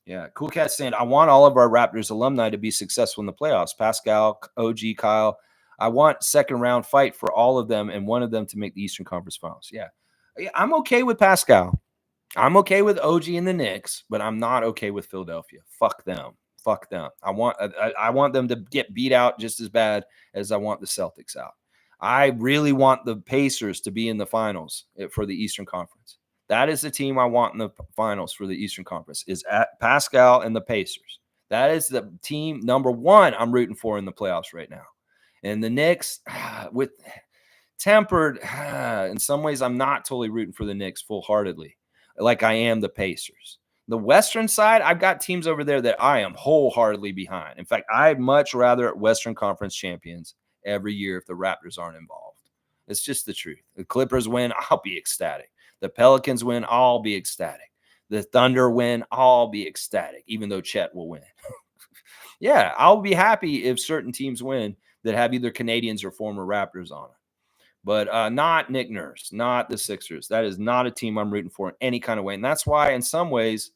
Yeah, Cool Cat saying, I want all of our Raptors alumni to be successful in the playoffs. Pascal, OG, Kyle. I want second round fight for all of them and one of them to make the Eastern Conference Finals. Yeah, I'm okay with Pascal. I'm okay with OG and the Knicks, but I'm not okay with Philadelphia. Fuck them. Fuck them. I want them to get beat out just as bad as I want the Celtics out. I really want the Pacers to be in the finals for the Eastern Conference. That is the team I want in the finals for the Eastern Conference, is at Pascal and the Pacers. That is the team number one I'm rooting for in the playoffs right now. And the Knicks, with tempered, in some ways, I'm not totally rooting for the Knicks full-heartedly, like I am the Pacers. The Western side, I've got teams over there that I am wholeheartedly behind. In fact, I'd much rather Western Conference champions every year if the Raptors aren't involved. It's just the truth. The Clippers win, I'll be ecstatic. The Pelicans win, I'll be ecstatic. The Thunder win, I'll be ecstatic, even though Chet will win. Yeah, I'll be happy if certain teams win that have either Canadians or former Raptors on it. But not Nick Nurse, not the Sixers. That is not a team I'm rooting for in any kind of way. And that's why, in some ways,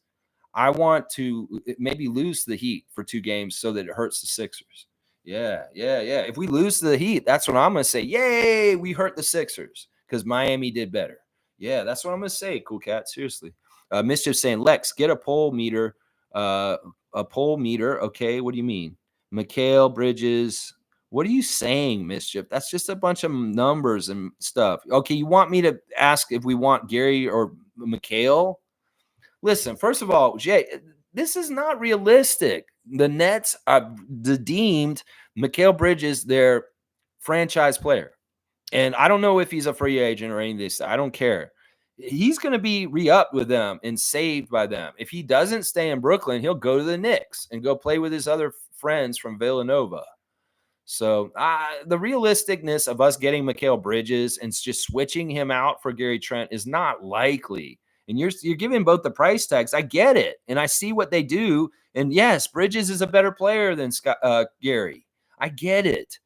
I want to maybe lose the Heat for 2 games so that it hurts the Sixers. Yeah. If we lose to the Heat, that's what I'm going to say. Yay, we hurt the Sixers because Miami did better. Yeah, that's what I'm going to say, Cool Cat. Seriously. Mischief saying, Lex, get a poll meter. A poll meter. Okay, what do you mean? Mikal Bridges. What are you saying, Mischief? That's just a bunch of numbers and stuff. Okay, you want me to ask if we want Gary or Mikal? Listen, first of all, Jay, this is not realistic. The Nets have deemed Mikal Bridges their franchise player. And I don't know if he's a free agent or any of this. I don't care. He's going to be re-upped with them and saved by them. If he doesn't stay in Brooklyn, he'll go to the Knicks and go play with his other friends from Villanova. So the realisticness of us getting Mikal Bridges and just switching him out for Gary Trent is not likely. And you're giving both the price tags. I get it. And I see what they do. And yes, Bridges is a better player than Gary. I get it.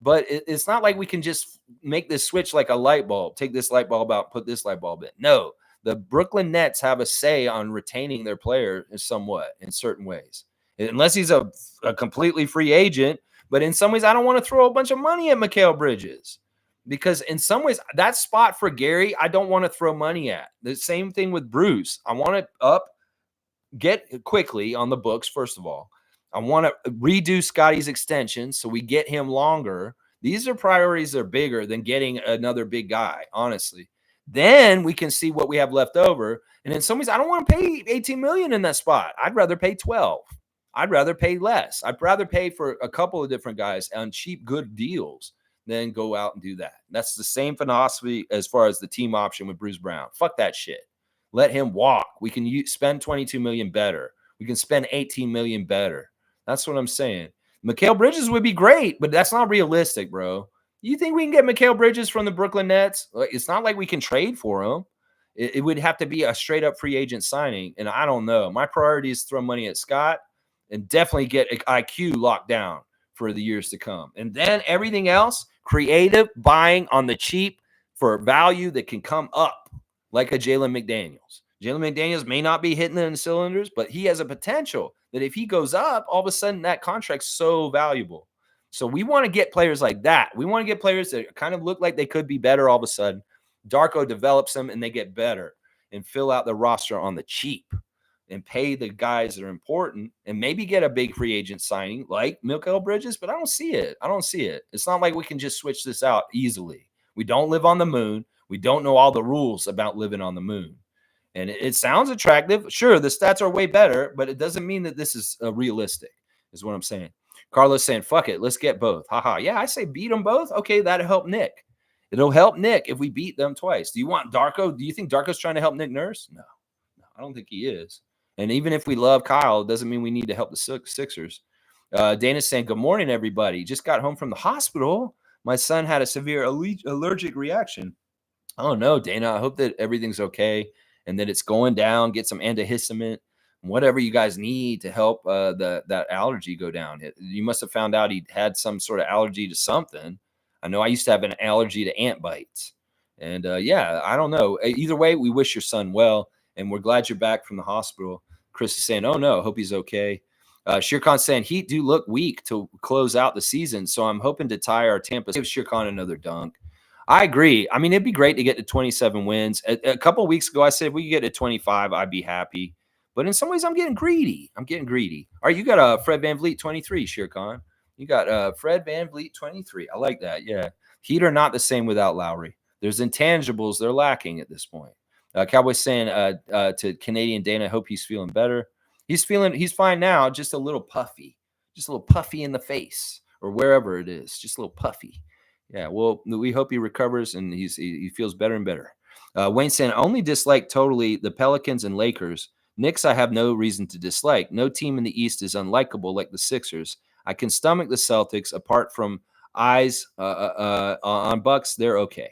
But it's not like we can just make this switch like a light bulb, take this light bulb out, put this light bulb in. No, the Brooklyn Nets have a say on retaining their player somewhat in certain ways, unless he's a completely free agent. But in some ways, I don't want to throw a bunch of money at Mikal Bridges, because in some ways, that spot for Gary, I don't want to throw money at. The same thing with Bruce. I want it up, get quickly on the books, first of all. I want to redo Scotty's extension so we get him longer. These are priorities that are bigger than getting another big guy, honestly. Then we can see what we have left over. And in some ways, I don't want to pay 18 million in that spot. I'd rather pay 12. I'd rather pay less. I'd rather pay for a couple of different guys on cheap, good deals than go out and do that. That's the same philosophy as far as the team option with Bruce Brown. Fuck that shit. Let him walk. We can spend 22 million better. We can spend 18 million better. That's what I'm saying. Mikal Bridges would be great, but that's not realistic, bro. You think we can get Mikal Bridges from the Brooklyn Nets? It's not like we can trade for him. It would have to be a straight up free agent signing. And I don't know. My priority is throw money at Scott and definitely get IQ locked down for the years to come. And then everything else, creative, buying on the cheap for value that can come up, like a Jalen McDaniels. Jalen McDaniels may not be hitting the cylinders, but he has a potential that if he goes up, all of a sudden that contract's so valuable. So we want to get players like that. We want to get players that kind of look like they could be better all of a sudden. Darko develops them and they get better and fill out the roster on the cheap and pay the guys that are important and maybe get a big free agent signing like Mikal Bridges, but I don't see it. I don't see it. It's not like we can just switch this out easily. We don't live on the moon. We don't know all the rules about living on the moon. And it sounds attractive. Sure, the stats are way better, but it doesn't mean that this is realistic, is what I'm saying. Carlos saying, fuck it, let's get both. Haha. Yeah, I say beat them both. Okay, that'll help Nick. It'll help Nick if we beat them twice. Do you want Darko? Do you think Darko's trying to help Nick Nurse? No, I don't think he is. And even if we love Kyle, it doesn't mean we need to help the Sixers. Dana's saying, good morning, everybody. Just got home from the hospital. My son had a severe allergic reaction. Oh, no, Dana. I hope that everything's okay and that it's going down. Get some antihistamine, whatever you guys need to help that allergy go down. You must have found out he had some sort of allergy to something. I know I used to have an allergy to ant bites. And yeah, I don't know. Either way, we wish your son well, and we're glad you're back from the hospital. Chris is saying, oh, no, hope he's okay. Shirkan saying, Heat do look weak to close out the season, so I'm hoping to tie our Tampa. Give Shirkan another dunk. I agree. I mean, it'd be great to get to 27 wins. A couple of weeks ago, I said if we could get to 25, I'd be happy. But in some ways, I'm getting greedy. All right, you got a Fred VanVleet 23, Shirkan. You got Fred VanVleet 23. I like that. Yeah. Heat are not the same without Lowry. There's intangibles they're lacking at this point. Cowboys saying to Canadian Dana, I hope he's feeling better. He's fine now, just a little puffy in the face or wherever it is, just a little puffy. Yeah, well, we hope he recovers and he feels better and better. Wayne saying, only dislike totally the Pelicans and Lakers. Knicks, I have no reason to dislike. No team in the East is unlikable like the Sixers. I can stomach the Celtics apart from eyes on Bucks. They're okay.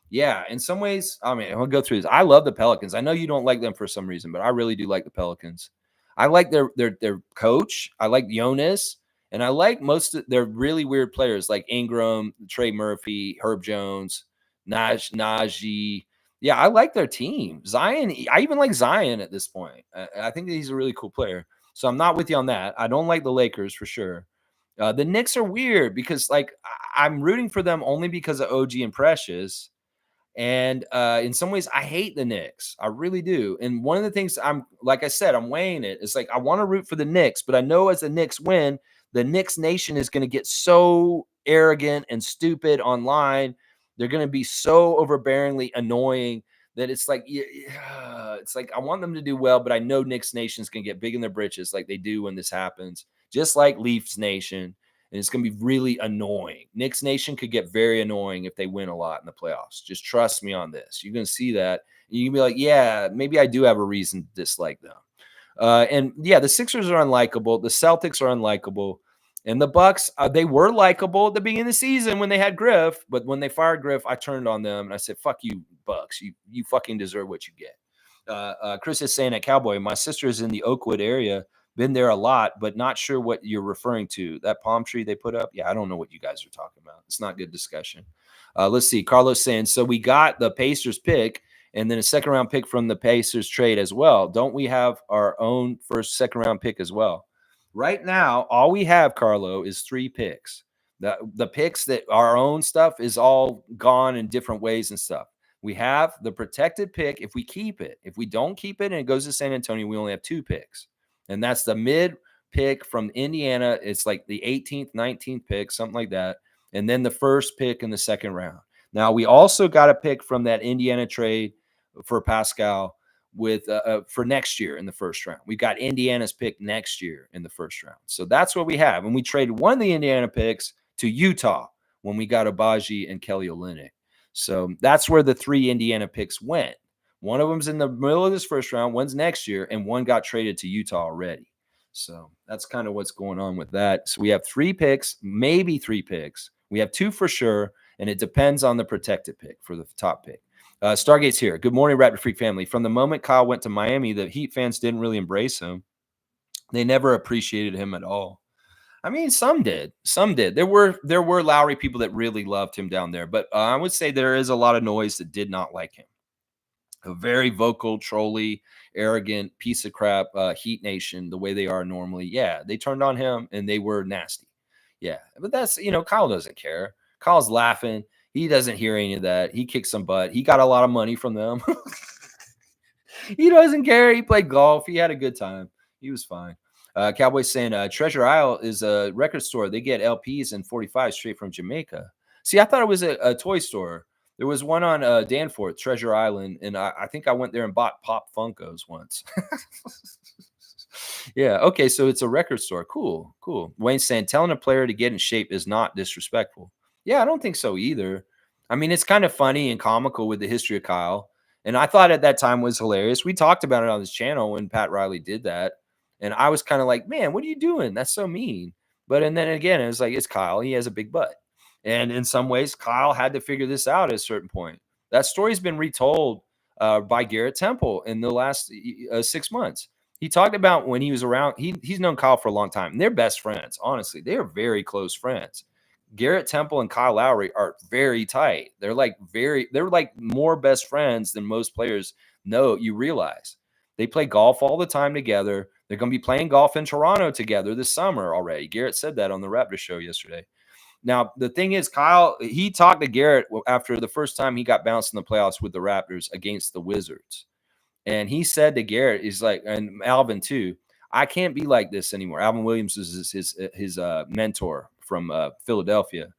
Yeah, in some ways, I mean, I'll go through this. I love the Pelicans. I know you don't like them for some reason, but I really do like the Pelicans. I like their coach. I like Jonas. And I like most of their really weird players like Ingram, Trey Murphy, Herb Jones, Najee. Yeah, I like their team. Zion, I even like Zion at this point. I think that he's a really cool player. So I'm not with you on that. I don't like the Lakers for sure. The Knicks are weird because like I'm rooting for them only because of OG and Precious. And in some ways, I hate the Knicks. I really do. And one of the things like I said, I'm weighing it. It's like I want to root for the Knicks, but I know as the Knicks win, the Knicks Nation is going to get so arrogant and stupid online. They're going to be so overbearingly annoying that it's like I want them to do well, but I know Knicks Nation's going to get big in their britches like they do when this happens, just like Leafs Nation. And it's going to be really annoying. Knicks Nation could get very annoying if they win a lot in the playoffs. Just trust me on this. You're going to see that. And you can be like, yeah, maybe I do have a reason to dislike them. And yeah, the Sixers are unlikable. The Celtics are unlikable. And the Bucks, they were likable at the beginning of the season when they had Griff. But when they fired Griff, I turned on them and I said, fuck you, Bucks. You fucking deserve what you get. Chris is saying at Cowboy, my sister is in the Oakwood area. Been there a lot, but not sure what you're referring to. That palm tree they put up? Yeah, I don't know what you guys are talking about. It's not good discussion. Let's see. Carlos saying, so we got the Pacers pick and then a second round pick from the Pacers trade as well. Don't we have our own second round pick as well? Right now, all we have, Carlo, is 3 picks. The picks that our own stuff is all gone in different ways and stuff. We have the protected pick if we keep it. If we don't keep it and it goes to San Antonio, we only have 2 picks. And that's the mid pick from Indiana. It's like the 18th, 19th pick, something like that. And then the first pick in the second round. Now, we also got a pick from that Indiana trade for Pascal with for next year in the first round. We got Indiana's pick next year in the first round. So that's what we have. And we traded one of the Indiana picks to Utah when we got Agbaji and Kelly Olynyk. So that's where the 3 Indiana picks went. One of them's in the middle of this first round, one's next year, and one got traded to Utah already. So that's kind of what's going on with that. So we have 3 picks, maybe 3 picks. We have 2 for sure, and it depends on the protected pick for the top pick. Stargate's here. Good morning, Raptor Freak family. From the moment Kyle went to Miami, the Heat fans didn't really embrace him. They never appreciated him at all. I mean, some did. Some did. There were Lowry people that really loved him down there, but I would say there is a lot of noise that did not like him. A very vocal, trolly, arrogant piece of crap Heat Nation, the way they are normally. Yeah, they turned on him and they were nasty. Yeah, but that's, Kyle doesn't care. Kyle's laughing. He doesn't hear any of that. He kicked some butt. He got a lot of money from them. He doesn't care. He played golf. He had a good time. He was fine. Cowboys saying Treasure Isle is a record store. They get LPs and 45 straight from Jamaica. See, I thought it was a toy store. There was one on Danforth, Treasure Island, and I think I went there and bought Pop Funkos once. Yeah, okay, so it's a record store. Cool. Wayne saying telling a player to get in shape is not disrespectful. Yeah, I don't think so either. I mean, it's kind of funny and comical with the history of Kyle, and I thought at that time was hilarious. We talked about it on this channel when Pat Riley did that, and I was kind of like, man, what are you doing? That's so mean. And then again, it was like, it's Kyle. He has a big butt. And in some ways, Kyle had to figure this out at a certain point. That story's been retold by Garrett Temple in the last 6 months. He talked about when he was around. He's known Kyle for a long time. And they're best friends. Honestly, they are very close friends. Garrett Temple and Kyle Lowry are very tight. They're like more best friends than most players know. You realize they play golf all the time together. They're going to be playing golf in Toronto together this summer already. Garrett said that on the Raptor show yesterday. Now, the thing is, Kyle, he talked to Garrett after the first time he got bounced in the playoffs with the Raptors against the Wizards. And he said to Garrett, he's like, and Alvin too, I can't be like this anymore. Alvin Williams is his mentor from Philadelphia,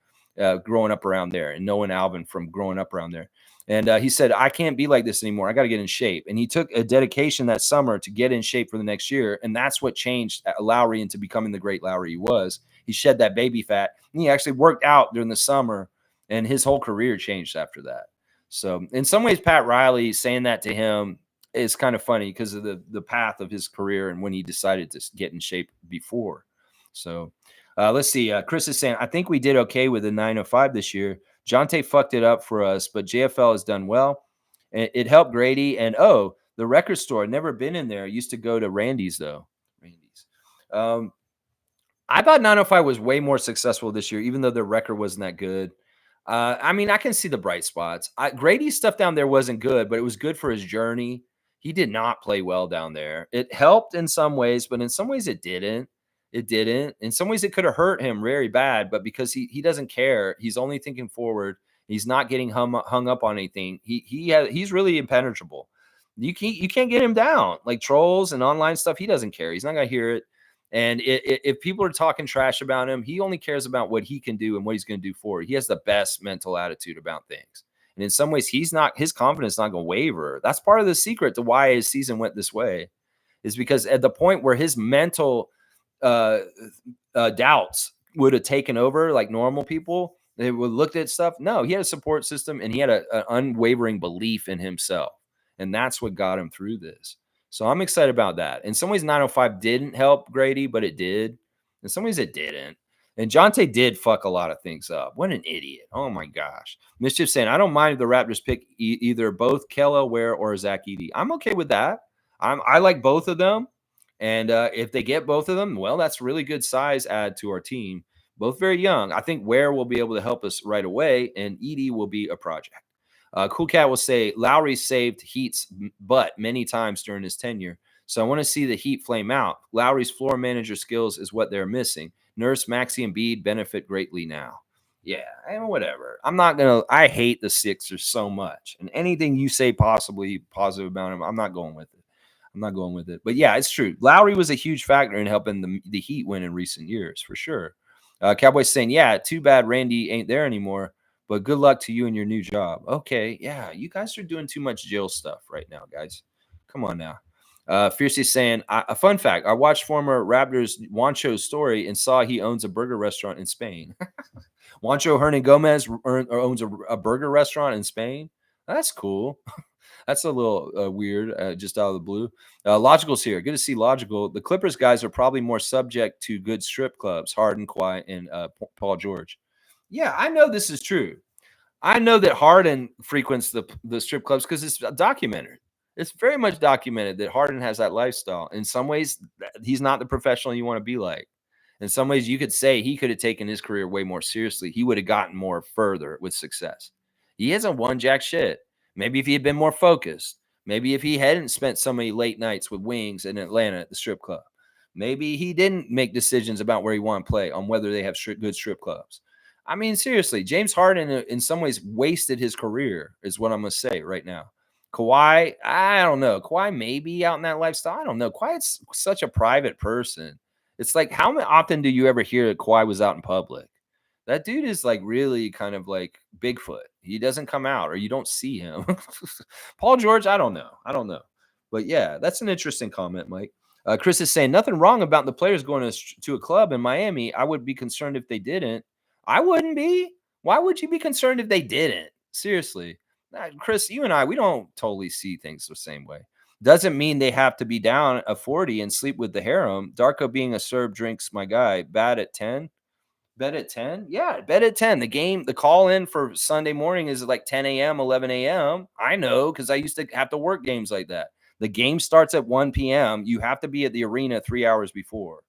growing up around there, and knowing Alvin from growing up around there. And he said, I can't be like this anymore. I got to get in shape. And he took a dedication that summer to get in shape for the next year. And that's what changed Lowry into becoming the great Lowry he was. He shed that baby fat. And he actually worked out during the summer, and his whole career changed after that. So in some ways, Pat Riley saying that to him is kind of funny because of the path of his career and when he decided to get in shape before. So let's see. Chris is saying, I think we did okay with the 905 this year. Jonte fucked it up for us, but JFL has done well. It helped Grady. And, the record store, never been in there. I used to go to Randy's, though. I thought 905 was way more successful this year, even though their record wasn't that good. I mean, I can see the bright spots. Grady's stuff down there wasn't good, but it was good for his journey. He did not play well down there. It helped in some ways, but in some ways it didn't. It didn't. In some ways, it could have hurt him very bad, but because he doesn't care, he's only thinking forward. He's not getting hung up on anything. He's really impenetrable. You can't get him down. Like trolls and online stuff, he doesn't care. He's not gonna hear it. And if people are talking trash about him, he only cares about what he can do and what he's going to do for it. He has the best mental attitude about things. And in some ways, his confidence is not going to waver. That's part of the secret to why his season went this way, is because at the point where his mental doubts would have taken over like normal people, they would look at stuff. No, he had a support system and he had an unwavering belief in himself. And that's what got him through this. So I'm excited about that. In some ways, 905 didn't help Grady, but it did. In some ways, it didn't. And Jonte did fuck a lot of things up. What an idiot. Oh, my gosh. Mischief saying, I don't mind if the Raptors pick either both Kella Ware or Zach Edey. I'm okay with that. I like both of them. And if they get both of them, well, that's really good size add to our team. Both very young. I think Ware will be able to help us right away, and Edie will be a project. Cool Cat will say Lowry saved Heat's butt many times during his tenure. So I want to see the Heat flame out. Lowry's floor manager skills is what they're missing. Nurse, Maxey, and Bede benefit greatly now. Yeah, and whatever. I hate the Sixers so much. And anything you say possibly positive about him, I'm not going with it. But yeah, it's true. Lowry was a huge factor in helping the Heat win in recent years, for sure. Cowboys saying, yeah, too bad Randy ain't there anymore, but good luck to you and your new job. Okay, yeah, you guys are doing too much Jill stuff right now, guys. Come on now. Fiercely saying, a fun fact, I watched former Raptors Juancho's story and saw he owns a burger restaurant in Spain. Juancho Hernan Gomez owns a burger restaurant in Spain. That's cool. That's a little weird, just out of the blue. Logical's here. Good to see Logical. The Clippers guys are probably more subject to good strip clubs, Harden, Kawhi, and Paul George. Yeah, I know this is true. I know that Harden frequents the strip clubs because it's documented. It's very much documented that Harden has that lifestyle. In some ways, he's not the professional you want to be like. In some ways, you could say he could have taken his career way more seriously. He would have gotten more further with success. He hasn't won jack shit. Maybe if he had been more focused, maybe if he hadn't spent so many late nights with Wings in Atlanta at the strip club, maybe he didn't make decisions about where he wanted to play on whether they have good strip clubs. I mean, seriously, James Harden in some ways wasted his career is what I'm going to say right now. Kawhi, I don't know. Kawhi may be out in that lifestyle. I don't know. Kawhi's such a private person. It's like, how often do you ever hear that Kawhi was out in public? That dude is like really kind of like Bigfoot. He doesn't come out or you don't see him. Paul George, I don't know. But yeah, that's an interesting comment, Mike. Chris is saying nothing wrong about the players going to a club in Miami. I would be concerned if they didn't. I wouldn't be. Why would you be concerned if they didn't? Seriously. Chris, you and I, we don't totally see things the same way. Doesn't mean they have to be down a 40 and sleep with the harem. Darko being a Serb drinks, my guy. Bad at 10. Bet at 10? Yeah, bet at 10. The call in for Sunday morning is like 10 a.m., 11 a.m. I know because I used to have to work games like that. The game starts at 1 p.m. You have to be at the arena 3 hours before.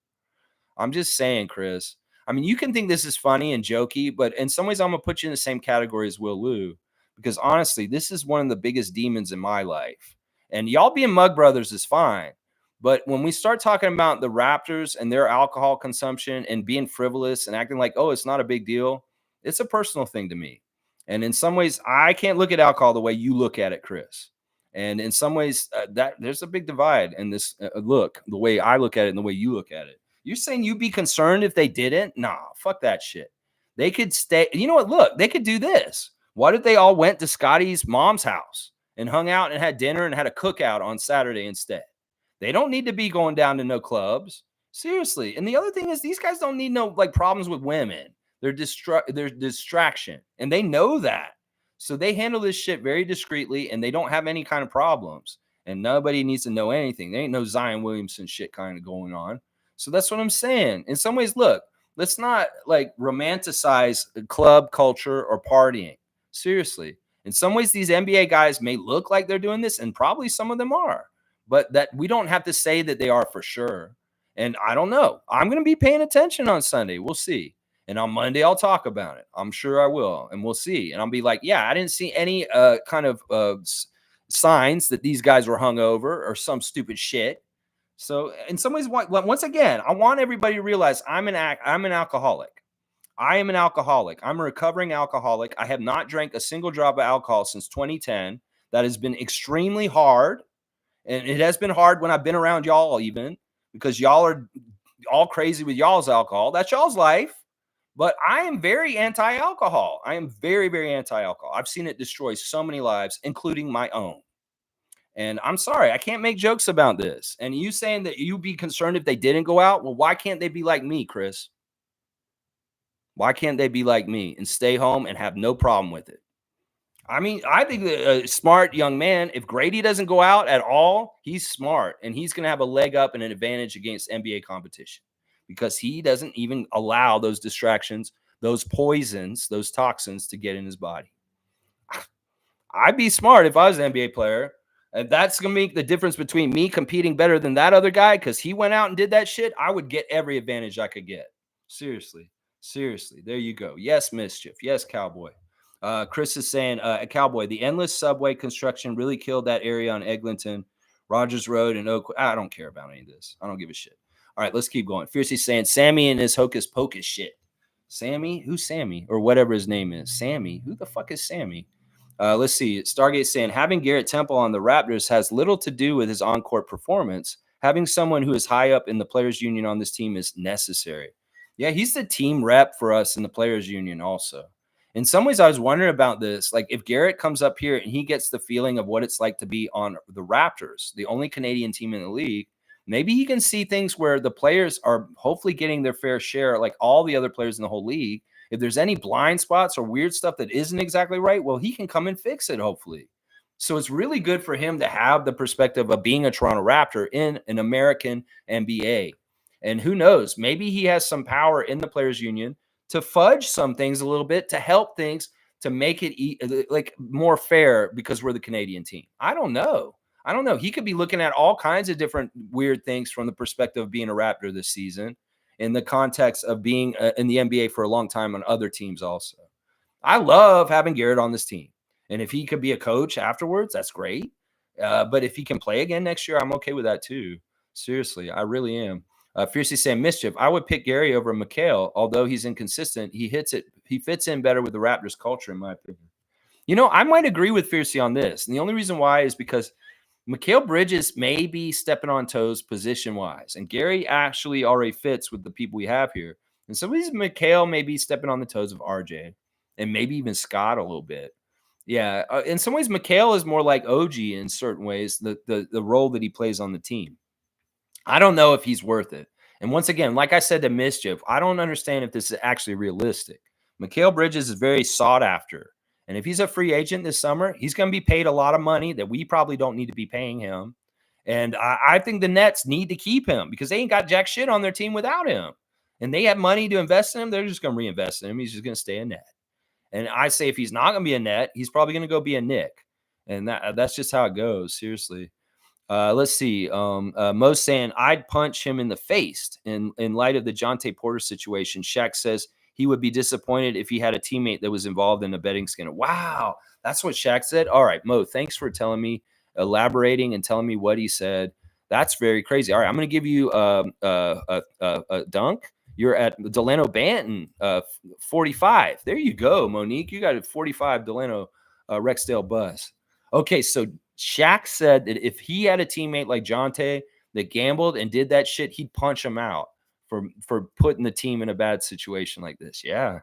I'm just saying, Chris. I mean, you can think this is funny and jokey, but in some ways, I'm going to put you in the same category as Will Lou because honestly, this is one of the biggest demons in my life. And y'all being Mug Brothers is fine. But when we start talking about the Raptors and their alcohol consumption and being frivolous and acting like, oh, it's not a big deal, it's a personal thing to me. And in some ways, I can't look at alcohol the way you look at it, Chris. And in some ways, that there's a big divide in this look, the way I look at it and the way you look at it. You're saying you'd be concerned if they didn't? Nah, fuck that shit. They could stay. You know what? Look, they could do this. What if they all went to Scotty's mom's house and hung out and had dinner and had a cookout on Saturday instead? They don't need to be going down to no clubs. Seriously. And the other thing is these guys don't need no like problems with women. They're distraction. And they know that. So they handle this shit very discreetly and they don't have any kind of problems. And nobody needs to know anything. There ain't no Zion Williamson shit kind of going on. So that's what I'm saying. In some ways, look, let's not like romanticize club culture or partying. Seriously. In some ways, these NBA guys may look like they're doing this, and probably some of them are. But that we don't have to say that they are for sure. And I don't know. I'm going to be paying attention on Sunday. We'll see. And on Monday, I'll talk about it. I'm sure I will. And we'll see. And I'll be like, yeah, I didn't see any kind of signs that these guys were hungover or some stupid shit. So in some ways, once again, I want everybody to realize I'm an alcoholic. I am an alcoholic. I'm a recovering alcoholic. I have not drank a single drop of alcohol since 2010. That has been extremely hard. And it has been hard when I've been around y'all even because y'all are all crazy with y'all's alcohol. That's y'all's life. But I am very anti-alcohol. I am very, very anti-alcohol. I've seen it destroy so many lives, including my own. And I'm sorry, I can't make jokes about this. And you saying that you'd be concerned if they didn't go out? Well, why can't they be like me, Chris? Why can't they be like me and stay home and have no problem with it? I mean, I think a smart young man, if Grady doesn't go out at all, he's smart and he's going to have a leg up and an advantage against NBA competition because he doesn't even allow those distractions, those poisons, those toxins to get in his body. I'd be smart if I was an NBA player. If that's going to make the difference between me competing better than that other guy because he went out and did that shit, I would get every advantage I could get. Seriously. Seriously. There you go. Yes, Mischief. Yes, Cowboy. Chris is saying, Cowboy, the endless subway construction really killed that area on Eglinton, Rogers Road, and Oak. I don't care about any of this. I don't give a shit. All right, let's keep going. Fiercely saying, Sammy and his hocus pocus shit. Sammy? Who's Sammy? Or whatever his name is. Sammy? Who the fuck is Sammy? Let's see. Stargate saying, having Garrett Temple on the Raptors has little to do with his on-court performance. Having someone who is high up in the players' union on this team is necessary. Yeah, he's the team rep for us in the players' union also. In some ways, I was wondering about this. Like, if Garrett comes up here and he gets the feeling of what it's like to be on the Raptors, the only Canadian team in the league, maybe he can see things where the players are hopefully getting their fair share, like all the other players in the whole league. If there's any blind spots or weird stuff that isn't exactly right, well, he can come and fix it, hopefully. So it's really good for him to have the perspective of being a Toronto Raptor in an American NBA. And who knows, maybe he has some power in the players' union to fudge some things a little bit, to help things, to make it like more fair because we're the Canadian team. I don't know. He could be looking at all kinds of different weird things from the perspective of being a Raptor this season, in the context of being in the NBA for a long time on other teams also. I love having Garrett on this team. And if he could be a coach afterwards, that's great. But if he can play again next year, I'm okay with that too. Seriously, I really am. Fiercely saying, Mischief, I would pick Gary over Mikal. Although he's inconsistent, he fits in better with the Raptors culture, in my opinion. You know, I might agree with Fiercely on this. And the only reason why is because Mikal Bridges may be stepping on toes position-wise, and Gary actually already fits with the people we have here. And some of these Mikal may be stepping on the toes of RJ and maybe even Scott a little bit. Yeah, in some ways, Mikal is more like OG in certain ways, the role that he plays on the team. I don't know if he's worth it. And once again, like I said to Mischief, I don't understand if this is actually realistic. Mikal Bridges is very sought after. And if he's a free agent this summer, he's going to be paid a lot of money that we probably don't need to be paying him. And I think the Nets need to keep him because they ain't got jack shit on their team without him. And they have money to invest in him. They're just going to reinvest in him. He's just going to stay a Net. And I say if he's not going to be a Net, he's probably going to go be a Nick. And that's just how it goes, seriously. Let's see. Mo's saying I'd punch him in the face in light of the Jontay Porter situation. Shaq says he would be disappointed if he had a teammate that was involved in a betting scandal. Wow, that's what Shaq said. All right, Mo, thanks for telling me, elaborating and telling me what he said. That's very crazy. All right, I'm going to give you a dunk. You're at Delano Banton, 45. There you go, Monique. You got a 45 Delano Rexdale bus. Okay, so Shaq said that if he had a teammate like Jontay that gambled and did that shit, he'd punch him out for putting the team in a bad situation like this. Yeah.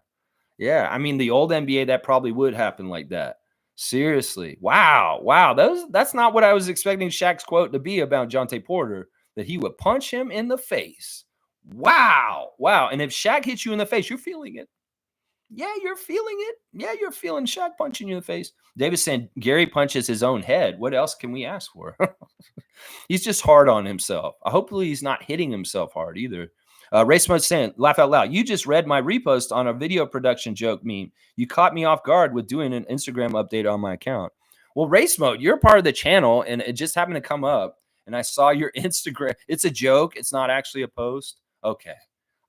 Yeah. I mean, the old NBA, that probably would happen like that. Seriously. Wow. Wow. That's not what I was expecting Shaq's quote to be about Jontay Porter, that he would punch him in the face. Wow. Wow. And if Shaq hits you in the face, you're feeling it. Yeah, you're feeling it. Yeah, you're feeling Shaq punching you in the face. Davis saying Gary punches his own head. What else can we ask for? He's just hard on himself. Hopefully he's not hitting himself hard either. Race Mode saying, laugh out loud. You just read my repost on a video production joke meme. You caught me off guard with doing an Instagram update on my account. Well, Race Mode, you're part of the channel, and it just happened to come up, and I saw your Instagram. It's a joke. It's not actually a post. Okay.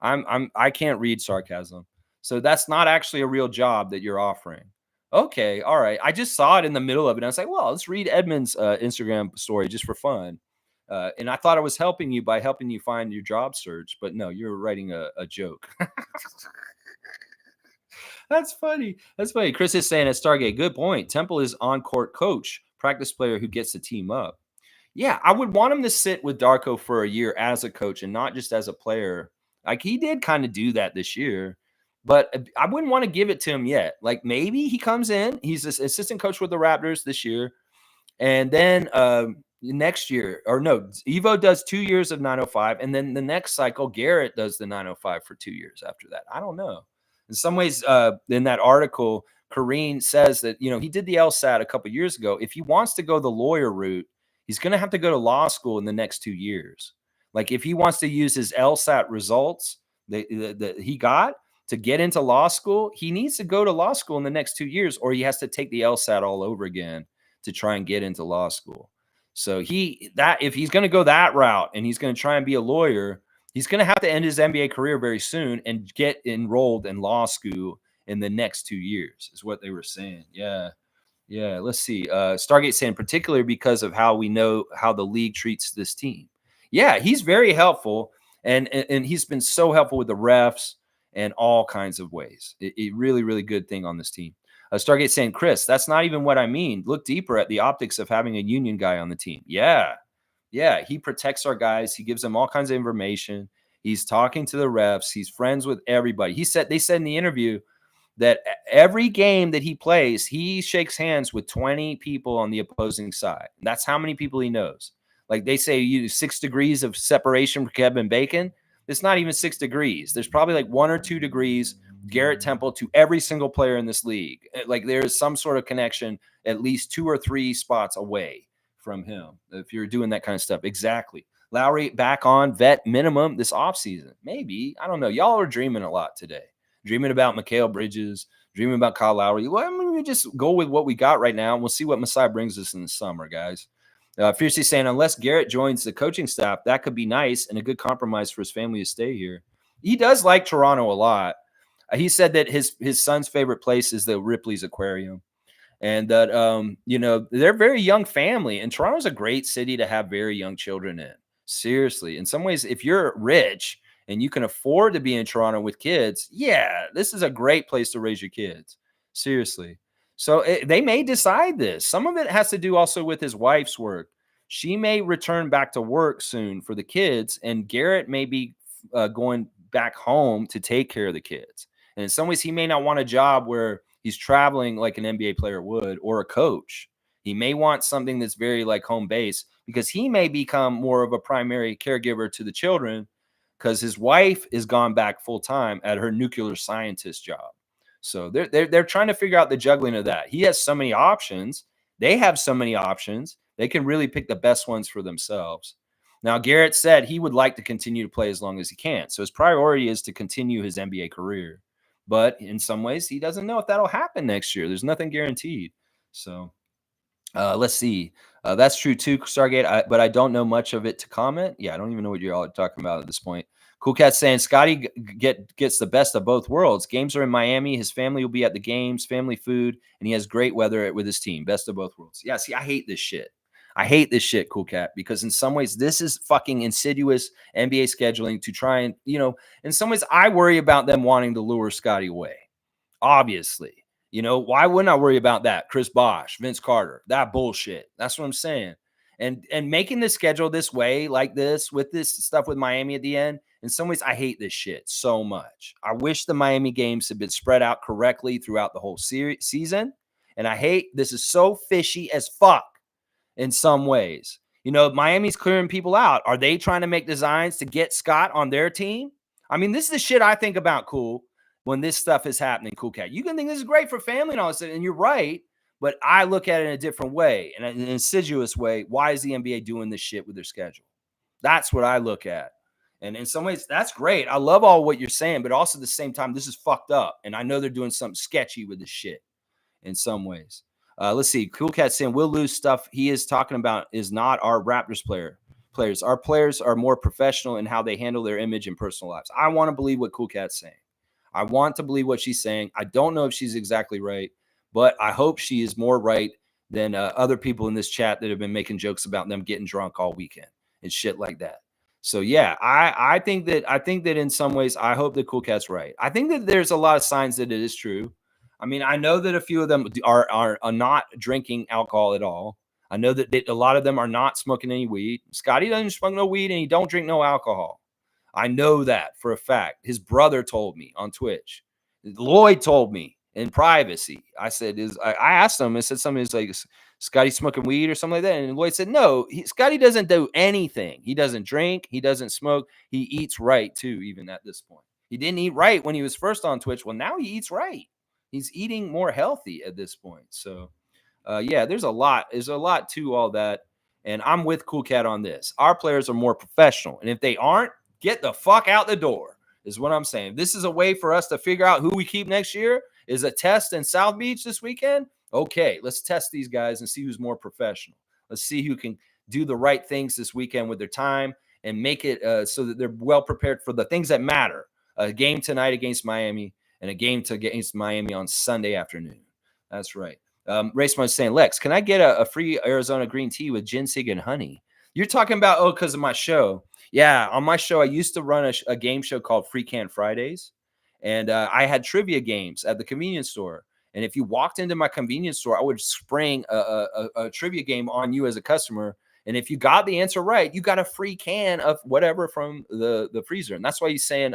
I can't read sarcasm. So that's not actually a real job that you're offering. Okay, all right. I just saw it in the middle of it. And I was like, well, let's read Edmund's Instagram story just for fun. And I thought I was helping you by helping you find your job search. But no, you're writing a joke. That's funny. That's funny. Chris is saying at Stargate, good point. Temple is on-court coach, practice player who gets the team up. Yeah, I would want him to sit with Darko for a year as a coach and not just as a player. Like he did kind of do that this year. But I wouldn't want to give it to him yet. Like maybe he comes in, he's an assistant coach with the Raptors this year. And then next year, or no, Evo does 2 years of 905. And then the next cycle, Garrett does the 905 for 2 years after that. I don't know. In some ways, in that article, Kareen says that, you know, he did the LSAT a couple years ago. If he wants to go the lawyer route, he's going to have to go to law school in the next 2 years. Like if he wants to use his LSAT results that he got to get into law school, he needs to go to law school in the next 2 years, or he has to take the LSAT all over again to try and get into law school. So if he's going to go that route and he's going to try and be a lawyer, he's going to have to end his NBA career very soon and get enrolled in law school in the next 2 years, is what they were saying. Yeah. Yeah, let's see. Stargate saying particularly because of how we know how the league treats this team. Yeah, he's very helpful, and he's been so helpful with the refs and all kinds of ways. It really, really good thing on this team. Stargate saying, Chris, that's not even what I mean. Look deeper at the optics of having a union guy on the team. Yeah, he protects our guys. He gives them all kinds of information. He's talking to the refs. He's friends with everybody. They said in the interview that every game that he plays, he shakes hands with 20 people on the opposing side. That's how many people he knows. Like they say, 6 degrees of separation for Kevin Bacon. It's not even 6 degrees. There's probably like 1 or 2 degrees Garrett Temple to every single player in this league. Like there is some sort of connection at least 2 or 3 spots away from him if you're doing that kind of stuff. Exactly. Lowry back on vet minimum this offseason. Maybe. I don't know. Y'all are dreaming a lot today. Dreaming about Mikal Bridges, dreaming about Kyle Lowry. Well, I mean, we just go with what we got right now, and we'll see what Masai brings us in the summer, guys. Fiercely saying, unless Garrett joins the coaching staff, that could be nice and a good compromise for his family to stay here. He does like Toronto a lot. He said that his son's favorite place is the Ripley's Aquarium, and that they're a very young family, and Toronto's a great city to have very young children in. Seriously, in some ways, if you're rich and you can afford to be in Toronto with kids, yeah, this is a great place to raise your kids. Seriously. So they may decide this. Some of it has to do also with his wife's work. She may return back to work soon for the kids, and Garrett may be going back home to take care of the kids. And in some ways, he may not want a job where he's traveling like an NBA player would, or a coach. He may want something that's very like home base, because he may become more of a primary caregiver to the children because his wife is gone back full time at her nuclear scientist job. So they're trying to figure out the juggling of that. He has so many options. They have so many options. They can really pick the best ones for themselves. Now, Garrett said he would like to continue to play as long as he can. So his priority is to continue his NBA career. But in some ways, he doesn't know if that'll happen next year. There's nothing guaranteed. So let's see. That's true too, Stargate. But I don't know much of it to comment. Yeah, I don't even know what you're all talking about at this point. Cool Cat saying Scotty gets the best of both worlds. Games are in Miami. His family will be at the games, family food, and he has great weather with his team. Best of both worlds. Yeah, see, I hate this shit. I hate this shit, Cool Cat, because in some ways, this is fucking insidious NBA scheduling to try and, in some ways, I worry about them wanting to lure Scotty away. Obviously. Why wouldn't I worry about that? Chris Bosh, Vince Carter, that bullshit. That's what I'm saying. And making the schedule this way, like this, with this stuff with Miami at the end, in some ways, I hate this shit so much. I wish the Miami games had been spread out correctly throughout the whole season. And I hate this is so fishy as fuck in some ways. Miami's clearing people out. Are they trying to make designs to get Scott on their team? I mean, this is the shit I think about, Cool, when this stuff is happening, Cool Cat. You can think this is great for family and all this, and you're right. But I look at it in a different way, in an insidious way. Why is the NBA doing this shit with their schedule? That's what I look at. And in some ways, that's great. I love all what you're saying, but also at the same time, this is fucked up. And I know they're doing something sketchy with this shit in some ways. Let's see. Cool Cat saying we'll lose stuff he is talking about is not our Raptors players. Our players are more professional in how they handle their image and personal lives. I want to believe what Cool Cat's saying. I want to believe what she's saying. I don't know if she's exactly right, but I hope she is more right than other people in this chat that have been making jokes about them getting drunk all weekend and shit like that. So yeah, I think that in some ways, I hope that Cool Cat's right. I think that there's a lot of signs that it is true. I mean, I know that a few of them are not drinking alcohol at all. I know that a lot of them are not smoking any weed. Scotty doesn't smoke no weed and he don't drink no alcohol. I know that for a fact. His brother told me on Twitch. Lloyd told me in privacy. I asked him, I said something like, Scotty smoking weed or something like that? And Lloyd said, no, Scotty doesn't do anything. He doesn't drink. He doesn't smoke. He eats right too, even at this point. He didn't eat right when he was first on Twitch. Well, now he eats right. He's eating more healthy at this point. So, yeah, there's a lot to all that. And I'm with Cool Cat on this. Our players are more professional. And if they aren't, get the fuck out the door is what I'm saying. This is a way for us to figure out who we keep next year. Is a test in South Beach this weekend. Okay, let's test these guys and see who's more professional. Let's see who can do the right things this weekend with their time and make it so that they're well prepared for the things that matter. A game tonight against Miami and a game against Miami on Sunday afternoon. That's right. Raceman is saying, Lex, can I get a free Arizona green tea with ginseng and honey? You're talking about, because of my show. Yeah, on my show, I used to run a game show called Free Can Fridays. And I had trivia games at the convenience store. And if you walked into my convenience store, I would spring a trivia game on you as a customer. And if you got the answer right, you got a free can of whatever from the freezer. And that's why he's saying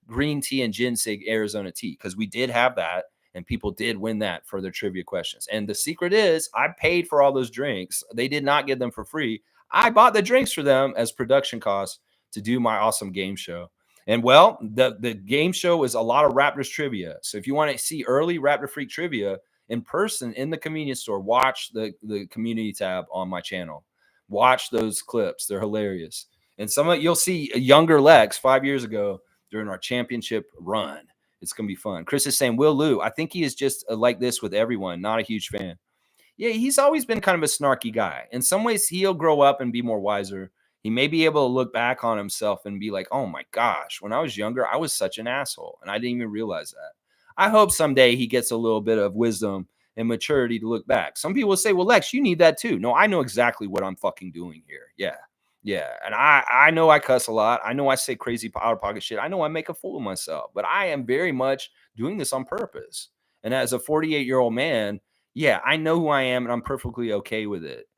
green tea and ginseng Arizona tea, because we did have that. And people did win that for their trivia questions. And the secret is I paid for all those drinks. They did not get them for free. I bought the drinks for them as production costs to do my awesome game show. And well, the game show is a lot of Raptors trivia. So if you want to see early Raptor Freak trivia in person in the convenience store, watch the community tab on my channel. Watch those clips. They're hilarious. And you'll see a younger Lex 5 years ago during our championship run. It's going to be fun. Chris is saying, Will Lou, I think he is just like this with everyone. Not a huge fan. Yeah, he's always been kind of a snarky guy. In some ways, he'll grow up and be more wiser. He may be able to look back on himself and be like, oh my gosh, when I was younger, I was such an asshole. And I didn't even realize that. I hope someday he gets a little bit of wisdom and maturity to look back. Some people say, well, Lex, you need that too. No, I know exactly what I'm fucking doing here. Yeah. Yeah. And I know I cuss a lot. I know I say crazy out of pocket shit. I know I make a fool of myself, but I am very much doing this on purpose. And as a 48-year-old man, yeah, I know who I am and I'm perfectly okay with it.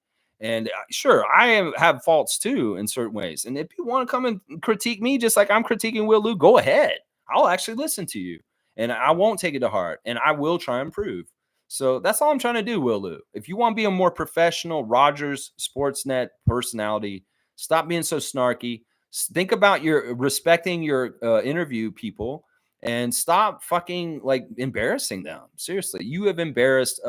And sure, I have faults too in certain ways. And if you want to come and critique me just like I'm critiquing Will Lou, go ahead. I'll actually listen to you and I won't take it to heart and I will try and improve. So that's all I'm trying to do, Will Lou. If you want to be a more professional Rogers Sportsnet personality, stop being so snarky. Think about your respecting your interview people and stop fucking like embarrassing them. Seriously, you have embarrassed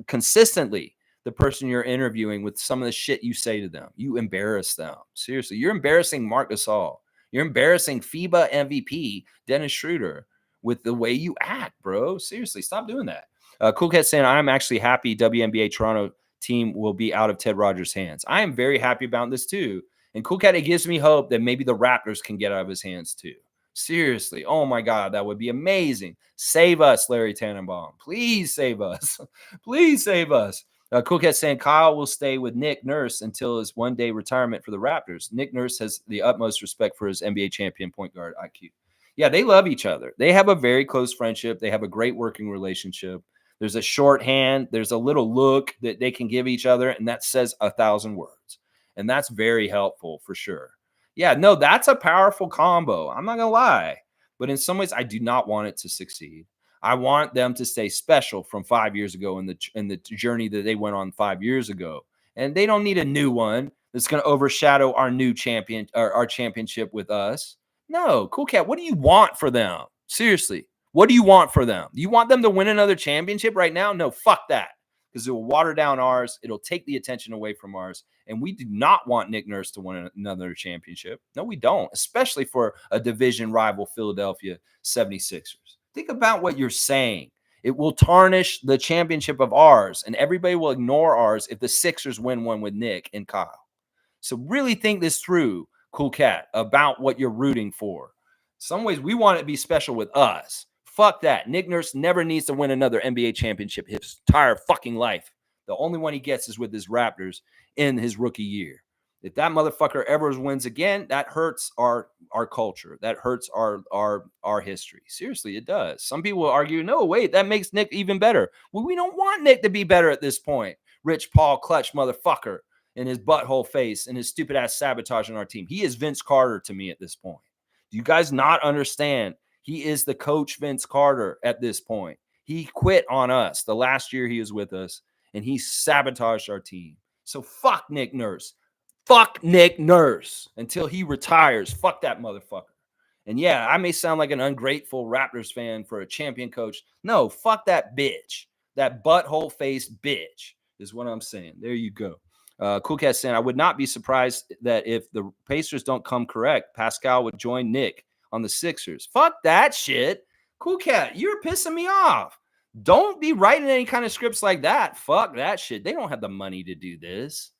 consistently the person you're interviewing with some of the shit you say to them. You embarrass them. Seriously, you're embarrassing Marc Gasol. You're embarrassing FIBA MVP Dennis Schroeder with the way you act, bro. Seriously, stop doing that. Cool Cat saying, I'm actually happy WNBA Toronto team will be out of Ted Rogers' hands. I am very happy about this too. And Cool Cat, it gives me hope that maybe the Raptors can get out of his hands too. Seriously. Oh my God, that would be amazing. Save us, Larry Tannenbaum. Please save us. Please save us. Cool Cat saying Kyle will stay with Nick Nurse until his one-day retirement for the Raptors. Nick Nurse has the utmost respect for his NBA champion point guard IQ. Yeah, they love each other. They have a very close friendship. They have a great working relationship. There's a shorthand. There's a little look that they can give each other, and that says 1,000 words. And that's very helpful for sure. Yeah, no, that's a powerful combo. I'm not going to lie. But in some ways, I do not want it to succeed. I want them to stay special from 5 years ago in the journey that they went on 5 years ago. And they don't need a new one that's going to overshadow our new champion or our championship with us. No, Cool Cat, what do you want for them? Seriously, what do you want for them? Do you want them to win another championship right now? No, fuck that. Because it will water down ours. It'll take the attention away from ours. And we do not want Nick Nurse to win another championship. No, we don't, especially for a division rival Philadelphia 76ers. Think about what you're saying. It will tarnish the championship of ours, and everybody will ignore ours if the Sixers win one with Nick and Kyle. So really think this through, Cool Cat, about what you're rooting for. Some ways we want it to be special with us. Fuck that. Nick Nurse never needs to win another NBA championship his entire fucking life. The only one he gets is with his Raptors in his rookie year. If that motherfucker ever wins again, that hurts our culture. That hurts our history. Seriously, it does. Some people will argue, no, wait, that makes Nick even better. Well, we don't want Nick to be better at this point. Rich Paul Clutch motherfucker and his butthole face and his stupid ass sabotage on our team. He is Vince Carter to me at this point. Do you guys not understand? He is the coach Vince Carter at this point. He quit on us the last year he was with us, and he sabotaged our team. So fuck Nick Nurse. Fuck Nick Nurse until he retires. Fuck that motherfucker. And yeah, I may sound like an ungrateful Raptors fan for a champion coach. No, fuck that bitch. That butthole-faced bitch is what I'm saying. There you go. Cool Cat saying, I would not be surprised that if the Pacers don't come correct, Pascal would join Nick on the Sixers. Fuck that shit. Cool Cat, you're pissing me off. Don't be writing any kind of scripts like that. Fuck that shit. They don't have the money to do this.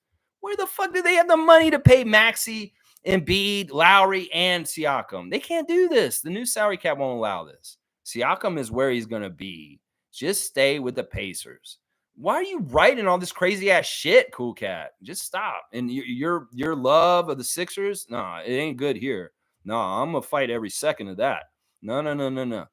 Where the fuck do they have the money to pay Maxey, Embiid, Lowry, and Siakam? They can't do this. The new salary cap won't allow this. Siakam is where he's going to be. Just stay with the Pacers. Why are you writing all this crazy ass shit, Cool Cat? Just stop. And your love of the Sixers, nah, it ain't good here. No, I'm gonna fight every second of that. No.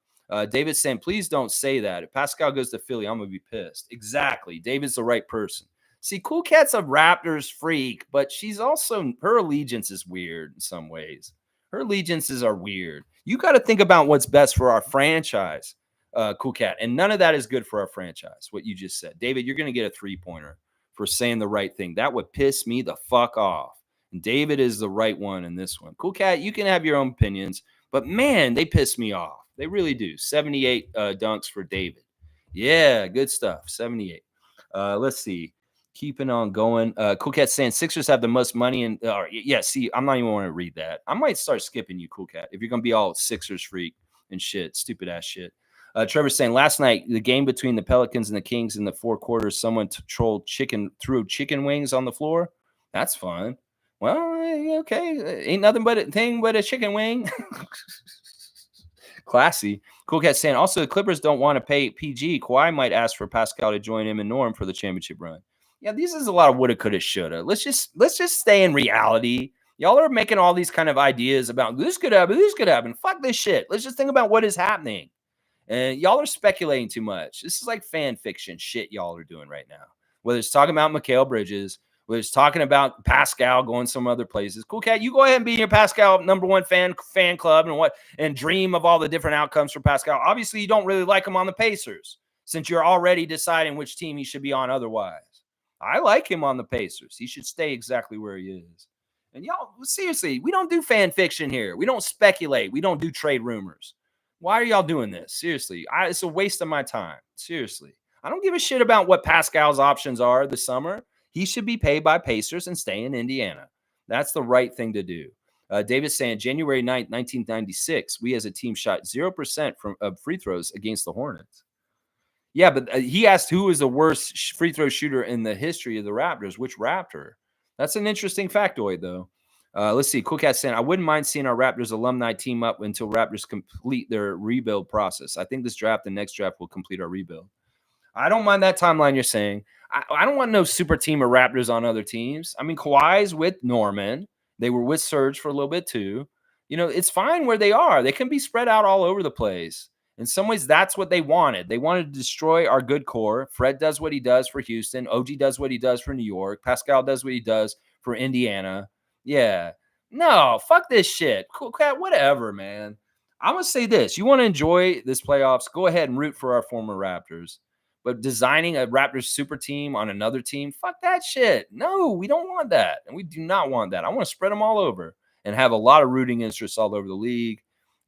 David's saying, please don't say that. If Pascal goes to Philly, I'm gonna be pissed. Exactly. David's the right person. See, Cool Cat's a Raptors freak, but she's also, her allegiance is weird in some ways. Her allegiances are weird. You got to think about what's best for our franchise, Cool Cat. And none of that is good for our franchise, what you just said. David, you're going to get a 3-pointer for saying the right thing. That would piss me the fuck off. And David is the right one in this one. Cool Cat, you can have your own opinions, but man, they piss me off. They really do. 78 dunks for David. Yeah, good stuff. 78. Let's see. Keeping on going. Cool Cat saying Sixers have the most money. And yeah, see, I'm not even want to read that. I might start skipping you, Cool Cat, if you're going to be all Sixers freak and shit. Stupid ass shit. Trevor saying last night, the game between the Pelicans and the Kings in the 4 quarters, someone threw chicken wings on the floor. That's fun. Well, okay. Ain't nothing but a chicken wing. Classy. Cool Cat saying also the Clippers don't want to pay PG. Kawhi might ask for Pascal to join him and Norm for the championship run. Yeah, this is a lot of woulda, coulda, shoulda. Let's just stay in reality. Y'all are making all these kind of ideas about this could happen. Fuck this shit. Let's just think about what is happening. And y'all are speculating too much. This is like fan fiction shit y'all are doing right now. Whether it's talking about Mikal Bridges, whether it's talking about Pascal going some other places. Cool Cat, you go ahead and be your Pascal #1 fan club and dream of all the different outcomes for Pascal. Obviously, you don't really like him on the Pacers since you're already deciding which team he should be on otherwise. I like him on the Pacers. He should stay exactly where he is. And y'all, seriously, we don't do fan fiction here. We don't speculate. We don't do trade rumors. Why are y'all doing this? Seriously, it's a waste of my time. Seriously. I don't give a shit about what Pascal's options are this summer. He should be paid by Pacers and stay in Indiana. That's the right thing to do. David's saying January 9th, 1996, we as a team shot 0% from free throws against the Hornets. Yeah, but he asked who is the worst free throw shooter in the history of the Raptors. Which Raptor? That's an interesting factoid, though. Let's see. Cool Cat saying, I wouldn't mind seeing our Raptors alumni team up until Raptors complete their rebuild process. I think this draft and next draft will complete our rebuild. I don't mind that timeline you're saying. I don't want no super team of Raptors on other teams. I mean, Kawhi's with Norman. They were with Serge for a little bit, too. You know, it's fine where they are. They can be spread out all over the place. In some ways, that's what they wanted. They wanted to destroy our good core. Fred does what he does for Houston. OG does what he does for New York. Pascal does what he does for Indiana. Yeah. No, fuck this shit. Cool Cat, whatever, man. I'm going to say this. You want to enjoy this playoffs, go ahead and root for our former Raptors. But designing a Raptors super team on another team, fuck that shit. No, we don't want that. And we do not want that. I want to spread them all over and have a lot of rooting interests all over the league.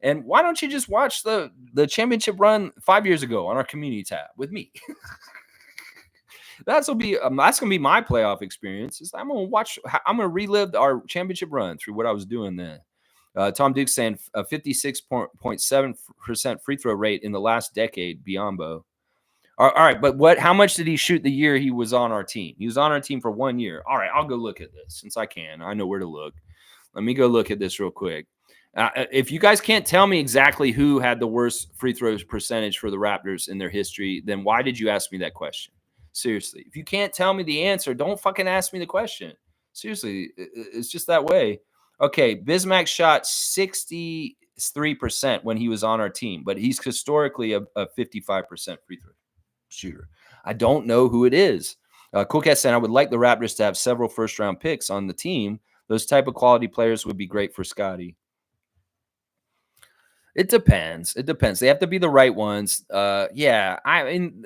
And why don't you just watch the championship run 5 years ago on our community tab with me? That's gonna be my playoff experience. I'm gonna relive our championship run through what I was doing then. Tom Duke saying a 56.7% free throw rate in the last decade, Biombo. All right, but how much did he shoot the year he was on our team? He was on our team for 1 year. All right, I'll go look at this since I can. I know where to look. Let me go look at this real quick. If you guys can't tell me exactly who had the worst free throws percentage for the Raptors in their history, then why did you ask me that question? Seriously, if you can't tell me the answer, don't fucking ask me the question. Seriously, it's just that way. Okay, Bismack shot 63% when he was on our team, but he's historically a 55% free throw shooter. I don't know who it is. Cool Cat said, I would like the Raptors to have several first-round picks on the team. Those type of quality players would be great for Scotty. It depends. They have to be the right ones. Yeah. I mean,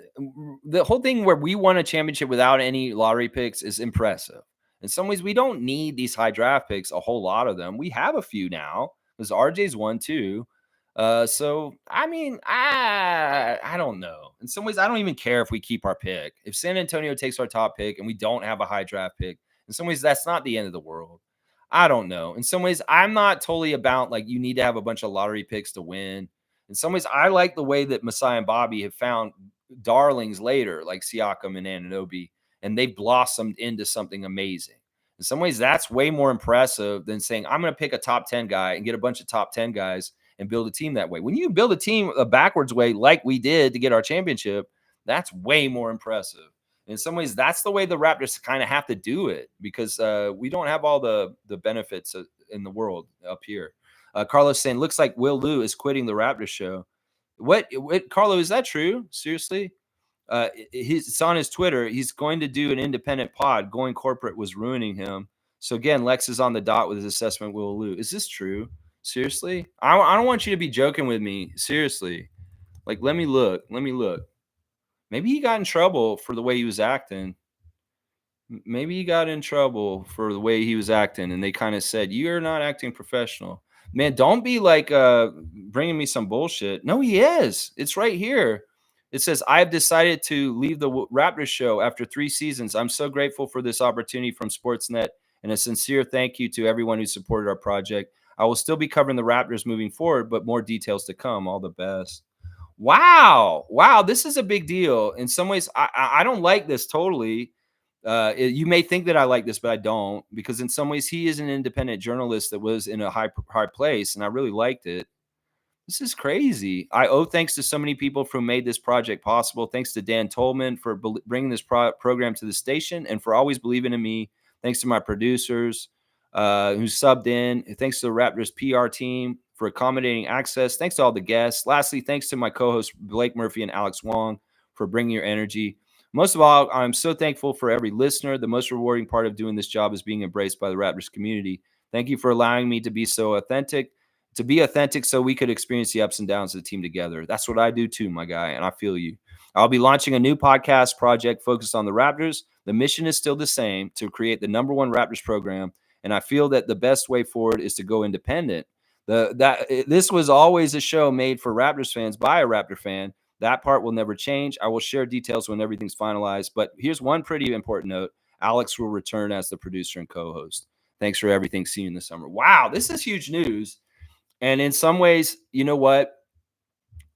the whole thing where we won a championship without any lottery picks is impressive. In some ways, we don't need these high draft picks, a whole lot of them. We have a few now because RJ's one too. So, I mean, I don't know. In some ways, I don't even care if we keep our pick. If San Antonio takes our top pick and we don't have a high draft pick, in some ways, that's not the end of the world. I don't know. In some ways, I'm not totally about like you need to have a bunch of lottery picks to win. In some ways, I like the way that Masai and Bobby have found darlings later, like Siakam and Anunoby, and they blossomed into something amazing. In some ways, that's way more impressive than saying, I'm going to pick a top 10 guy and get a bunch of top 10 guys and build a team that way. When you build a team a backwards way, like we did to get our championship, that's way more impressive. In some ways, that's the way the Raptors kind of have to do it because we don't have all the benefits in the world up here. Carlos saying, looks like Will Lou is quitting the Raptors show. What Carlo, is that true? Seriously? It's on his Twitter. He's going to do an independent pod. Going corporate was ruining him. So again, Lex is on the dot with his assessment. Will Lou, is this true? Seriously? I don't want you to be joking with me. Seriously. Like, let me look. Maybe he got in trouble for the way he was acting. Maybe he got in trouble for the way he was acting, and they kind of said, "You're not acting professional." Man, don't be like bringing me some bullshit. No, he is. It's right here. It says, I've decided to leave the Raptors show after 3 seasons. I'm so grateful for this opportunity from Sportsnet, and a sincere thank you to everyone who supported our project. I will still be covering the Raptors moving forward, but more details to come. All the best. Wow. This is a big deal. In some ways, I don't like this totally. You may think that I like this, but I don't, because in some ways he is an independent journalist that was in a high place, and I really liked it. This is crazy. I owe thanks to so many people who made this project possible. Thanks to Dan Tolman for bringing this program to the station and for always believing in me. Thanks to my producers who subbed in. Thanks to the Raptors PR team for accommodating access. Thanks to all the guests. Lastly, thanks to my co-hosts Blake Murphy and Alex Wong for bringing your energy. Most of all, I'm so thankful for every listener. The most rewarding part of doing this job is being embraced by the Raptors community. Thank you for allowing me to be so authentic. So we could experience the ups and downs of the team together. That's what I do too, my guy, and I feel you. I'll be launching a new podcast project focused on the Raptors. The mission is still the same, to create the #1 Raptors program, and I feel that the best way forward is to go independent. This was always a show made for Raptors fans by a Raptor fan. That part will never change. I will share details when everything's finalized, but here's one pretty important note. Alex will return as the producer and co-host. Thanks for everything. See you in the summer. Wow, this is huge news. And in some ways, you know what?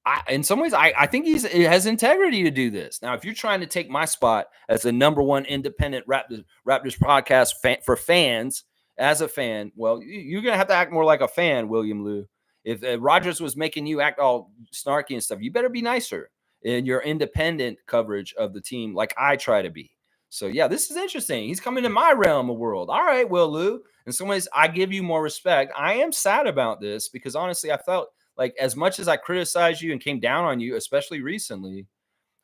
I think he has integrity to do this. Now, if you're trying to take my spot as the #1 independent Raptors podcast for fans, as a fan, well, you're going to have to act more like a fan, William Lou. If Rodgers was making you act all snarky and stuff, you better be nicer in your independent coverage of the team like I try to be. So, yeah, this is interesting. He's coming to my realm of world. All right, Will Lou. In some ways, I give you more respect. I am sad about this because, honestly, I felt like as much as I criticized you and came down on you, especially recently,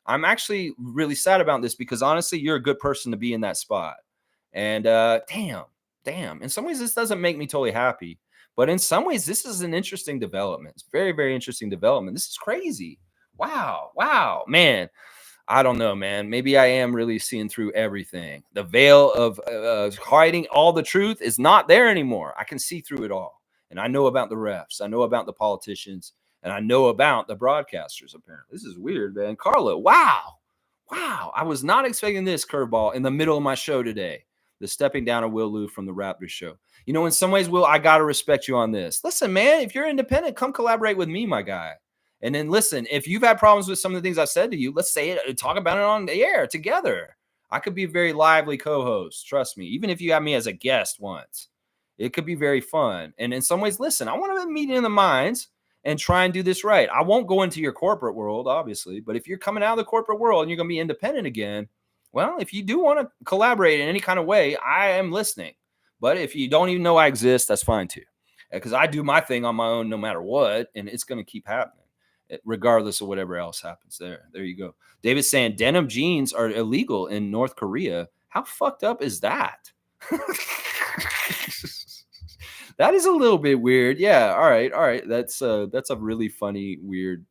I'm actually really sad about this because, honestly, you're a good person to be in that spot. And damn. In some ways, this doesn't make me totally happy. But in some ways, this is an interesting development. It's very, very interesting development. This is crazy. Wow, man. I don't know, man. Maybe I am really seeing through everything. The veil of hiding all the truth is not there anymore. I can see through it all. And I know about the refs. I know about the politicians. And I know about the broadcasters, apparently. This is weird, man. Carlo, wow. I was not expecting this curveball in the middle of my show today. The stepping down of Will Lou from the Raptors show. You know, in some ways, Will, I got to respect you on this. Listen, man, if you're independent, come collaborate with me, my guy. And then listen, if you've had problems with some of the things I said to you, let's say it, talk about it on the air together. I could be a very lively co-host. Trust me. Even if you have me as a guest once, it could be very fun. And in some ways, listen, I want to meet in the minds and try and do this right. I won't go into your corporate world, obviously, but if you're coming out of the corporate world and you're going to be independent again, well, if you do want to collaborate in any kind of way, I am listening. But if you don't even know I exist, that's fine too. Because I do my thing on my own no matter what, and it's going to keep happening regardless of whatever else happens there. There you go. David's saying denim jeans are illegal in North Korea. How fucked up is that? That is a little bit weird. Yeah. All right. That's a really funny, weird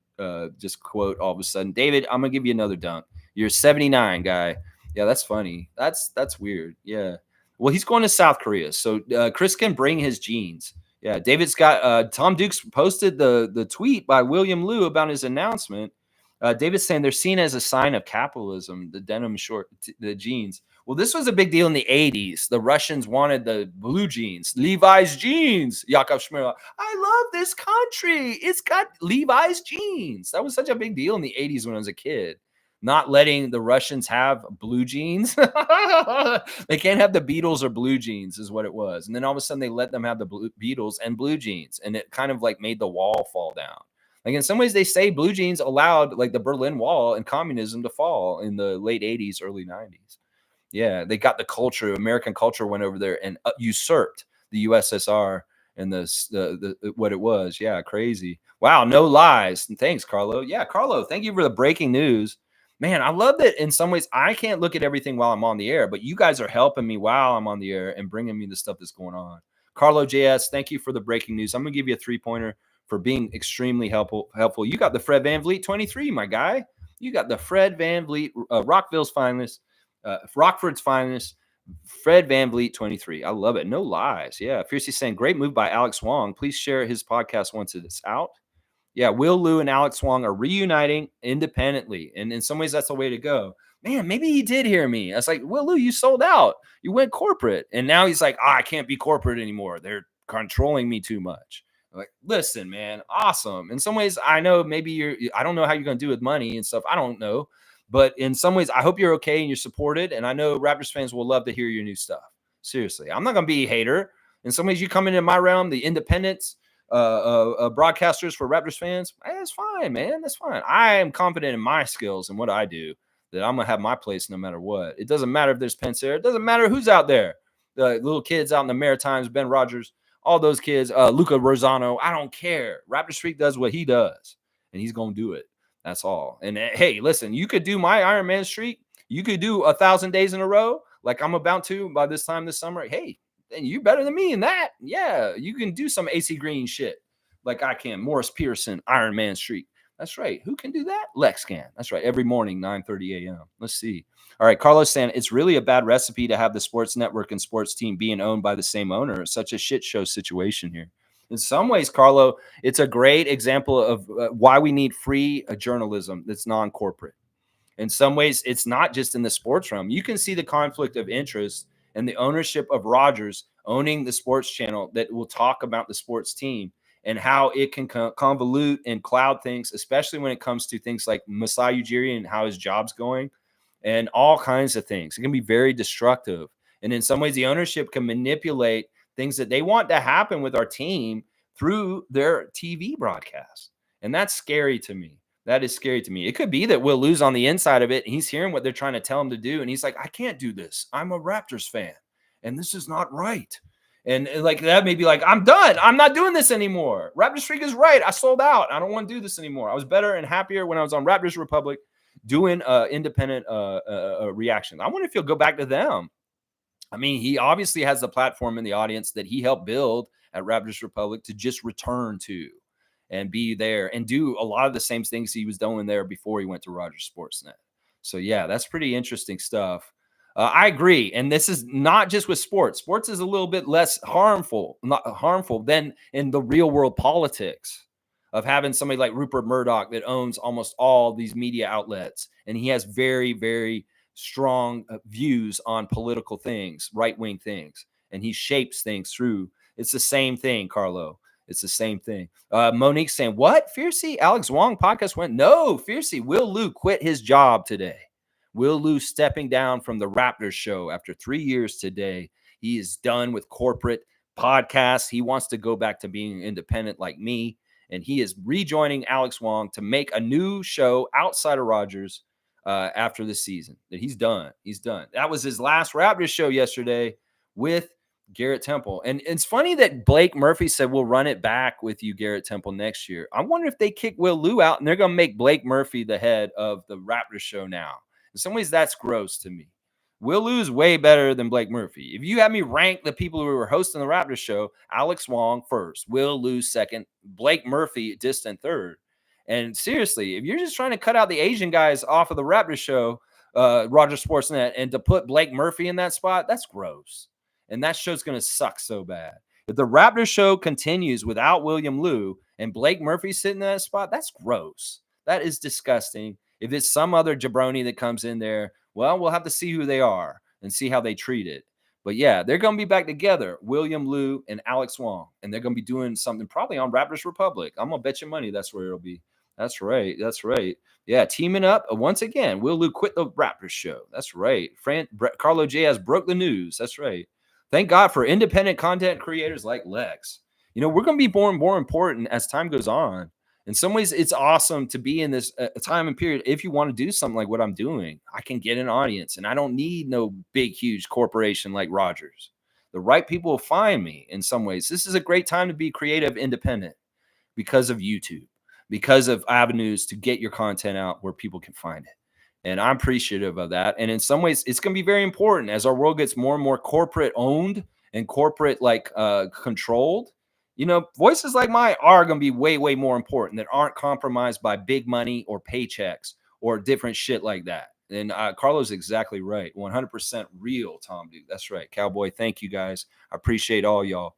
just quote all of a sudden. David, I'm gonna give you another dunk. You're 79, guy. Yeah, that's funny. That's weird. Yeah. Well, he's going to South Korea, so Chris can bring his jeans. Yeah, David's got Tom Dukes posted the tweet by William Lou about his announcement. David's saying they're seen as a sign of capitalism, the denim the jeans. Well, this was a big deal in the 80s. The Russians wanted the blue jeans, Levi's jeans. Yakov Shmerla, I love this country. It's got Levi's jeans. That was such a big deal in the 80s when I was a kid. not letting the Russians have blue jeans. They can't have the Beatles or blue jeans, is what it was. And then all of a sudden, they let them have the Beatles and blue jeans, and it kind of like made the wall fall down. Like in some ways, they say blue jeans allowed like the Berlin Wall and communism to fall in the late 80s, early 90s. Yeah, they got the culture, American culture went over there and usurped the USSR and the what it was. Yeah, crazy. Wow, no lies. And thanks, Carlo. Yeah, Carlo, thank you for the breaking news. Man, I love that in some ways I can't look at everything while I'm on the air, but you guys are helping me while I'm on the air and bringing me the stuff that's going on. Carlo JS, thank you for the breaking news. I'm going to give you a 3-pointer for being extremely helpful. You got the Fred VanVleet 23, my guy. You got the Fred VanVleet, Rockville's finest, Rockford's finest, Fred VanVleet 23. I love it. No lies. Yeah. Fiercely saying, great move by Alex Wong. Please share his podcast once it's out. Yeah. Will Lou and Alex Wong are reuniting independently. And in some ways, that's the way to go. Man, maybe he did hear me. I was like, Will Lou, you sold out. You went corporate. And now he's like, I can't be corporate anymore. They're controlling me too much. I'm like, listen, man, awesome. In some ways, I know maybe I don't know how you're going to do with money and stuff. I don't know. But in some ways, I hope you're okay and you're supported. And I know Raptors fans will love to hear your new stuff. Seriously, I'm not going to be a hater. In some ways, you come into my realm, the independents, broadcasters for Raptors fans, that's fine, man. That's fine. I am confident in my skills and what I do, that I'm going to have my place no matter what. It doesn't matter if there's Pensair. It doesn't matter who's out there. The little kids out in the Maritimes, Ben Rogers, all those kids, Luca Rosano. I don't care. Raptors Freak does what he does, and he's going to do it. That's all. And hey, listen, you could do my Iron Man streak. You could do 1,000 days in a row, like I'm about to by this time this summer. Hey, then you better than me in that. Yeah, you can do some AC Green shit like I can. Morris Pearson, Iron Man streak. That's right. Who can do that? Lex can. That's right. Every morning, 9:30 a.m. Let's see. All right. Carlos saying it's really a bad recipe to have the sports network and sports team being owned by the same owner. It's such a shit show situation here. In some ways, Carlo, it's a great example of why we need free journalism that's non-corporate. In some ways, it's not just in the sports realm. You can see the conflict of interest and the ownership of Rogers owning the sports channel that will talk about the sports team and how it can convolute and cloud things, especially when it comes to things like Masai Ujiri and how his job's going and all kinds of things. It can be very destructive. And in some ways, the ownership can manipulate things that they want to happen with our team through their TV broadcast. And that's scary to me. That is scary to me. It could be that Will Lou's on the inside of it. And he's hearing what they're trying to tell him to do. And he's like, I can't do this. I'm a Raptors fan. And this is not right. And like that may be like, I'm done. I'm not doing this anymore. Raptors Freak is right. I sold out. I don't want to do this anymore. I was better and happier when I was on Raptors Republic doing independent reactions. I wonder if he'll go back to them. I mean, he obviously has the platform in the audience that he helped build at Raptors Republic to just return to and be there and do a lot of the same things he was doing there before he went to Rogers Sportsnet. So, yeah, that's pretty interesting stuff. I agree. And this is not just with sports. Sports is a little bit less harmful than in the real world politics of having somebody like Rupert Murdoch that owns almost all these media outlets. And he has very, very strong views on political things, right-wing things, and he shapes things through. It's the same thing, Carlo. It's the same thing. Monique saying, what? Fiercey? Alex Wong podcast went? No, Fiercey. Will Lou quit his job today. Will Lou stepping down from the Raptors show after 3 years today. He is done with corporate podcasts. He wants to go back to being independent like me, and he is rejoining Alex Wong to make a new show outside of Rogers after the season. That he's done. He's done. That was his last Raptors show yesterday with Garrett Temple. And it's funny that Blake Murphy said, we'll run it back with you, Garrett Temple, next year. I wonder if they kick Will Lou out and they're going to make Blake Murphy the head of the Raptors show now. In some ways, that's gross to me. Will Lou's way better than Blake Murphy. If you had me rank the people who were hosting the Raptors show, Alex Wong first, Will Lou second, Blake Murphy distant third. And seriously, if you're just trying to cut out the Asian guys off of the Raptors show, Rogers Sportsnet, and to put Blake Murphy in that spot, that's gross. And that show's going to suck so bad. If the Raptors show continues without William Lou and Blake Murphy sitting in that spot, that's gross. That is disgusting. If it's some other jabroni that comes in there, well, we'll have to see who they are and see how they treat it. But yeah, they're going to be back together, William Lou and Alex Wong, and they're going to be doing something probably on Raptors Republic. I'm going to bet you money that's where it'll be. That's right. That's right. Yeah, teaming up once again. Will Lou quit the Raptors show? That's right. Carlo J has broke the news. That's right. Thank God for independent content creators like Lex. We're going to be more important as time goes on. In some ways, it's awesome to be in this time and period. If you want to do something like what I'm doing, I can get an audience, and I don't need no big, huge corporation like Rogers. The right people will find me. In some ways, this is a great time to be creative, independent because of YouTube, because of avenues to get your content out where people can find it. And I'm appreciative of that. And in some ways, it's going to be very important as our world gets more and more corporate owned and corporate controlled. Voices like mine are going to be way, way more important that aren't compromised by big money or paychecks or different shit like that. And Carlo's exactly right. 100% real, Tom Duke. That's right. Cowboy, thank you guys. I appreciate all y'all.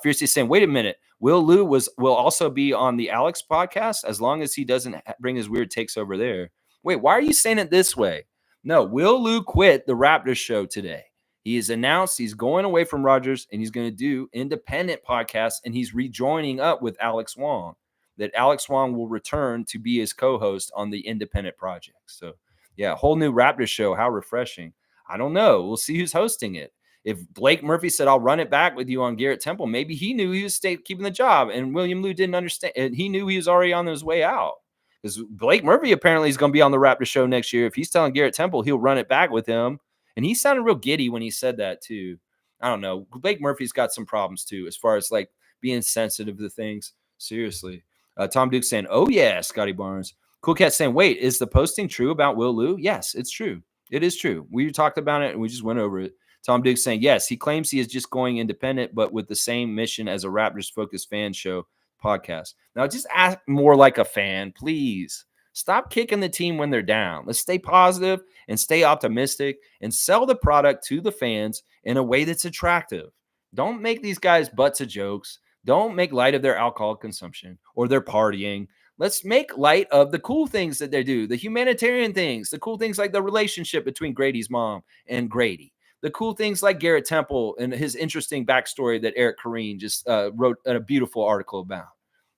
Fiercely saying, wait a minute. Will Lou will also be on the Alex podcast as long as he doesn't bring his weird takes over there. Wait, why are you saying it this way? No, Will Lou quit the Raptors show today. He has announced he's going away from Rogers and he's going to do independent podcasts, and he's rejoining up with Alex Wong. That Alex Wong will return to be his co-host on the independent project. So, yeah, whole new Raptors show. How refreshing. I don't know. We'll see who's hosting it. If Blake Murphy said, I'll run it back with you on Garrett Temple, maybe he knew he was keeping the job, and William Lou didn't understand. And he knew he was already on his way out. Because Blake Murphy apparently is going to be on the Raptors show next year. If he's telling Garrett Temple he'll run it back with him. And he sounded real giddy when he said that, too. I don't know. Blake Murphy's got some problems, too, as far as being sensitive to things. Seriously. Tom Duke saying, oh, yeah, Scotty Barnes. Cool Cat saying, wait, is the posting true about Will Lou? Yes, it's true. It is true. We talked about it and we just went over it. Tom Duke saying, yes, he claims he is just going independent, but with the same mission as a Raptors-focused fan show podcast. Now, just act more like a fan, please. Stop kicking the team when they're down. Let's stay positive and stay optimistic and sell the product to the fans in a way that's attractive. Don't make these guys butts of jokes. Don't make light of their alcohol consumption or their partying. Let's make light of the cool things that they do, the humanitarian things, the cool things like the relationship between Grady's mom and Grady. The cool things like Garrett Temple and his interesting backstory that Eric Koreen just wrote a beautiful article about.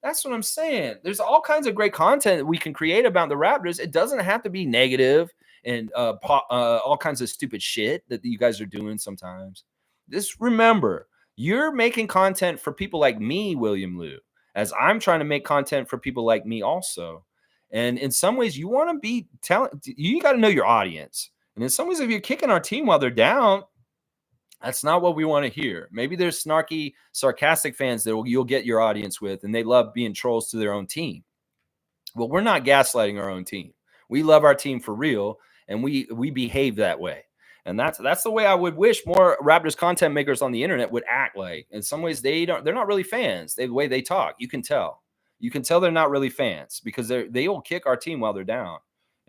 That's what I'm saying. There's all kinds of great content that we can create about the Raptors. It doesn't have to be negative and all kinds of stupid shit that you guys are doing sometimes. Just remember, you're making content for people like me, William Lou, as I'm trying to make content for people like me also. And in some ways, you want to be you got to know your audience. And in some ways, if you're kicking our team while they're down, that's not what we want to hear. Maybe there's snarky, sarcastic fans that you'll get your audience with, and they love being trolls to their own team. Well, we're not gaslighting our own team. We love our team for real, and we behave that way. And that's the way I would wish more Raptors content makers on the internet would act like. In some ways, they're not really fans. The way they talk, you can tell. You can tell they're not really fans because they will kick our team while they're down.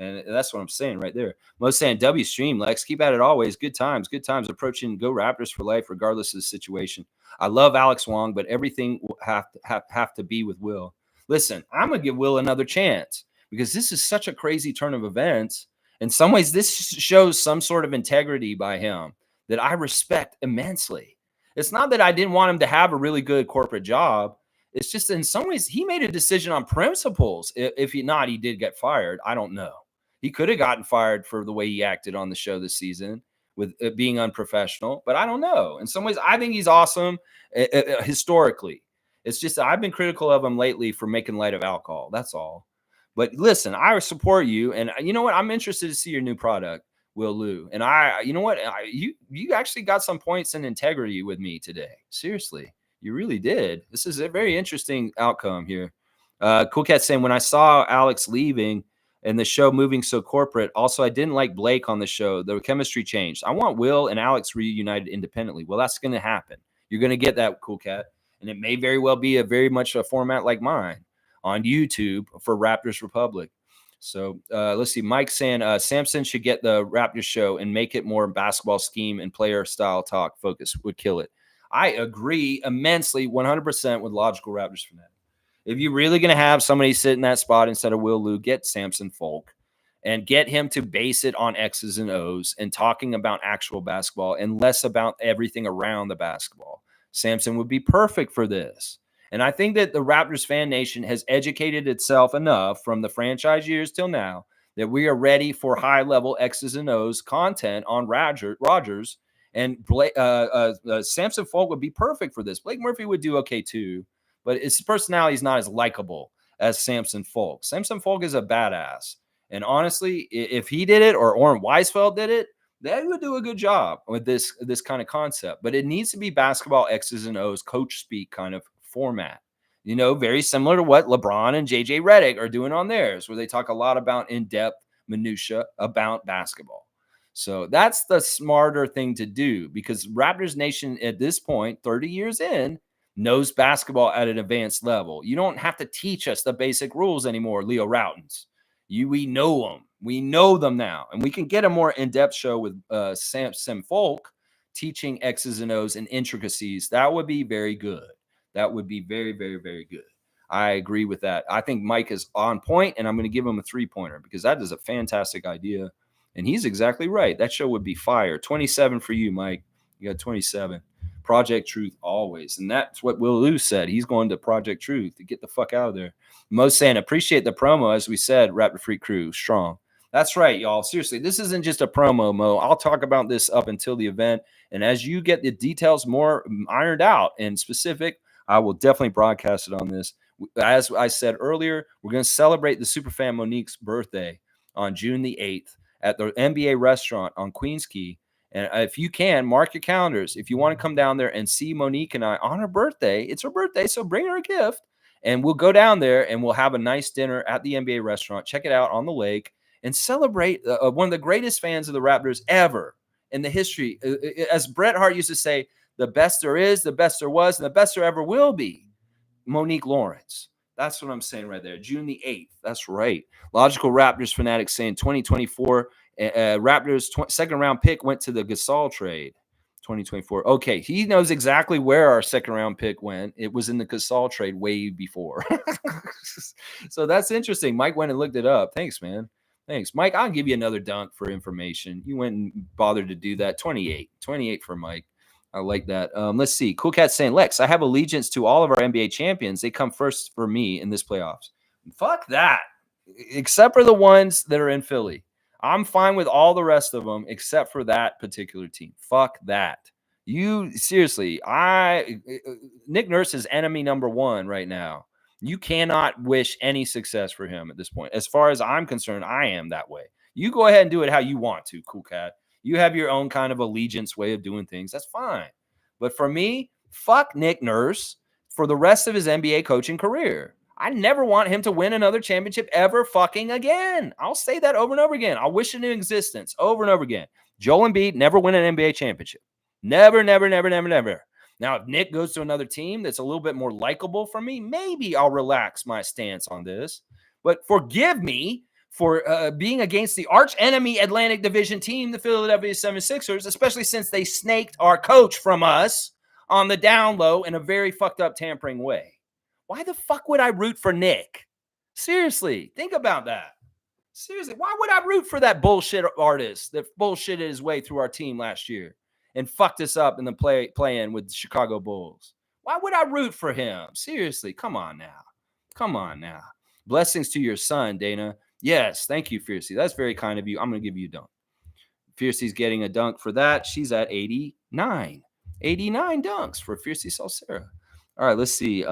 And that's what I'm saying right there. Most saying W stream, Lex, keep at it always. Good times approaching. Go Raptors for life, regardless of the situation. I love Alex Wong, but everything will have to be with Will. Listen, I'm gonna give Will another chance because this is such a crazy turn of events. In some ways, this shows some sort of integrity by him that I respect immensely. It's not that I didn't want him to have a really good corporate job. It's just in some ways he made a decision on principles. If he did get fired. I don't know. He could have gotten fired for the way he acted on the show this season with it being unprofessional, but I don't know. In some ways, I think he's awesome historically. It's just that I've been critical of him lately for making light of alcohol. That's all. But listen, I support you, and you know what? I'm interested to see your new product, Will Lou. And you know what? You actually got some points in integrity with me today. Seriously, you really did. This is a very interesting outcome here. Cool Cat saying, when I saw Alex leaving and the show moving so corporate, also I didn't like Blake on the show. The chemistry changed. I want Will and Alex reunited independently. Well, that's going to happen. You're going to get that, Cool Cat, and it may very well be very much a format like mine on YouTube for Raptors Republic. So let's see. Mike saying Samson should get the Raptors show and make it more basketball scheme and player style talk focus would kill it. I agree immensely, 100% with Logical Raptors fanatic. If you're really going to have somebody sit in that spot instead of Will Lou, get Samson Folk and get him to base it on X's and O's and talking about actual basketball and less about everything around the basketball. Samson would be perfect for this. And I think that the Raptors fan nation has educated itself enough from the franchise years till now that we are ready for high-level X's and O's content on Rodgers. And Samson Folk would be perfect for this. Blake Murphy would do okay too, but his personality is not as likable as Samson Folk. Samson Folk is a badass. And honestly, if he did it or Oren Weisfeld did it, they would do a good job with this kind of concept. But it needs to be basketball X's and O's, coach speak kind of format. You know, very similar to what LeBron and JJ Redick are doing on theirs, where they talk a lot about in-depth minutia about basketball. So that's the smarter thing to do, because Raptors Nation at this point, 30 years in, knows basketball at an advanced level. You don't have to teach us the basic rules anymore, Leo Routens. We know them. We know them now. And we can get a more in-depth show with Sam Folk teaching X's and O's and intricacies. That would be very good. That would be very, very, very good. I agree with that. I think Mike is on point, and I'm going to give him a 3-pointer because that is a fantastic idea. And he's exactly right. That show would be fire. 27 for you, Mike. You got 27. Project Truth always. And that's what Will Lou said. He's going to Project Truth to get the fuck out of there. Mo saying, appreciate the promo. As we said, Rapid Freak Crew, strong. That's right, y'all. Seriously, this isn't just a promo, Mo. I'll talk about this up until the event. And as you get the details more ironed out and specific, I will definitely broadcast it on this. As I said earlier, we're going to celebrate the superfan Monique's birthday on June the 8th at the NBA restaurant on Queens Quay. And if you can, mark your calendars. If you want to come down there and see Monique and I on her birthday, it's her birthday, so bring her a gift. And we'll go down there and we'll have a nice dinner at the NBA restaurant. Check it out on the lake and celebrate one of the greatest fans of the Raptors ever in the history. As Bret Hart used to say, the best there is, the best there was, and the best there ever will be. Monique Lawrence. That's what I'm saying right there. June the 8th. That's right. Logical Raptors fanatic saying 2024 Raptors second round pick went to the Gasol trade. 2024. Okay, he knows exactly where our second round pick went. It was in the Gasol trade way before. So that's interesting. Mike went and looked it up. Thanks, man. Thanks, Mike. I'll give you another dunk for information. You went and bothered to do that. 28 for Mike. I like that. Let's see. Cool Cat saying, Lex, I have allegiance to all of our NBA champions. They come first for me in this playoffs. Fuck that. Except for the ones that are in Philly. I'm fine with all the rest of them except for that particular team. Fuck that. You seriously, Nick Nurse is enemy number one right now. You cannot wish any success for him at this point. As far as I'm concerned, I am that way. You go ahead and do it how you want to, Cool Cat. You have your own kind of allegiance way of doing things. That's fine. But for me, fuck Nick Nurse for the rest of his NBA coaching career. I never want him to win another championship ever fucking again. I'll say that over and over again. I'll wish it into existence over and over again. Joel Embiid never win an NBA championship. Never, never, never, never, never. Now, if Nick goes to another team that's a little bit more likable for me, maybe I'll relax my stance on this. But forgive me for being against the arch enemy Atlantic Division team, the Philadelphia 76ers, especially since they snaked our coach from us on the down low in a very fucked up tampering way. Why the fuck would I root for Nick? Seriously, think about that. Seriously, why would I root for that bullshit artist that bullshitted his way through our team last year and fucked us up in the play-in with the Chicago Bulls? Why would I root for him? Seriously, come on now. Come on now. Blessings to your son, Dana. Yes, thank you, Fiercey. That's very kind of you. I'm going to give you a dunk. Fiercey's getting a dunk for that. She's at 89. 89 dunks for Fiercey Salsera. All right, let's see.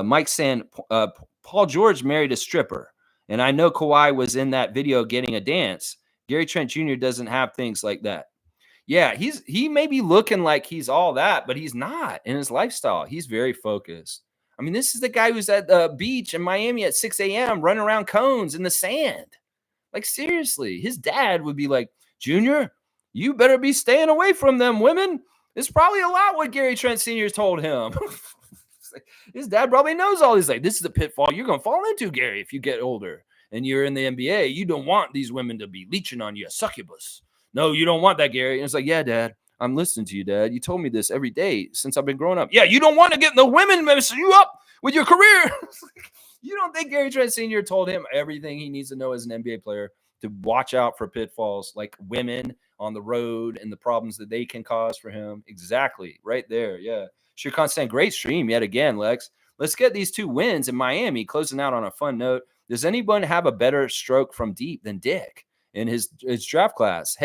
Mike saying Paul George married a stripper, and I know Kawhi was in that video getting a dance. Gary Trent Jr. doesn't have things like that. Yeah, he may be looking like he's all that, but he's not in his lifestyle. He's very focused. I mean, this is the guy who's at the beach in Miami at 6 a.m. running around cones in the sand. Like, seriously, his dad would be like, Junior, you better be staying away from them women. It's probably a lot what Gary Trent Sr. told him. His dad probably knows all these. Like, this is the pitfall you're going to fall into, Gary, if you get older and you're in the NBA. You don't want these women to be leeching on you, succubus. No, you don't want that, Gary. And it's like, yeah, Dad, I'm listening to you, Dad. You told me this every day since I've been growing up. Yeah, you don't want to get the women messing you up with your career. You don't think Gary Trent Sr. told him everything he needs to know as an NBA player to watch out for pitfalls like women on the road and the problems that they can cause for him? Exactly. Right there. Yeah. Sure, Constant, great stream yet again, Lex. Let's get these 2 wins in Miami. Closing out on a fun note. Does anyone have a better stroke from deep than Dick in his draft class?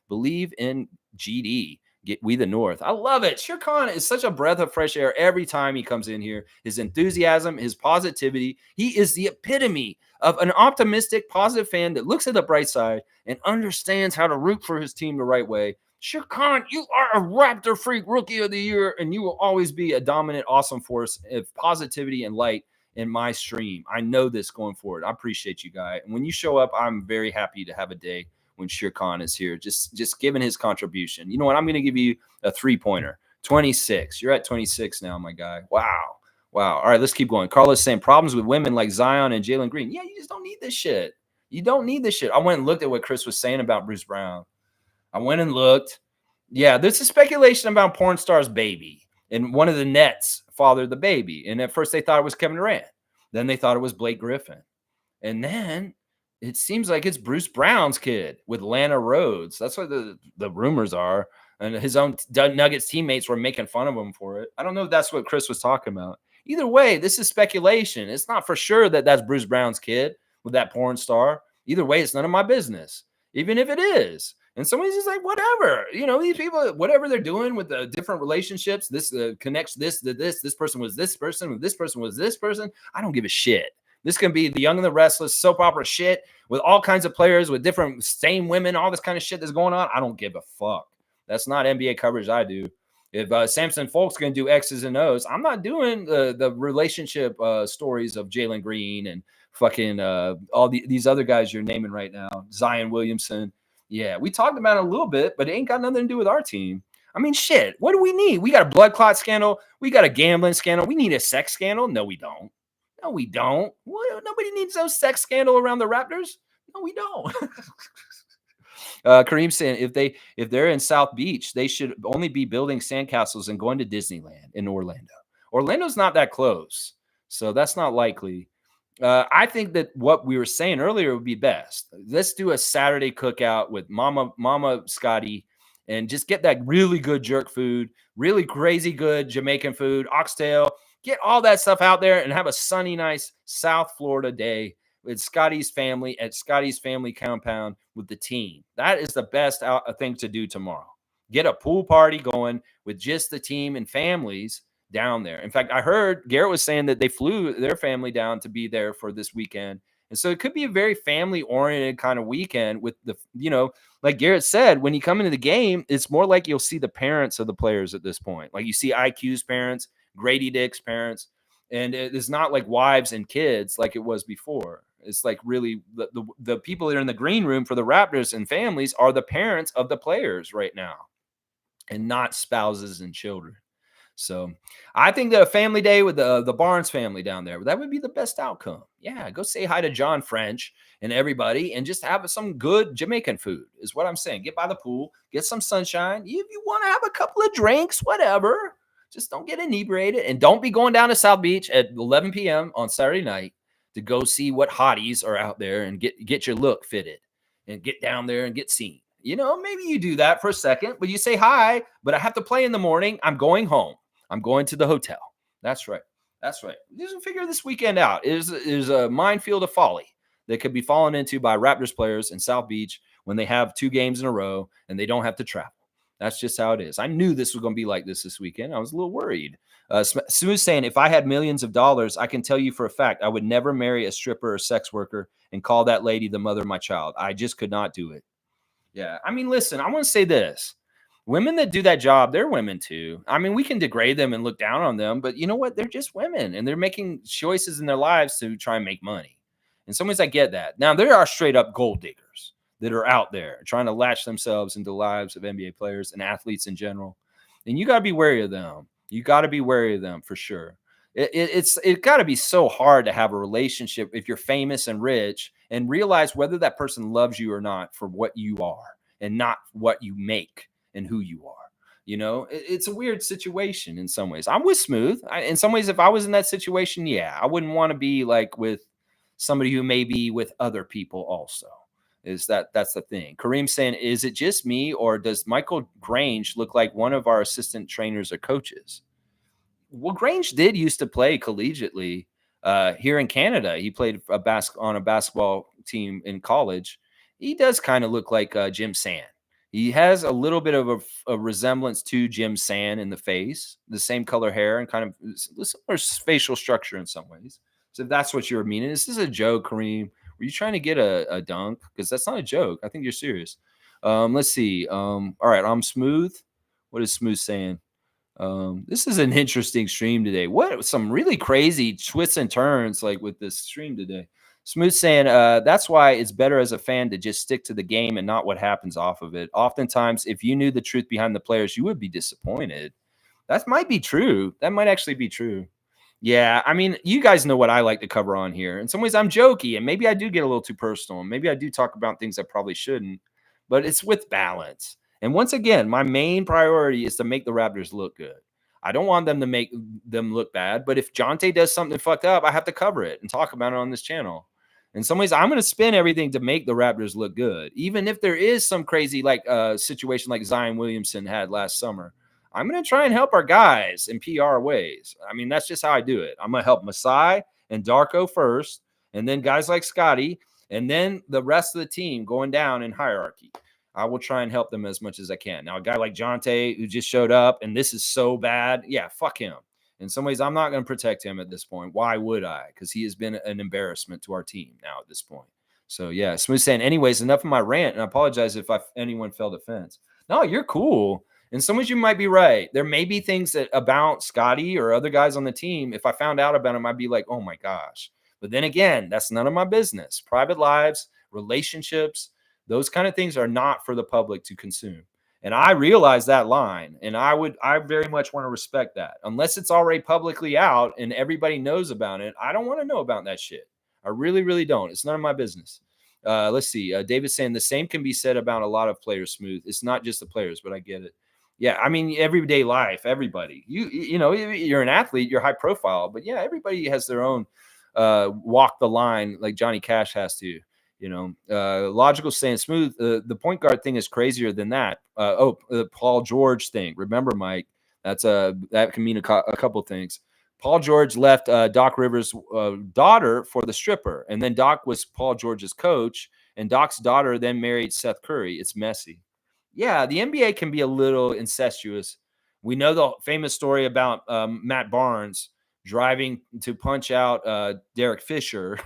Believe in GD. Get we the North. I love it. Shere Khan is such a breath of fresh air every time he comes in here. His enthusiasm, his positivity. He is the epitome of an optimistic, positive fan that looks at the bright side and understands how to root for his team the right way. Shere Khan, you are a Raptor freak rookie of the year, and you will always be a dominant, awesome force of positivity and light in my stream. I know this going forward. I appreciate you, guy. And when you show up, I'm very happy to have a day when Shere Khan is here, just giving his contribution. You know what? I'm going to give you a 3-pointer. 26. You're at 26 now, my guy. Wow. All right, let's keep going. Carlos saying problems with women like Zion and Jalen Green. Yeah, you just don't need this shit. You don't need this shit. I went and looked at what Chris was saying about Bruce Brown. I went and looked. Yeah, there's a speculation about porn star's baby, and one of the Nets fathered the baby. And at first they thought it was Kevin Durant. Then they thought it was Blake Griffin. And then it seems like it's Bruce Brown's kid with Lana Rhodes. That's what the rumors are. And his own Nuggets teammates were making fun of him for it. I don't know if that's what Chris was talking about. Either way, this is speculation. It's not for sure that that's Bruce Brown's kid with that porn star. Either way, it's none of my business, even if it is. And somebody's just like, whatever. You know, these people, whatever they're doing with the different relationships, this connects this to this. This person was this person. This person was this person. I don't give a shit. This can be the Young and the Restless soap opera shit with all kinds of players with different same women, all this kind of shit that's going on. I don't give a fuck. That's not NBA coverage I do. If Samson Folk's going to do X's and O's, I'm not doing the relationship stories of Jalen Green and fucking all these other guys you're naming right now. Zion Williamson. Yeah, we talked about it a little bit, but it ain't got nothing to do with our team. I mean, shit, what do we need? We got a blood clot scandal. We got a gambling scandal. We need a sex scandal. No, we don't. No, we don't. What? Nobody needs no sex scandal around the Raptors. No, we don't. Kareem saying if they're in South Beach, they should only be building sandcastles and going to Disneyland in Orlando. Orlando's not that close, so that's not likely. I think that what we were saying earlier would be best. Let's do a Saturday cookout with Mama Scotty and just get that really good jerk food, really crazy good Jamaican food, oxtail. Get all that stuff out there and have a sunny, nice South Florida day with Scotty's family at Scotty's family compound with the team. That is the best thing to do tomorrow. Get a pool party going with just the team and families down there. In fact, I heard Garrett was saying that they flew their family down to be there for this weekend. And so it could be a very family-oriented kind of weekend with the, you know, like Garrett said, when you come into the game, it's more like you'll see the parents of the players at this point. Like you see IQ's parents, Grady Dick's parents, and it's not like wives and kids like it was before. It's like really the people that are in the green room for the Raptors and families are the parents of the players right now and not spouses and children. So I think that a family day with the Barnes family down there, that would be the best outcome. Yeah, go say hi to John French and everybody and just have some good Jamaican food is what I'm saying. Get by the pool, get some sunshine. If you want to have a couple of drinks, whatever, just don't get inebriated and don't be going down to South Beach at 11 p.m. on Saturday night to go see what hotties are out there and get your look fitted and get down there and get seen. You know, maybe you do that for a second, but you say hi, but I have to play in the morning. I'm going home. I'm going to the hotel. That's right. That's right. Just figure this weekend out. It is a minefield of folly that could be fallen into by Raptors players in South Beach when they have 2 games in a row and they don't have to travel. That's just how it is. I knew this was going to be like this weekend. I was a little worried. Sue's saying, if I had millions of dollars, I can tell you for a fact I would never marry a stripper or sex worker and call that lady the mother of my child. I just could not do it. Yeah. I mean, listen, I want to say this. Women that do that job, they're women too. I mean, we can degrade them and look down on them, but you know what? They're just women and they're making choices in their lives to try and make money. In some ways, I get that. Now, there are straight up gold diggers that are out there trying to latch themselves into the lives of NBA players and athletes in general. And you got to be wary of them. You got to be wary of them for sure. It's got to be so hard to have a relationship if you're famous and rich and realize whether that person loves you or not for what you are and not what you make and who you are. You know, it's a weird situation in some ways. I'm with Smooth. In some ways, if I was in that situation, yeah, I wouldn't want to be like with somebody who may be with other people also. That's the thing. Kareem saying, is it just me or does Michael Grange look like one of our assistant trainers or coaches? Well, Grange did used to play collegiately here in Canada. He played on a basketball team in college. He does kind of look like Jim Sand. He has a little bit of a resemblance to Jim Sand in the face, the same color hair and kind of similar facial structure in some ways. So if that's what you're meaning, this is a joke, Kareem. Were you trying to get a dunk? Because that's not a joke. I think you're serious. Let's see. All right, I'm Smooth. What is Smooth saying? This is an interesting stream today. What some really crazy twists and turns like with this stream today. Smooth saying, that's why it's better as a fan to just stick to the game and not what happens off of it. Oftentimes, if you knew the truth behind the players, you would be disappointed. That might be true. That might actually be true. Yeah, I mean, you guys know what I like to cover on here. In some ways, I'm jokey, and maybe I do get a little too personal. And maybe I do talk about things I probably shouldn't, but it's with balance. And once again, my main priority is to make the Raptors look good. I don't want them to make them look bad, but if Jonte does something fucked up, I have to cover it and talk about it on this channel. In some ways, I'm going to spin everything to make the Raptors look good, even if there is some crazy like situation like Zion Williamson had last summer. I'm going to try and help our guys in PR ways. I mean, that's just how I do it. I'm going to help Masai and Darko first, and then guys like Scotty, and then the rest of the team going down in hierarchy. I will try and help them as much as I can. Now, a guy like Jonte who just showed up and this is so bad, yeah, fuck him. In some ways, I'm not going to protect him at this point. Why would I? Because he has been an embarrassment to our team now at this point. So, yeah, Smooth saying, anyways, enough of my rant, and I apologize if anyone fell defense. No, you're cool. In some ways, you might be right. There may be things that about Scotty or other guys on the team, if I found out about them, I'd be like, oh my gosh. But then again, that's none of my business. Private lives, relationships, those kind of things are not for the public to consume. And I realize that line, and I very much want to respect that. Unless it's already publicly out and everybody knows about it, I don't want to know about that shit. I really, really don't. It's none of my business. Let's see. David's saying the same can be said about a lot of players, Smooth. It's not just the players, but I get it. Yeah, I mean, everyday life, everybody. You know, you're an athlete, you're high profile, but yeah, everybody has their own walk the line like Johnny Cash has to. You know, Logical saying Smooth. The point guard thing is crazier than that. The Paul George thing. Remember, Mike, that can mean a couple things. Paul George left Doc Rivers' daughter for the stripper, and then Doc was Paul George's coach, and Doc's daughter then married Seth Curry. It's messy. Yeah, the NBA can be a little incestuous. We know the famous story about Matt Barnes driving to punch out Derek Fisher.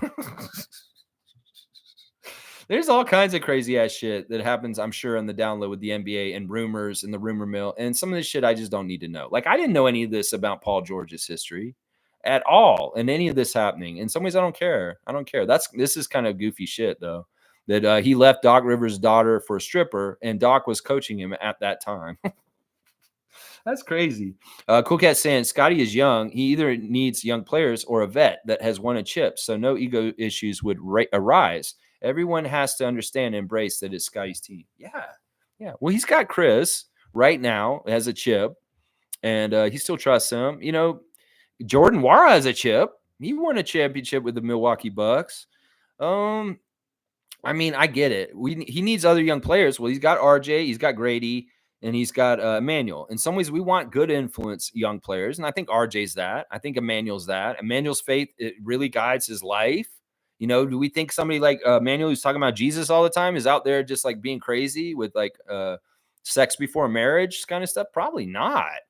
There's all kinds of crazy ass shit that happens, I'm sure, on the download with the NBA and rumors and the rumor mill. And some of this shit I just don't need to know. Like, I didn't know any of this about Paul George's history at all, and any of this happening. In some ways, I don't care. I don't care. This is kind of goofy shit, though. That he left Doc Rivers' daughter for a stripper, and Doc was coaching him at that time. That's crazy. Cool Cat saying Scotty is young. He either needs young players or a vet that has won a chip, so no ego issues would arise. Everyone has to understand and embrace that it's Scotty's team. Yeah. Yeah. Well, he's got Chris right now, has a chip, and he still trusts him. You know, Jordan Wara has a chip. He won a championship with the Milwaukee Bucks. I mean, I get it. He needs other young players. Well, he's got RJ, he's got Grady, and he's got Emmanuel. In some ways, we want good influence young players, and I think RJ's that. I think Emmanuel's that. Emmanuel's faith, it really guides his life. You know, do we think somebody like Emmanuel, who's talking about Jesus all the time, is out there just like being crazy with like sex before marriage kind of stuff? Probably not.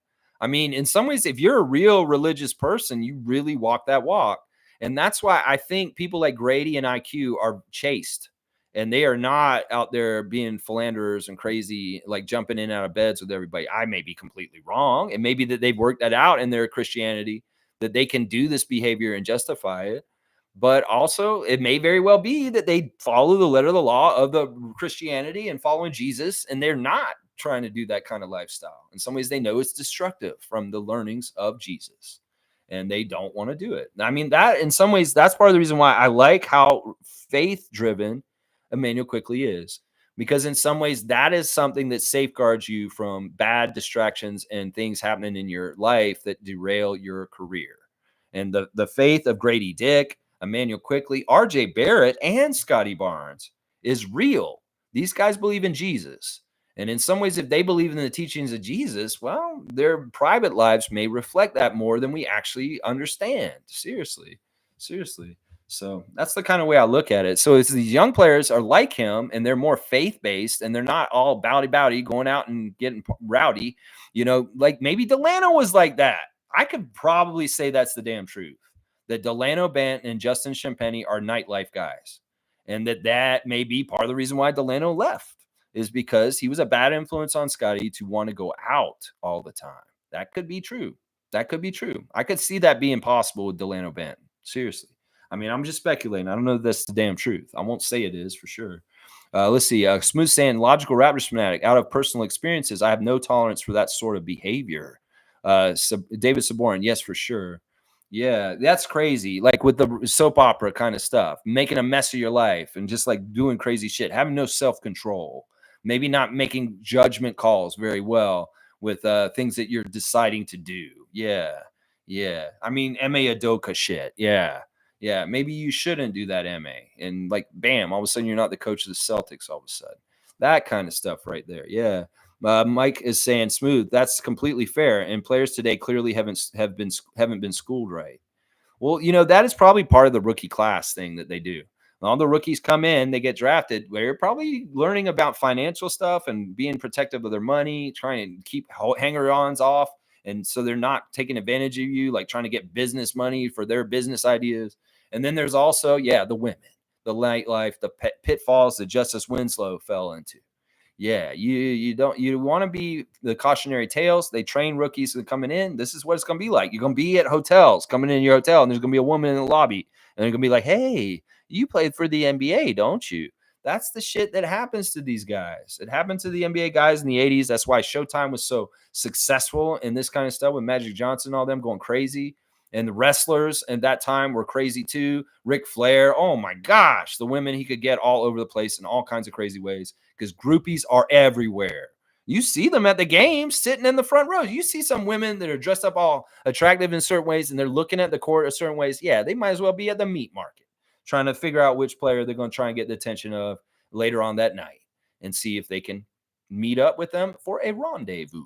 I mean, in some ways, if you're a real religious person, you really walk that walk. And that's why I think people like Grady and IQ are chaste. And they are not out there being philanderers and crazy, like jumping in and out of beds with everybody. I may be completely wrong. It may be that they've worked that out in their Christianity, that they can do this behavior and justify it. But also, it may very well be that they follow the letter of the law of the Christianity and following Jesus, and they're not trying to do that kind of lifestyle. In some ways, they know it's destructive from the learnings of Jesus, and they don't want to do it. I mean, that in some ways, that's part of the reason why I like how faith-driven Emmanuel Quickley is, because in some ways that is something that safeguards you from bad distractions and things happening in your life that derail your career. And the faith of Grady Dick, Emmanuel Quickley, RJ Barrett, and Scotty Barnes is real. These guys believe in Jesus, And in some ways, if they believe in the teachings of Jesus, well, their private lives may reflect that more than we actually understand. Seriously. Seriously. So that's the kind of way I look at it. So it's these young players are like him and they're more faith based and they're not all bowdy going out and getting rowdy. Like maybe Delano was like that. I could probably say that's the damn truth. That Delano Banton and Justin Champagny are nightlife guys. And that may be part of the reason why Delano left is because he was a bad influence on Scotty to want to go out all the time. That could be true. That could be true. I could see that being possible with Delano Banton. Seriously. I mean, I'm just speculating. I don't know if that's the damn truth. I won't say it is for sure. Let's see. Smooth saying, logical Raptors fanatic. Out of personal experiences, I have no tolerance for that sort of Behavior. David Saborin, yes, for sure. Yeah, that's crazy. Like with the soap opera kind of stuff, making a mess of your life and just like doing crazy shit, having no self-control, maybe not making judgment calls very well with things that you're deciding to do. Yeah. Yeah. I mean, M.A. Adoka shit. Yeah. Yeah. Maybe you shouldn't do that, M.A. And like, bam, all of a sudden you're not the coach of the Celtics all of a sudden. That kind of stuff right there. Yeah. Mike is saying smooth. That's completely fair. And players today clearly haven't been schooled right. Well, that is probably part of the rookie class thing that they do. All the rookies come in, they get drafted. They're probably learning about financial stuff and being protective of their money, trying to keep hanger-ons off. And so they're not taking advantage of you, like trying to get business money for their business ideas. And then there's also, the women, the nightlife, the pitfalls that Justice Winslow fell into. Yeah, you want to be the cautionary tales. They train rookies coming in. This is what it's going to be like. You're going to be at hotels, coming in your hotel, and there's going to be a woman in the lobby, and they're going to be like, "Hey, you played for the NBA, don't you?" That's the shit that happens to these guys. It happened to the NBA guys in the 80s. That's why Showtime was so successful in this kind of stuff with Magic Johnson, all them going crazy. And the wrestlers at that time were crazy too. Ric Flair, oh my gosh, the women he could get all over the place in all kinds of crazy ways because groupies are everywhere. You see them at the games sitting in the front rows. You see some women that are dressed up all attractive in certain ways and they're looking at the court a certain ways. Yeah, they might as well be at the meat market trying to figure out which player they're going to try and get the attention of later on that night and see if they can meet up with them for a rendezvous.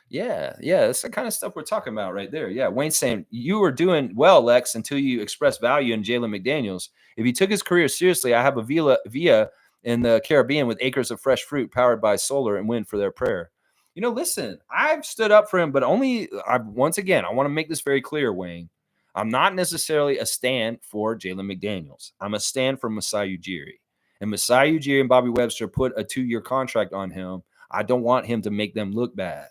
Yeah, that's the kind of stuff we're talking about right there. Yeah, Wayne's saying you were doing well, Lex, until you expressed value in Jalen McDaniels. If he took his career seriously, I have a villa in the Caribbean with acres of fresh fruit powered by solar and wind for their prayer. Listen, I've stood up for him, but once again, I want to make this very clear, Wayne. I'm not necessarily a stand for Jalen McDaniels. I'm a stand for Masai Ujiri. And Masai Ujiri and Bobby Webster put a 2-year contract on him. I don't want him to make them look bad.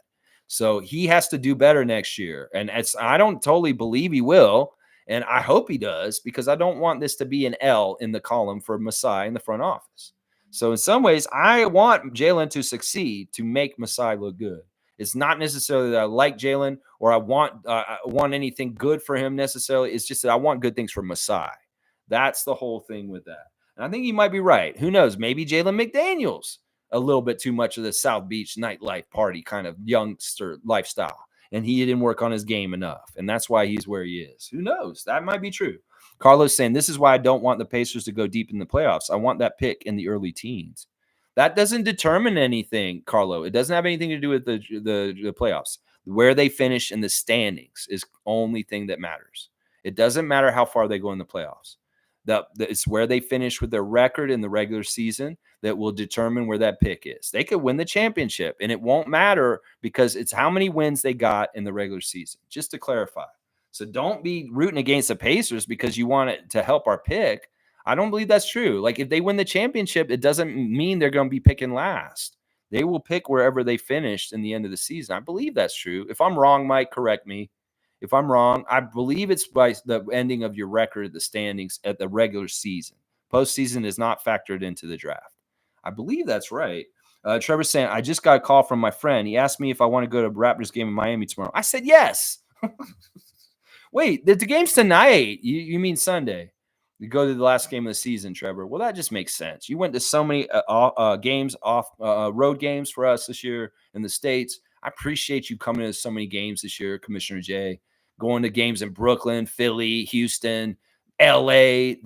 So he has to do better next year. And I don't totally believe he will. And I hope he does because I don't want this to be an L in the column for Masai in the front office. So in some ways, I want Jalen to succeed to make Masai look good. It's not necessarily that I like Jalen or I want anything good for him necessarily. It's just that I want good things for Masai. That's the whole thing with that. And I think you might be right. Who knows? Maybe Jalen McDaniels a little bit too much of the South Beach nightlife party kind of youngster lifestyle. And he didn't work on his game enough. And that's why he's where he is. Who knows? That might be true. Carlos saying, this is why I don't want the Pacers to go deep in the playoffs. I want that pick in the early teens. That doesn't determine anything, Carlo. It doesn't have anything to do with the playoffs. Where they finish in the standings is the only thing that matters. It doesn't matter how far they go in the playoffs. It's where they finish with their record in the regular season that will determine where that pick is. They could win the championship, and it won't matter because it's how many wins they got in the regular season, just to clarify. So don't be rooting against the Pacers because you want it to help our pick. I don't believe that's true. Like if they win the championship, it doesn't mean they're going to be picking last. They will pick wherever they finished in the end of the season. I believe that's true. If I'm wrong, Mike, correct me. If I'm wrong, I believe it's by the ending of your record, the standings at the regular season. Postseason is not factored into the draft. I believe that's right. Trevor's saying, I just got a call from my friend. He asked me if I want to go to a Raptors game in Miami tomorrow. I said yes. Wait, the game's tonight. You mean Sunday? You go to the last game of the season, Trevor. Well, that just makes sense. You went to so many games road games for us this year in the States. I appreciate you coming to so many games this year, Commissioner Jay. Going to games in Brooklyn, Philly, Houston, LA,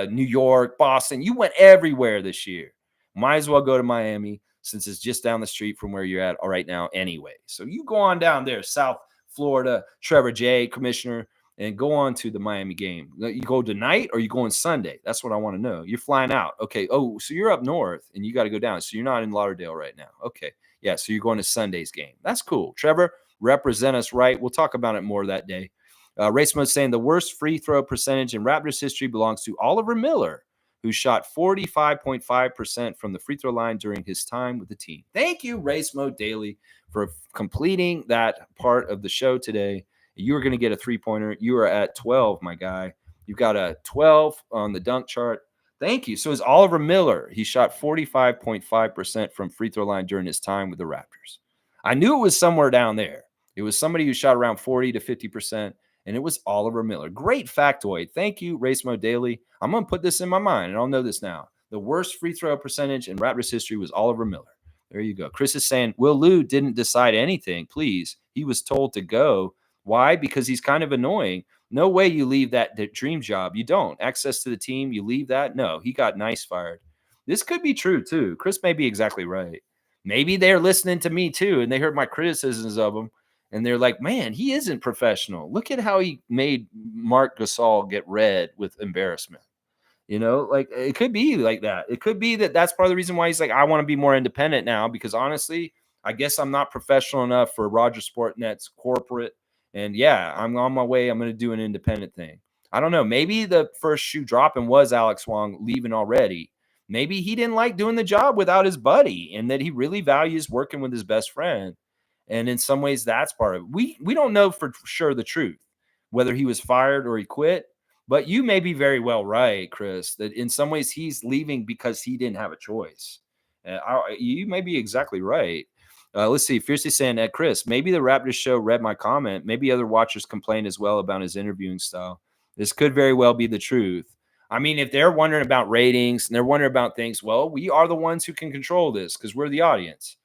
New York, Boston. You went everywhere this year. Might as well go to Miami. since it's just down the street from where you're at right now anyway. So you go on down there, South Florida, Trevor J, Commissioner, and go on to the Miami game. You go tonight or you going Sunday? That's what I want to know. You're flying out. Okay. Oh, so you're up north and you got to go down. So you're not in Lauderdale right now. Okay. Yeah. So you're going to Sunday's game. That's cool. Trevor, represent us right. We'll talk about it more that day. Race Mode saying the worst free throw percentage in Raptors history belongs to Oliver Miller, who shot 45.5% from the free throw line during his time with the team. Thank you, Race Mode Daily, for completing that part of the show today. You are going to get a 3-pointer. You are at 12, my guy. You've got a 12 on the dunk chart. Thank you. So is Oliver Miller. He shot 45.5% from free throw line during his time with the Raptors. I knew it was somewhere down there. It was somebody who shot around 40 to 50%. And it was Oliver Miller. Great factoid. Thank you, Race Mode Daily. I'm going to put this in my mind, and I'll know this now. The worst free throw percentage in Raptors history was Oliver Miller. There you go. Chris is saying, Will Lou didn't decide anything. Please. He was told to go. Why? Because he's kind of annoying. No way you leave that dream job. You don't. Access to the team, you leave that? No, he got nice fired. This could be true, too. Chris may be exactly right. Maybe they're listening to me, too, and they heard my criticisms of him. And they're like, man, he isn't professional. Look at how he made Marc Gasol get red with embarrassment. Like it could be like that. It could be that that's part of the reason why he's like, I want to be more independent now, because honestly, I guess I'm not professional enough for Roger Sportnet's corporate. And yeah, I'm on my way. I'm going to do an independent thing. I don't know. Maybe the first shoe dropping was Alex Wong leaving already. Maybe he didn't like doing the job without his buddy, and that he really values working with his best friend. And in some ways, that's part of it. We don't know for sure the truth, whether he was fired or he quit. But you may be very well right, Chris, that in some ways he's leaving because he didn't have a choice. You may be exactly right. Let's see. Fiercely saying that, Chris, maybe the Raptors show read my comment. Maybe other watchers complained as well about his interviewing style. This could very well be the truth. I mean, if they're wondering about ratings and they're wondering about things, well, we are the ones who can control this because we're the audience.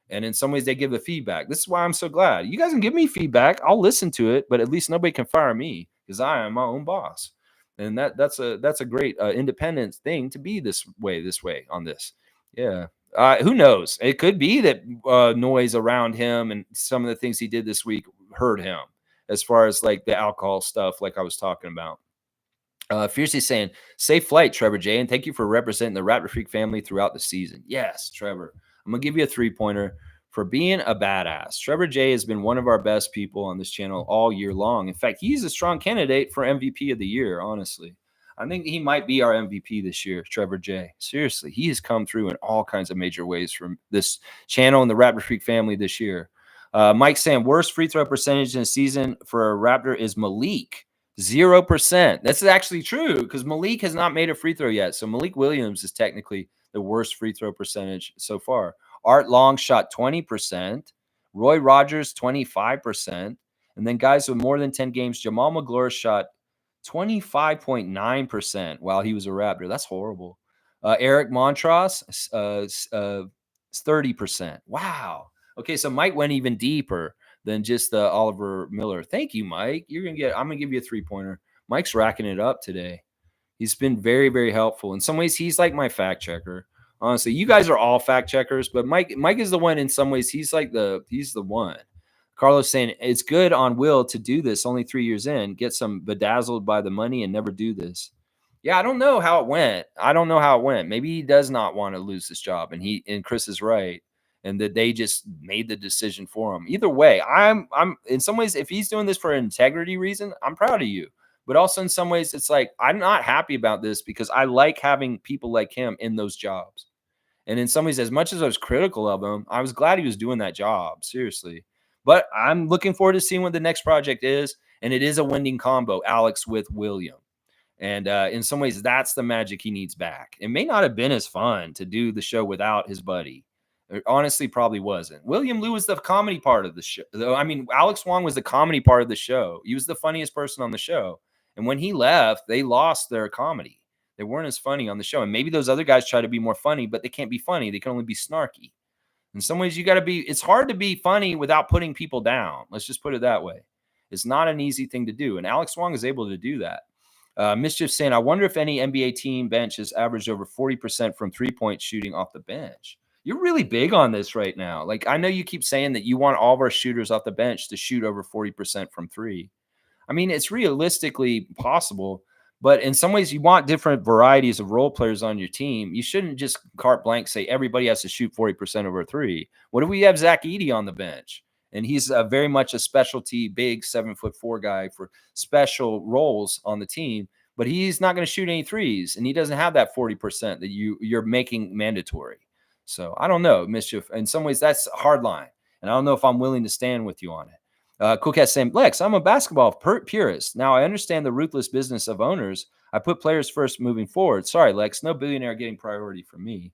And in some ways, they give the feedback. This is why I'm so glad. You guys can give me feedback. I'll listen to it, but at least nobody can fire me because I am my own boss. And that's a great independent thing to be this way on this. Yeah. Who knows? It could be that noise around him and some of the things he did this week hurt him as far as like the alcohol stuff, like I was talking about. Fiercely saying, safe flight, Trevor J. And thank you for representing the Raptor Freak family throughout the season. Yes, Trevor. I'm going to give you a 3-pointer for being a badass. Trevor J has been one of our best people on this channel all year long. In fact, he's a strong candidate for MVP of the year, honestly. I think he might be our MVP this year, Trevor J. Seriously, he has come through in all kinds of major ways from this channel and the Raptor Freak family this year. Mike saying, worst free throw percentage in a season for a Raptor is Malik. 0%. That's actually true because Malik has not made a free throw yet. So Malik Williams is technically the worst free throw percentage so far. Art Long shot 20%. Roy Rogers, 25%. And then guys with more than 10 games, Jamal Magloire shot 25.9% while he was a Raptor. That's horrible. Eric Montross, 30%. Wow. Okay, so Mike went even deeper than just Oliver Miller. Thank you, Mike. I'm gonna give you a 3-pointer. Mike's racking it up today. He's been very, very helpful. In some ways, he's like my fact checker. Honestly, you guys are all fact checkers, but Mike is the one. In some ways, he's the one. Carlos saying it's good on Will to do this only 3 years in, get some bedazzled by the money and never do this. Yeah, I don't know how it went. Maybe he does not want to lose this job, and Chris is right. And that they just made the decision for him. Either way, I'm in some ways, if he's doing this for an integrity reason, I'm proud of you. But also in some ways, it's like, I'm not happy about this because I like having people like him in those jobs. And in some ways, as much as I was critical of him, I was glad he was doing that job, seriously. But I'm looking forward to seeing what the next project is. And it is a winning combo, Alex with William. And in some ways, that's the magic he needs back. It may not have been as fun to do the show without his buddy. It honestly probably wasn't. William Liu was the comedy part of the show. I mean, Alex Wong was the comedy part of the show. He was the funniest person on the show. And when he left, they lost their comedy. They weren't as funny on the show. And maybe those other guys try to be more funny, but they can't be funny. They can only be snarky. In some ways, it's hard to be funny without putting people down. Let's just put it that way. It's not an easy thing to do. And Alex Wong is able to do that. Mischief saying, I wonder if any NBA team bench has averaged over 40% from 3-point shooting off the bench. You're really big on this right now. Like, I know you keep saying that you want all of our shooters off the bench to shoot over 40% from three. I mean, it's realistically possible, but in some ways, you want different varieties of role players on your team. You shouldn't just carte blanche say everybody has to shoot 40% over three. What if we have Zach Edey on the bench? And he's very much a specialty, big 7'4" guy for special roles on the team, but he's not going to shoot any threes, and he doesn't have that 40% that you're making mandatory. So I don't know, Mischief. In some ways, that's a hard line, and I don't know if I'm willing to stand with you on it. Cool Cat saying, Lex, I'm a basketball purist. Now I understand the ruthless business of owners. I put players first moving forward. Sorry, Lex, no billionaire getting priority for me.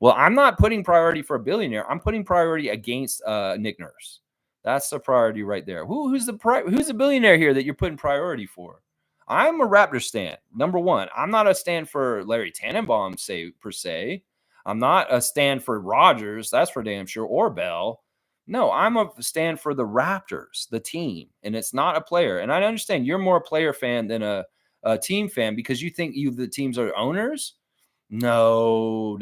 Well, I'm not putting priority for a billionaire. I'm putting priority against Nick Nurse. That's the priority right there. Who's the billionaire here that you're putting priority for? I'm a Raptor stan. Number one, I'm not a stan for Larry Tannenbaum, per se. I'm not a stan for Rodgers. That's for damn sure. Or Bell. No, I'm a stand for the Raptors, the team, and it's not a player. And I understand you're more a player fan than a team fan because you think the teams are owners. No.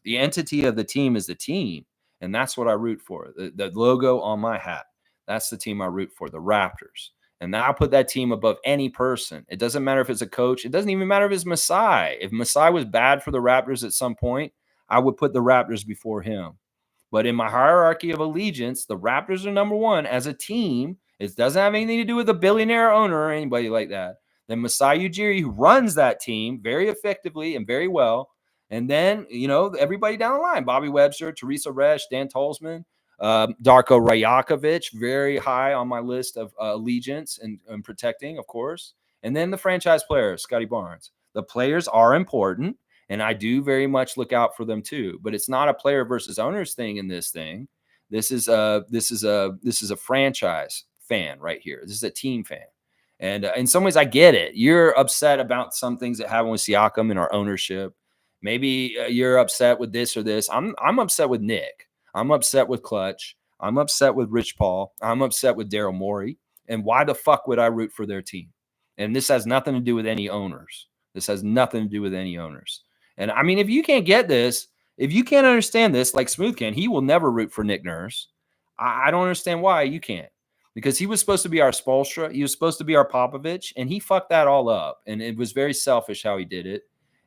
The entity of the team is the team, and that's what I root for. The logo on my hat, that's the team I root for, the Raptors. And I'll put that team above any person. It doesn't matter if it's a coach. It doesn't even matter if it's Masai. If Masai was bad for the Raptors at some point, I would put the Raptors before him. But in my hierarchy of allegiance, the Raptors are number one as a team. It doesn't have anything to do with a billionaire owner or anybody like that. Then Masai Ujiri, who runs that team very effectively and very well. And then, everybody down the line, Bobby Webster, Teresa Resch, Dan Tolzman, Darko Rajakovic, very high on my list of allegiance and protecting, of course. And then the franchise players, Scotty Barnes. The players are important. And I do very much look out for them too, but it's not a player versus owners thing in this thing. This is a franchise fan right here. This is a team fan. And in some ways I get it. You're upset about some things that happen with Siakam in our ownership. Maybe you're upset with this or this. I'm upset with Nick. I'm upset with Clutch. I'm upset with Rich Paul. I'm upset with Daryl Morey. And why the fuck would I root for their team? And this has nothing to do with any owners. This has nothing to do with any owners. And I mean, if you can't get this, if you can't understand this, like Smooth can, he will never root for Nick Nurse. I don't understand why you can't, because he was supposed to be our Spoelstra. He was supposed to be our Popovich, and he fucked that all up. And it was very selfish how he did it.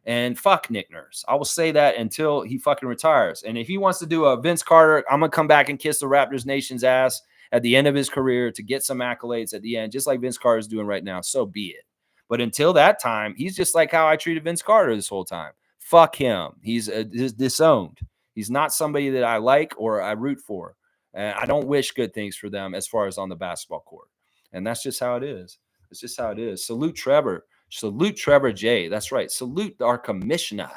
And fuck Nick Nurse. I will say that until he fucking retires. And if he wants to do a Vince Carter, I'm going to come back and kiss the Raptors Nation's ass at the end of his career to get some accolades at the end, just like Vince Carter is doing right now, so be it. But until that time, he's just like how I treated Vince Carter this whole time. Fuck him. He's disowned. He's not somebody that I like or I root for. And I don't wish good things for them as far as on the basketball court. And that's just how it is. It's just how it is. Salute Trevor. Salute Trevor J. That's right. Salute our commissioner.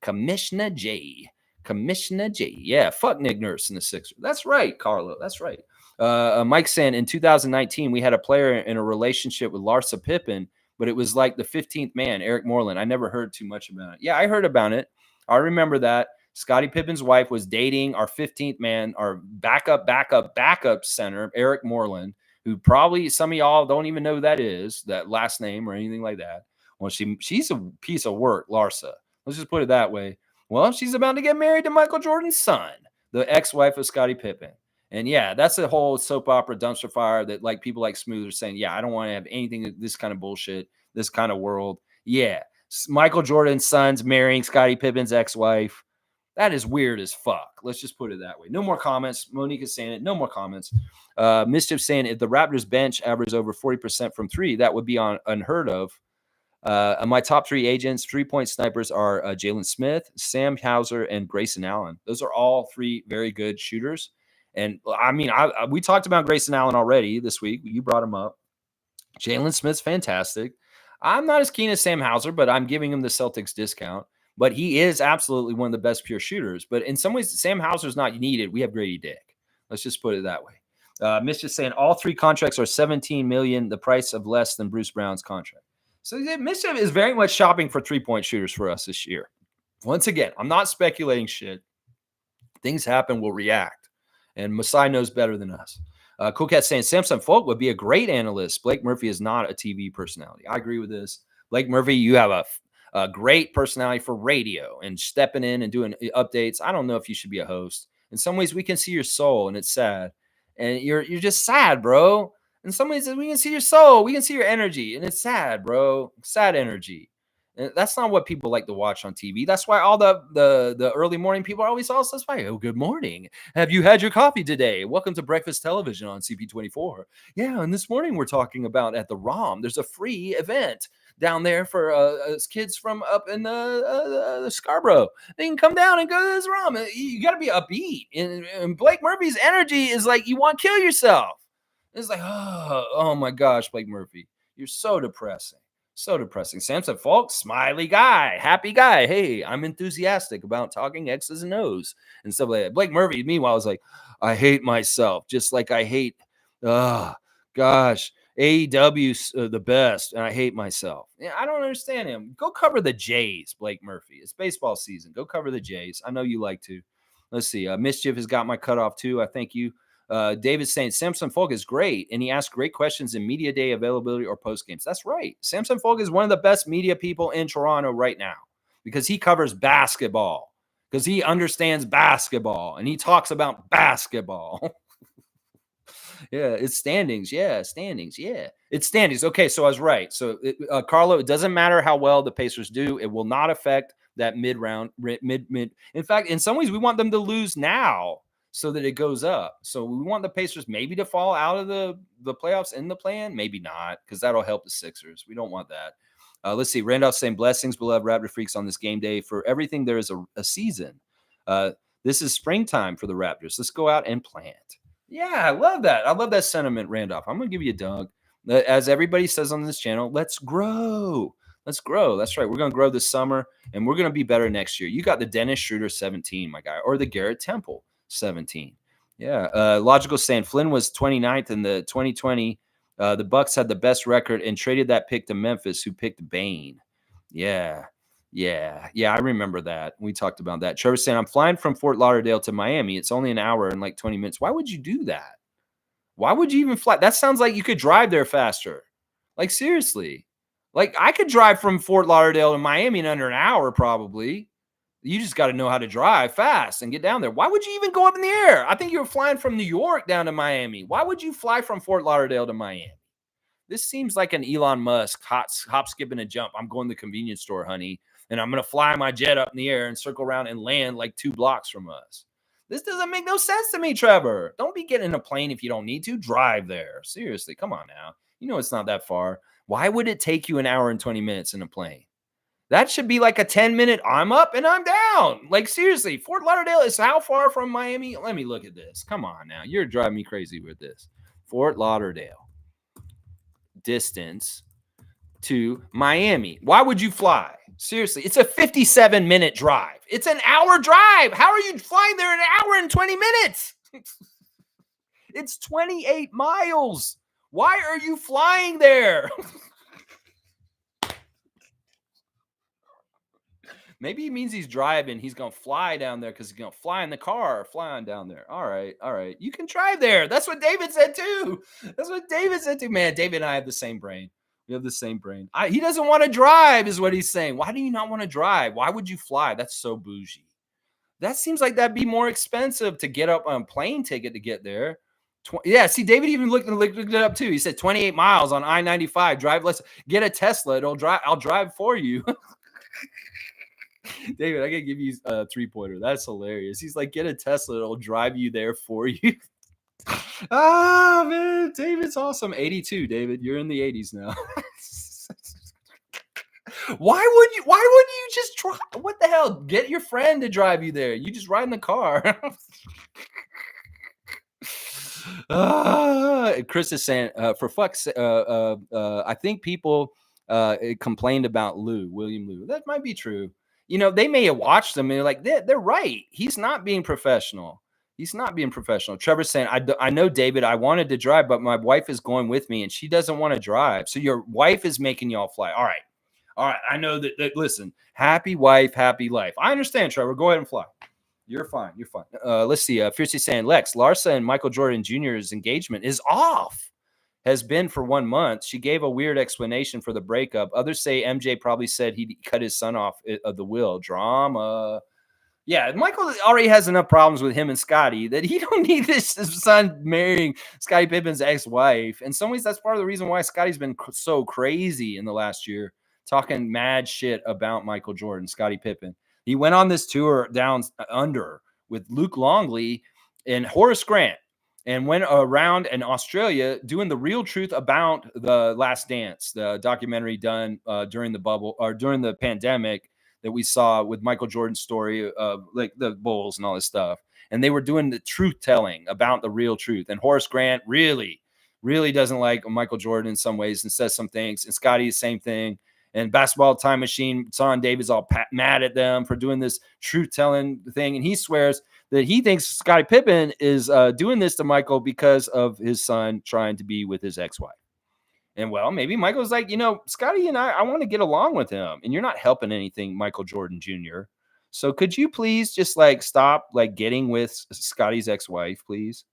Commissioner J. Commissioner J. Yeah, fuck Nick Nurse in the Sixers. That's right, Carlo. That's right. Mike saying in 2019, we had a player in a relationship with Larsa Pippen, but it was like the 15th man, Eric Moreland. I never heard too much about it. Yeah, I heard about it. I remember that. Scottie Pippen's wife was dating our 15th man, our backup center, Eric Moreland, who probably some of y'all don't even know who that is, that last name or anything like that. Well, she's a piece of work, Larsa. Let's just put it that way. Well, she's about to get married to Michael Jordan's son, the ex-wife of Scottie Pippen. And yeah, that's a whole soap opera dumpster fire that like people like Smooth are saying, yeah, I don't want to have anything, this kind of bullshit, this kind of world. Yeah, Michael Jordan's son's marrying Scottie Pippen's ex-wife. That is weird as fuck. Let's just put it that way. No more comments. Monique is saying it. No more comments. Mischief saying if the Raptors bench averages over 40% from three, that would be unheard of. My top three agents, 3-point snipers are Jalen Smith, Sam Hauser, and Grayson Allen. Those are all three very good shooters. And I mean, we talked about Grayson Allen already this week. You brought him up. Jalen Smith's fantastic. I'm not as keen as Sam Hauser, but I'm giving him the Celtics discount. But he is absolutely one of the best pure shooters. But in some ways, Sam Hauser's not needed. We have Grady Dick. Let's just put it that way. Mischief saying all three contracts are $17 million, the price of less than Bruce Brown's contract. So Mischief is very much shopping for 3-point shooters for us this year. Once again, I'm not speculating shit. Things happen, we'll react. And Masai knows better than us. Cool Cat saying Samson Folk would be a great analyst. Blake Murphy is not a TV personality. I agree with this. Blake Murphy, you have Great personality for radio and stepping in and doing updates. I don't know if you should be a host. In some ways, we can see your soul, and it's sad. And you're just sad, bro. In some ways, we can see your soul, we can see your energy, and it's sad, bro. Sad energy. And that's not what people like to watch on TV. That's why all the early morning people are always all so spy. Oh, good morning. Have you had your coffee today? Welcome to Breakfast Television on CP24. Yeah, and this morning we're talking about at the ROM. There's a free event down there for kids from up in the Scarborough. They can come down and go to this ROM. You got to be upbeat. And Blake Murphy's energy is like you want to kill yourself. It's like, oh my gosh, Blake Murphy, you're so depressing. So depressing. Samson Falk, smiley guy, happy guy. Hey, I'm enthusiastic about talking X's and O's and stuff like that. Blake Murphy, meanwhile, was like, I hate myself, just like I hate, gosh, AEW's the best, and I hate myself. Yeah, I don't understand him. Go cover the Jays, Blake Murphy. It's baseball season. Go cover the Jays. I know you like to. Let's see. Mischief has got my cutoff too. I thank you. David's saying Samson Falk is great, and he asks great questions in media day availability or post games. That's right. Samson Falk is one of the best media people in Toronto right now because he covers basketball, because he understands basketball, and he talks about basketball. Yeah, it's standings. Yeah, standings. Yeah, it's standings. Okay, so I was right. So, Carlo, it doesn't matter how well the Pacers do. It will not affect that mid-round. In fact, in some ways, we want them to lose now so that it goes up. So we want the Pacers maybe to fall out of the playoffs in the plan. Maybe not, because that'll help the Sixers. We don't want that. Let's see. Randolph saying, blessings, beloved Raptor freaks, on this game day. For everything, there is a season. This is springtime for the Raptors. Let's go out and plant. Yeah, I love that. I love that sentiment, Randolph. I'm going to give you a dunk. As everybody says on this channel, let's grow. Let's grow. That's right. We're going to grow this summer, and we're going to be better next year. You got the Dennis Schroeder 17, my guy, or the Garrett Temple 17. Yeah. Logical saying Flynn was 29th in the 2020. The Bucks had the best record and traded that pick to Memphis, who picked Bane. Yeah. I remember that. We talked about that. Trevor saying, I'm flying from Fort Lauderdale to Miami. It's only an hour and like 20 minutes. Why would you do that? Why would you even fly? That sounds like you could drive there faster. Like, seriously. Like, I could drive from Fort Lauderdale to Miami in under an hour, probably. You just got to know how to drive fast and get down there. Why would you even go up in the air? I think you were flying from New York down to Miami. Why would you fly from Fort Lauderdale to Miami? This seems like an Elon Musk hop, skip, and a jump. I'm going to the convenience store, honey, and I'm going to fly my jet up in the air and circle around and land like 2 blocks from us. This doesn't make no sense to me, Trevor. Don't be getting in a plane if you don't need to. Drive there. Seriously, come on now. You know it's not that far. Why would it take you an hour and 20 minutes in a plane? That should be like a 10-minute, I'm up and I'm down. Like, seriously, Fort Lauderdale is how far from Miami? Let me look at this. Come on now. You're driving me crazy with this. Fort Lauderdale. Distance to Miami. Why would you fly? Seriously, it's a 57-minute drive. It's an hour drive. How are you flying there in an hour and 20 minutes? It's 28 miles. Why are you flying there? Maybe he means he's driving. He's going to fly down there because he's going to fly in the car, fly on down there. All right. You can drive there. That's what David said too. Man, David and I have the same brain. We have the same brain. He doesn't want to drive is what he's saying. Why do you not want to drive? Why would you fly? That's so bougie. That seems like that'd be more expensive to get up on a plane ticket to get there. Yeah, see, David even looked it up too. He said 28 miles on I-95. Drive less. Get a Tesla. I'll drive for you. David, I gotta give you a 3-pointer. That's hilarious. He's like, get a Tesla, it'll drive you there for you. Man, David's awesome. 82, David. You're in the 80s now. Why wouldn't you just try? What the hell? Get your friend to drive you there. You just ride in the car. Chris is saying, for fuck's sake, I think people complained about William Lou. That might be true. You know, they may have watched them and they're like, they're right. He's not being professional. Trevor's saying, I know, David, I wanted to drive, but my wife is going with me and she doesn't want to drive. So your wife is making y'all fly. All right. I know that listen, happy wife, happy life. I understand, Trevor. Go ahead and fly. You're fine. Let's see. Fiercely saying, Lex, Larsa and Michael Jordan Jr.'s engagement is off. has been for 1 month. She gave a weird explanation for the breakup. Others say MJ probably said he cut his son off of the will. Drama. Yeah, Michael already has enough problems with him and Scotty that he don't need his son marrying Scottie Pippen's ex-wife. In some ways, that's part of the reason why Scotty's been so crazy in the last year, talking mad shit about Michael Jordan, Scottie Pippen. He went on this tour down under with Luke Longley and Horace Grant and went around in Australia doing the real truth about the Last Dance, the documentary done during the bubble or during the pandemic that we saw with Michael Jordan's story of like the Bulls and all this stuff. And they were doing the truth telling about the real truth. And Horace Grant really doesn't like Michael Jordan in some ways and says some things. And Scotty, the same thing. And Basketball Time Machine, Son David's all mad at them for doing this truth telling thing. And he swears that he thinks Scottie Pippen is doing this to Michael because of his son trying to be with his ex-wife. And well, maybe Michael's like, Scotty and I want to get along with him, and you're not helping anything, Michael Jordan Jr. So could you please just like stop like getting with Scotty's ex-wife, please?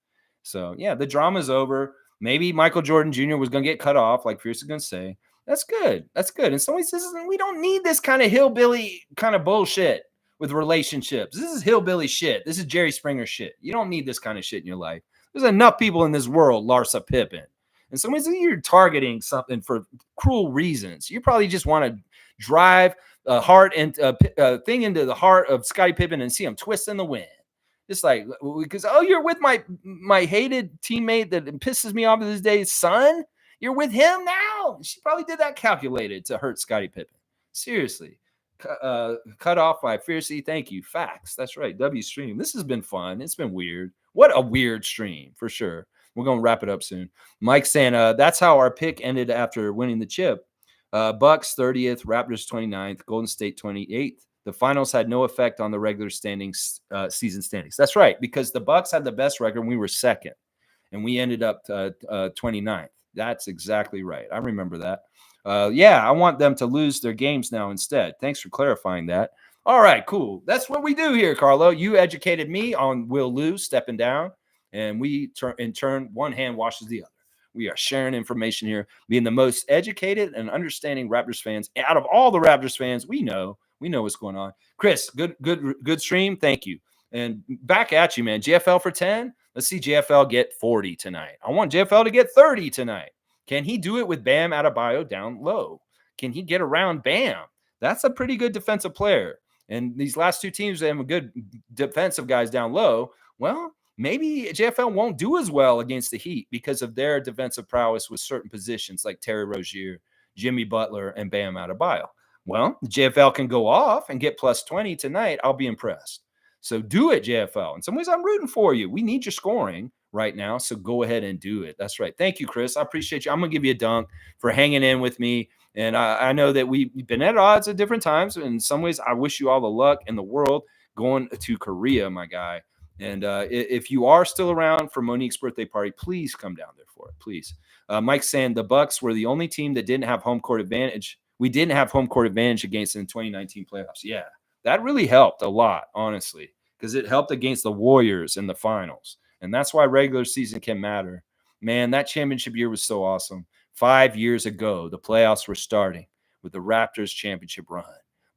So yeah, the drama's over. Maybe Michael Jordan Jr. was going to get cut off, like Fierce is going to say. That's good. That's good. And somebody says we don't need this kind of hillbilly kind of bullshit with relationships. This is hillbilly shit. This is Jerry Springer shit. You don't need this kind of shit in your life. There's enough people in this world, Larsa Pippen. And somebody's you're targeting something for cruel reasons. You probably just want to drive a heart and thing into the heart of Scottie Pippen and see him twist in the wind. Just like because you're with my hated teammate that pisses me off these days, son. You're with him now. She probably did that calculated to hurt Scottie Pippen. Seriously. Cut off by Fiercey. Thank you. Facts. That's right. W stream. This has been fun. It's been weird. What a weird stream for sure. We're going to wrap it up soon. Mike saying that's how our pick ended after winning the chip. Bucks 30th, Raptors 29th, Golden State 28th. The finals had no effect on the regular standings, season standings. That's right, because the Bucks had the best record and we were second, and we ended up 29th. That's exactly right. I remember that. Yeah, I want them to lose their games now instead. Thanks for clarifying that. All right, cool. That's what we do here, Carlo. You educated me on will lose, stepping down. And we in turn, one hand washes the other. We are sharing information here, being the most educated and understanding Raptors fans out of all the Raptors fans. We know what's going on. Chris, good stream. Thank you. And back at you, man. JFL for 10. Let's see JFL get 40 tonight. I want JFL to get 30 tonight. Can he do it with Bam Adebayo down low? Can he get around Bam? That's a pretty good defensive player. And these last two teams have good defensive guys down low. Well, maybe JFL won't do as well against the Heat because of their defensive prowess with certain positions like Terry Rozier, Jimmy Butler, and Bam Adebayo. Well, JFL can go off and get plus 20 tonight. I'll be impressed. So do it, JFL. In some ways, I'm rooting for you. We need your scoring right now, so go ahead and do it. That's right. Thank you, Chris. I appreciate you. I'm going to give you a dunk for hanging in with me. And I know that we've been at odds at different times. In some ways, I wish you all the luck in the world going to Korea, my guy. And if you are still around for Monique's birthday party, please come down there for it, please. Mike's saying the Bucks were the only team that didn't have home court advantage. We didn't have home court advantage against them in 2019 playoffs. Yeah, that really helped a lot, honestly, because it helped against the Warriors in the finals. And that's why regular season can matter. Man, that championship year was so awesome. 5 years ago, the playoffs were starting with the Raptors championship run.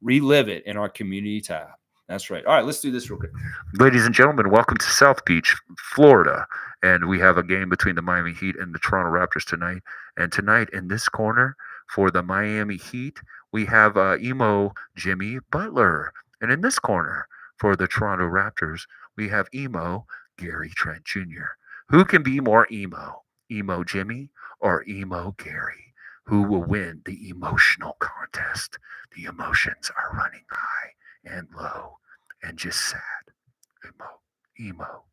Relive it in our community tab. That's right. All right, let's do this real quick. Ladies and gentlemen, welcome to South Beach, Florida. And we have a game between the Miami Heat and the Toronto Raptors tonight. And tonight in this corner for the Miami Heat, we have emo Jimmy Butler. And in this corner for the Toronto Raptors, we have emo Gary Trent Jr. Who can be more emo? Emo Jimmy or emo Gary? Who will win the emotional contest? The emotions are running high and low and just sad. Emo.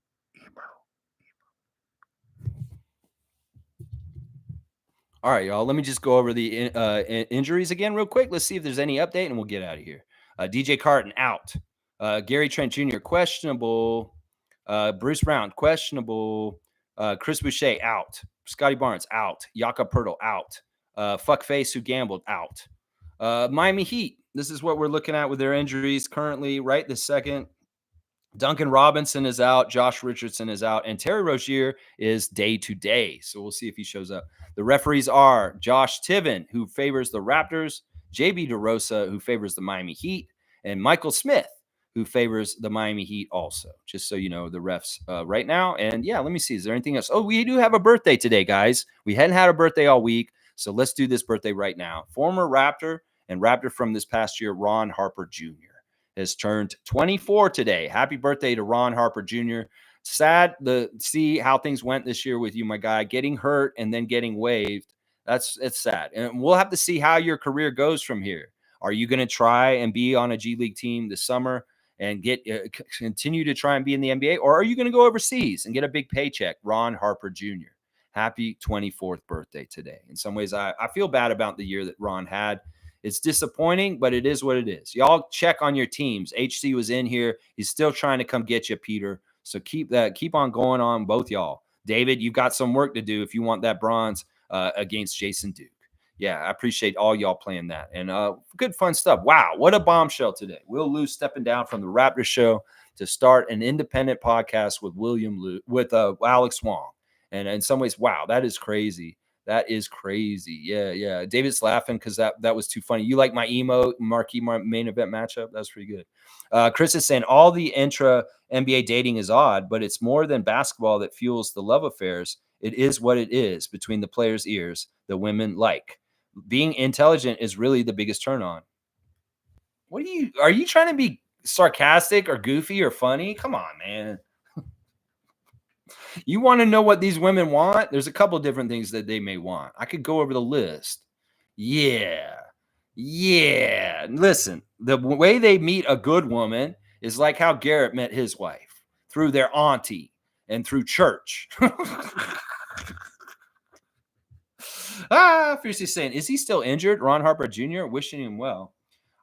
All right, y'all. Let me just go over the injuries again real quick. Let's see if there's any update, and we'll get out of here. DJ Carton out. Gary Trent Jr. questionable. Bruce Brown questionable. Chris Boucher out. Scotty Barnes out. Jakob Poeltl out. Fuckface who gambled out. Miami Heat. This is what we're looking at with their injuries currently, right this second. Duncan Robinson is out. Josh Richardson is out. And Terry Rozier is day to day. So we'll see if he shows up. The referees are Josh Tiven, who favors the Raptors, JB DeRosa, who favors the Miami Heat, and Michael Smith, who favors the Miami Heat also. Just so you know, the refs right now. And yeah, let me see. Is there anything else? Oh, we do have a birthday today, guys. We hadn't had a birthday all week. So let's do this birthday right now. Former Raptor and Raptor from this past year, Ron Harper Jr. has turned 24 today. Happy birthday to Ron Harper Jr. Sad to see how things went this year with you, my guy. Getting hurt and then getting waived. It's sad. And we'll have to see how your career goes from here. Are you going to try and be on a G League team this summer and continue to try and be in the NBA? Or are you going to go overseas and get a big paycheck? Ron Harper Jr. Happy 24th birthday today. In some ways, I feel bad about the year that Ron had. It's disappointing, but it is what it is. Y'all check on your teams. HC was in here. He's still trying to come get you, Peter. So keep on going on, both y'all. David, you've got some work to do if you want that bronze against Jason Duke. Yeah, I appreciate all y'all playing that. And good fun stuff. Wow, what a bombshell today. Will Lou stepping down from the Raptor show to start an independent podcast with with Alex Wong. And in some ways, wow, that is crazy. That is crazy. Yeah. David's laughing because that was too funny. You like my marquee main event matchup? That's pretty good. Chris is saying all the intra NBA dating is odd, but it's more than basketball that fuels the love affairs. It is what it is between the players' ears. The women like. Being intelligent is really the biggest turn on. Are you trying to be sarcastic or goofy or funny? Come on, man. You want to know what these women want? There's a couple of different things that they may want. I could go over the list. Yeah. Listen, the way they meet a good woman is like how Garrett met his wife, through their auntie and through church. Fiercely saying, is he still injured? Ron Harper Jr. wishing him well.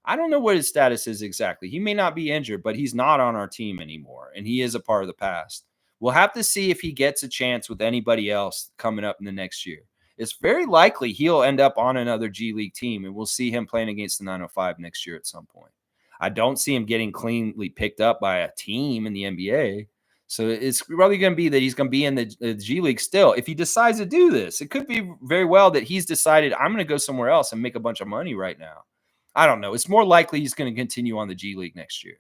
I don't know what his status is exactly. He may not be injured, but he's not on our team anymore, and he is a part of the past. We'll have to see if he gets a chance with anybody else coming up in the next year. It's very likely he'll end up on another G League team, and we'll see him playing against the 905 next year at some point. I don't see him getting cleanly picked up by a team in the NBA. So it's probably going to be that he's going to be in the G League still. If he decides to do this, it could be very well that he's decided, I'm going to go somewhere else and make a bunch of money right now. I don't know. It's more likely he's going to continue on the G League next year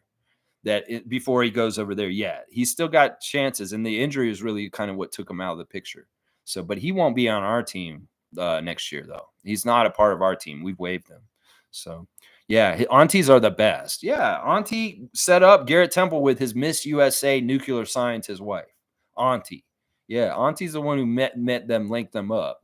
before he goes over there yet. He's still got chances, and the injury is really kind of what took him out of the picture. So, but he won't be on our team next year, though. He's not a part of our team. We've waived him. So, yeah, aunties are the best. Yeah, auntie set up Garrett Temple with his Miss USA nuclear scientist wife. Auntie. Yeah, auntie's the one who met them, linked them up.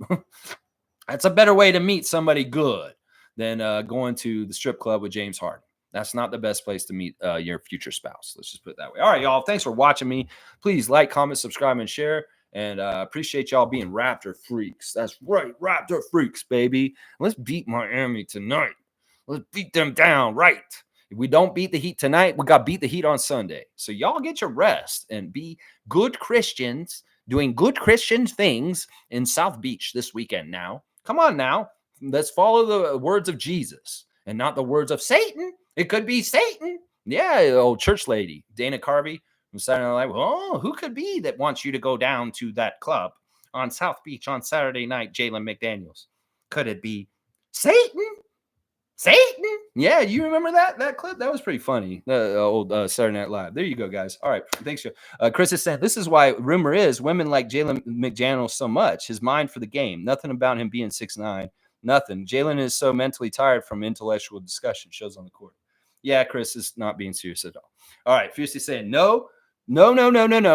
That's a better way to meet somebody good than going to the strip club with James Harden. That's not the best place to meet your future spouse. Let's just put it that way. All right, y'all. Thanks for watching me. Please like, comment, subscribe, and share. And appreciate y'all being Raptor freaks. That's right, Raptor freaks, baby. Let's beat Miami tonight. Let's beat them down, right? If we don't beat the Heat tonight, we got to beat the Heat on Sunday. So y'all get your rest and be good Christians doing good Christian things in South Beach this weekend now. Come on now. Let's follow the words of Jesus and not the words of Satan. It could be Satan. Yeah, old church lady, Dana Carvey from Saturday Night Live. Oh, who could be that wants you to go down to that club on South Beach on Saturday night, Jalen McDaniels? Could it be Satan? Satan? Yeah, you remember that clip? That was pretty funny. The old Saturday Night Live. There you go, guys. All right, thanks. Chris is saying, this is why rumor is women like Jalen McDaniels so much. His mind for the game. Nothing about him being 6'9". Nothing. Jalen is so mentally tired from intellectual discussion. Shows on the court. Yeah, Chris is not being serious at all. All right, Fiercely saying, no,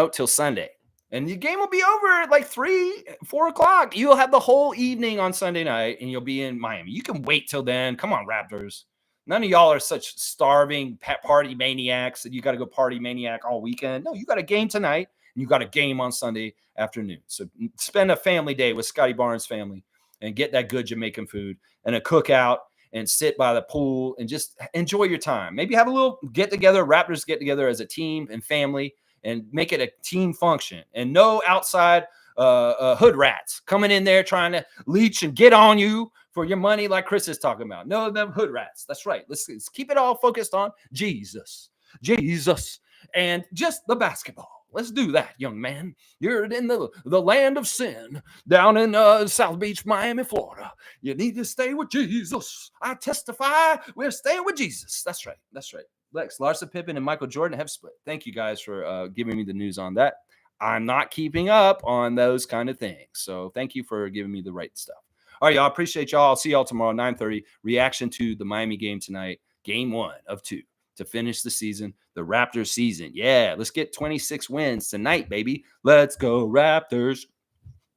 till Sunday. And the game will be over at like 3, 4 o'clock. You'll have the whole evening on Sunday night, and you'll be in Miami. You can wait till then. Come on, Raptors. None of y'all are such starving party maniacs that you got to go party maniac all weekend. No, you got a game tonight, and you got a game on Sunday afternoon. So spend a family day with Scotty Barnes' family and get that good Jamaican food and a cookout and sit by the pool and just enjoy your time. Maybe have a little get-together, Raptors get-together as a team and family, and make it a team function. And no outside hood rats coming in there trying to leech and get on you for your money like Chris is talking about. No, them hood rats. That's right. Let's keep it all focused on Jesus. Jesus. and just the basketball. Let's do that, young man. You're in the land of sin down in South Beach, Miami, Florida. You need to stay with Jesus. I testify we're staying with Jesus. That's right. That's right. Lex, Larsa Pippen, and Michael Jordan have split. Thank you guys for giving me the news on that. I'm not keeping up on those kind of things. So thank you for giving me the right stuff. All right, y'all. Appreciate y'all. I'll see y'all tomorrow, 9:30. Reaction to the Miami game tonight. Game 1 of 2 to finish the season, the Raptors season. Yeah, let's get 26 wins tonight, baby. Let's go, Raptors.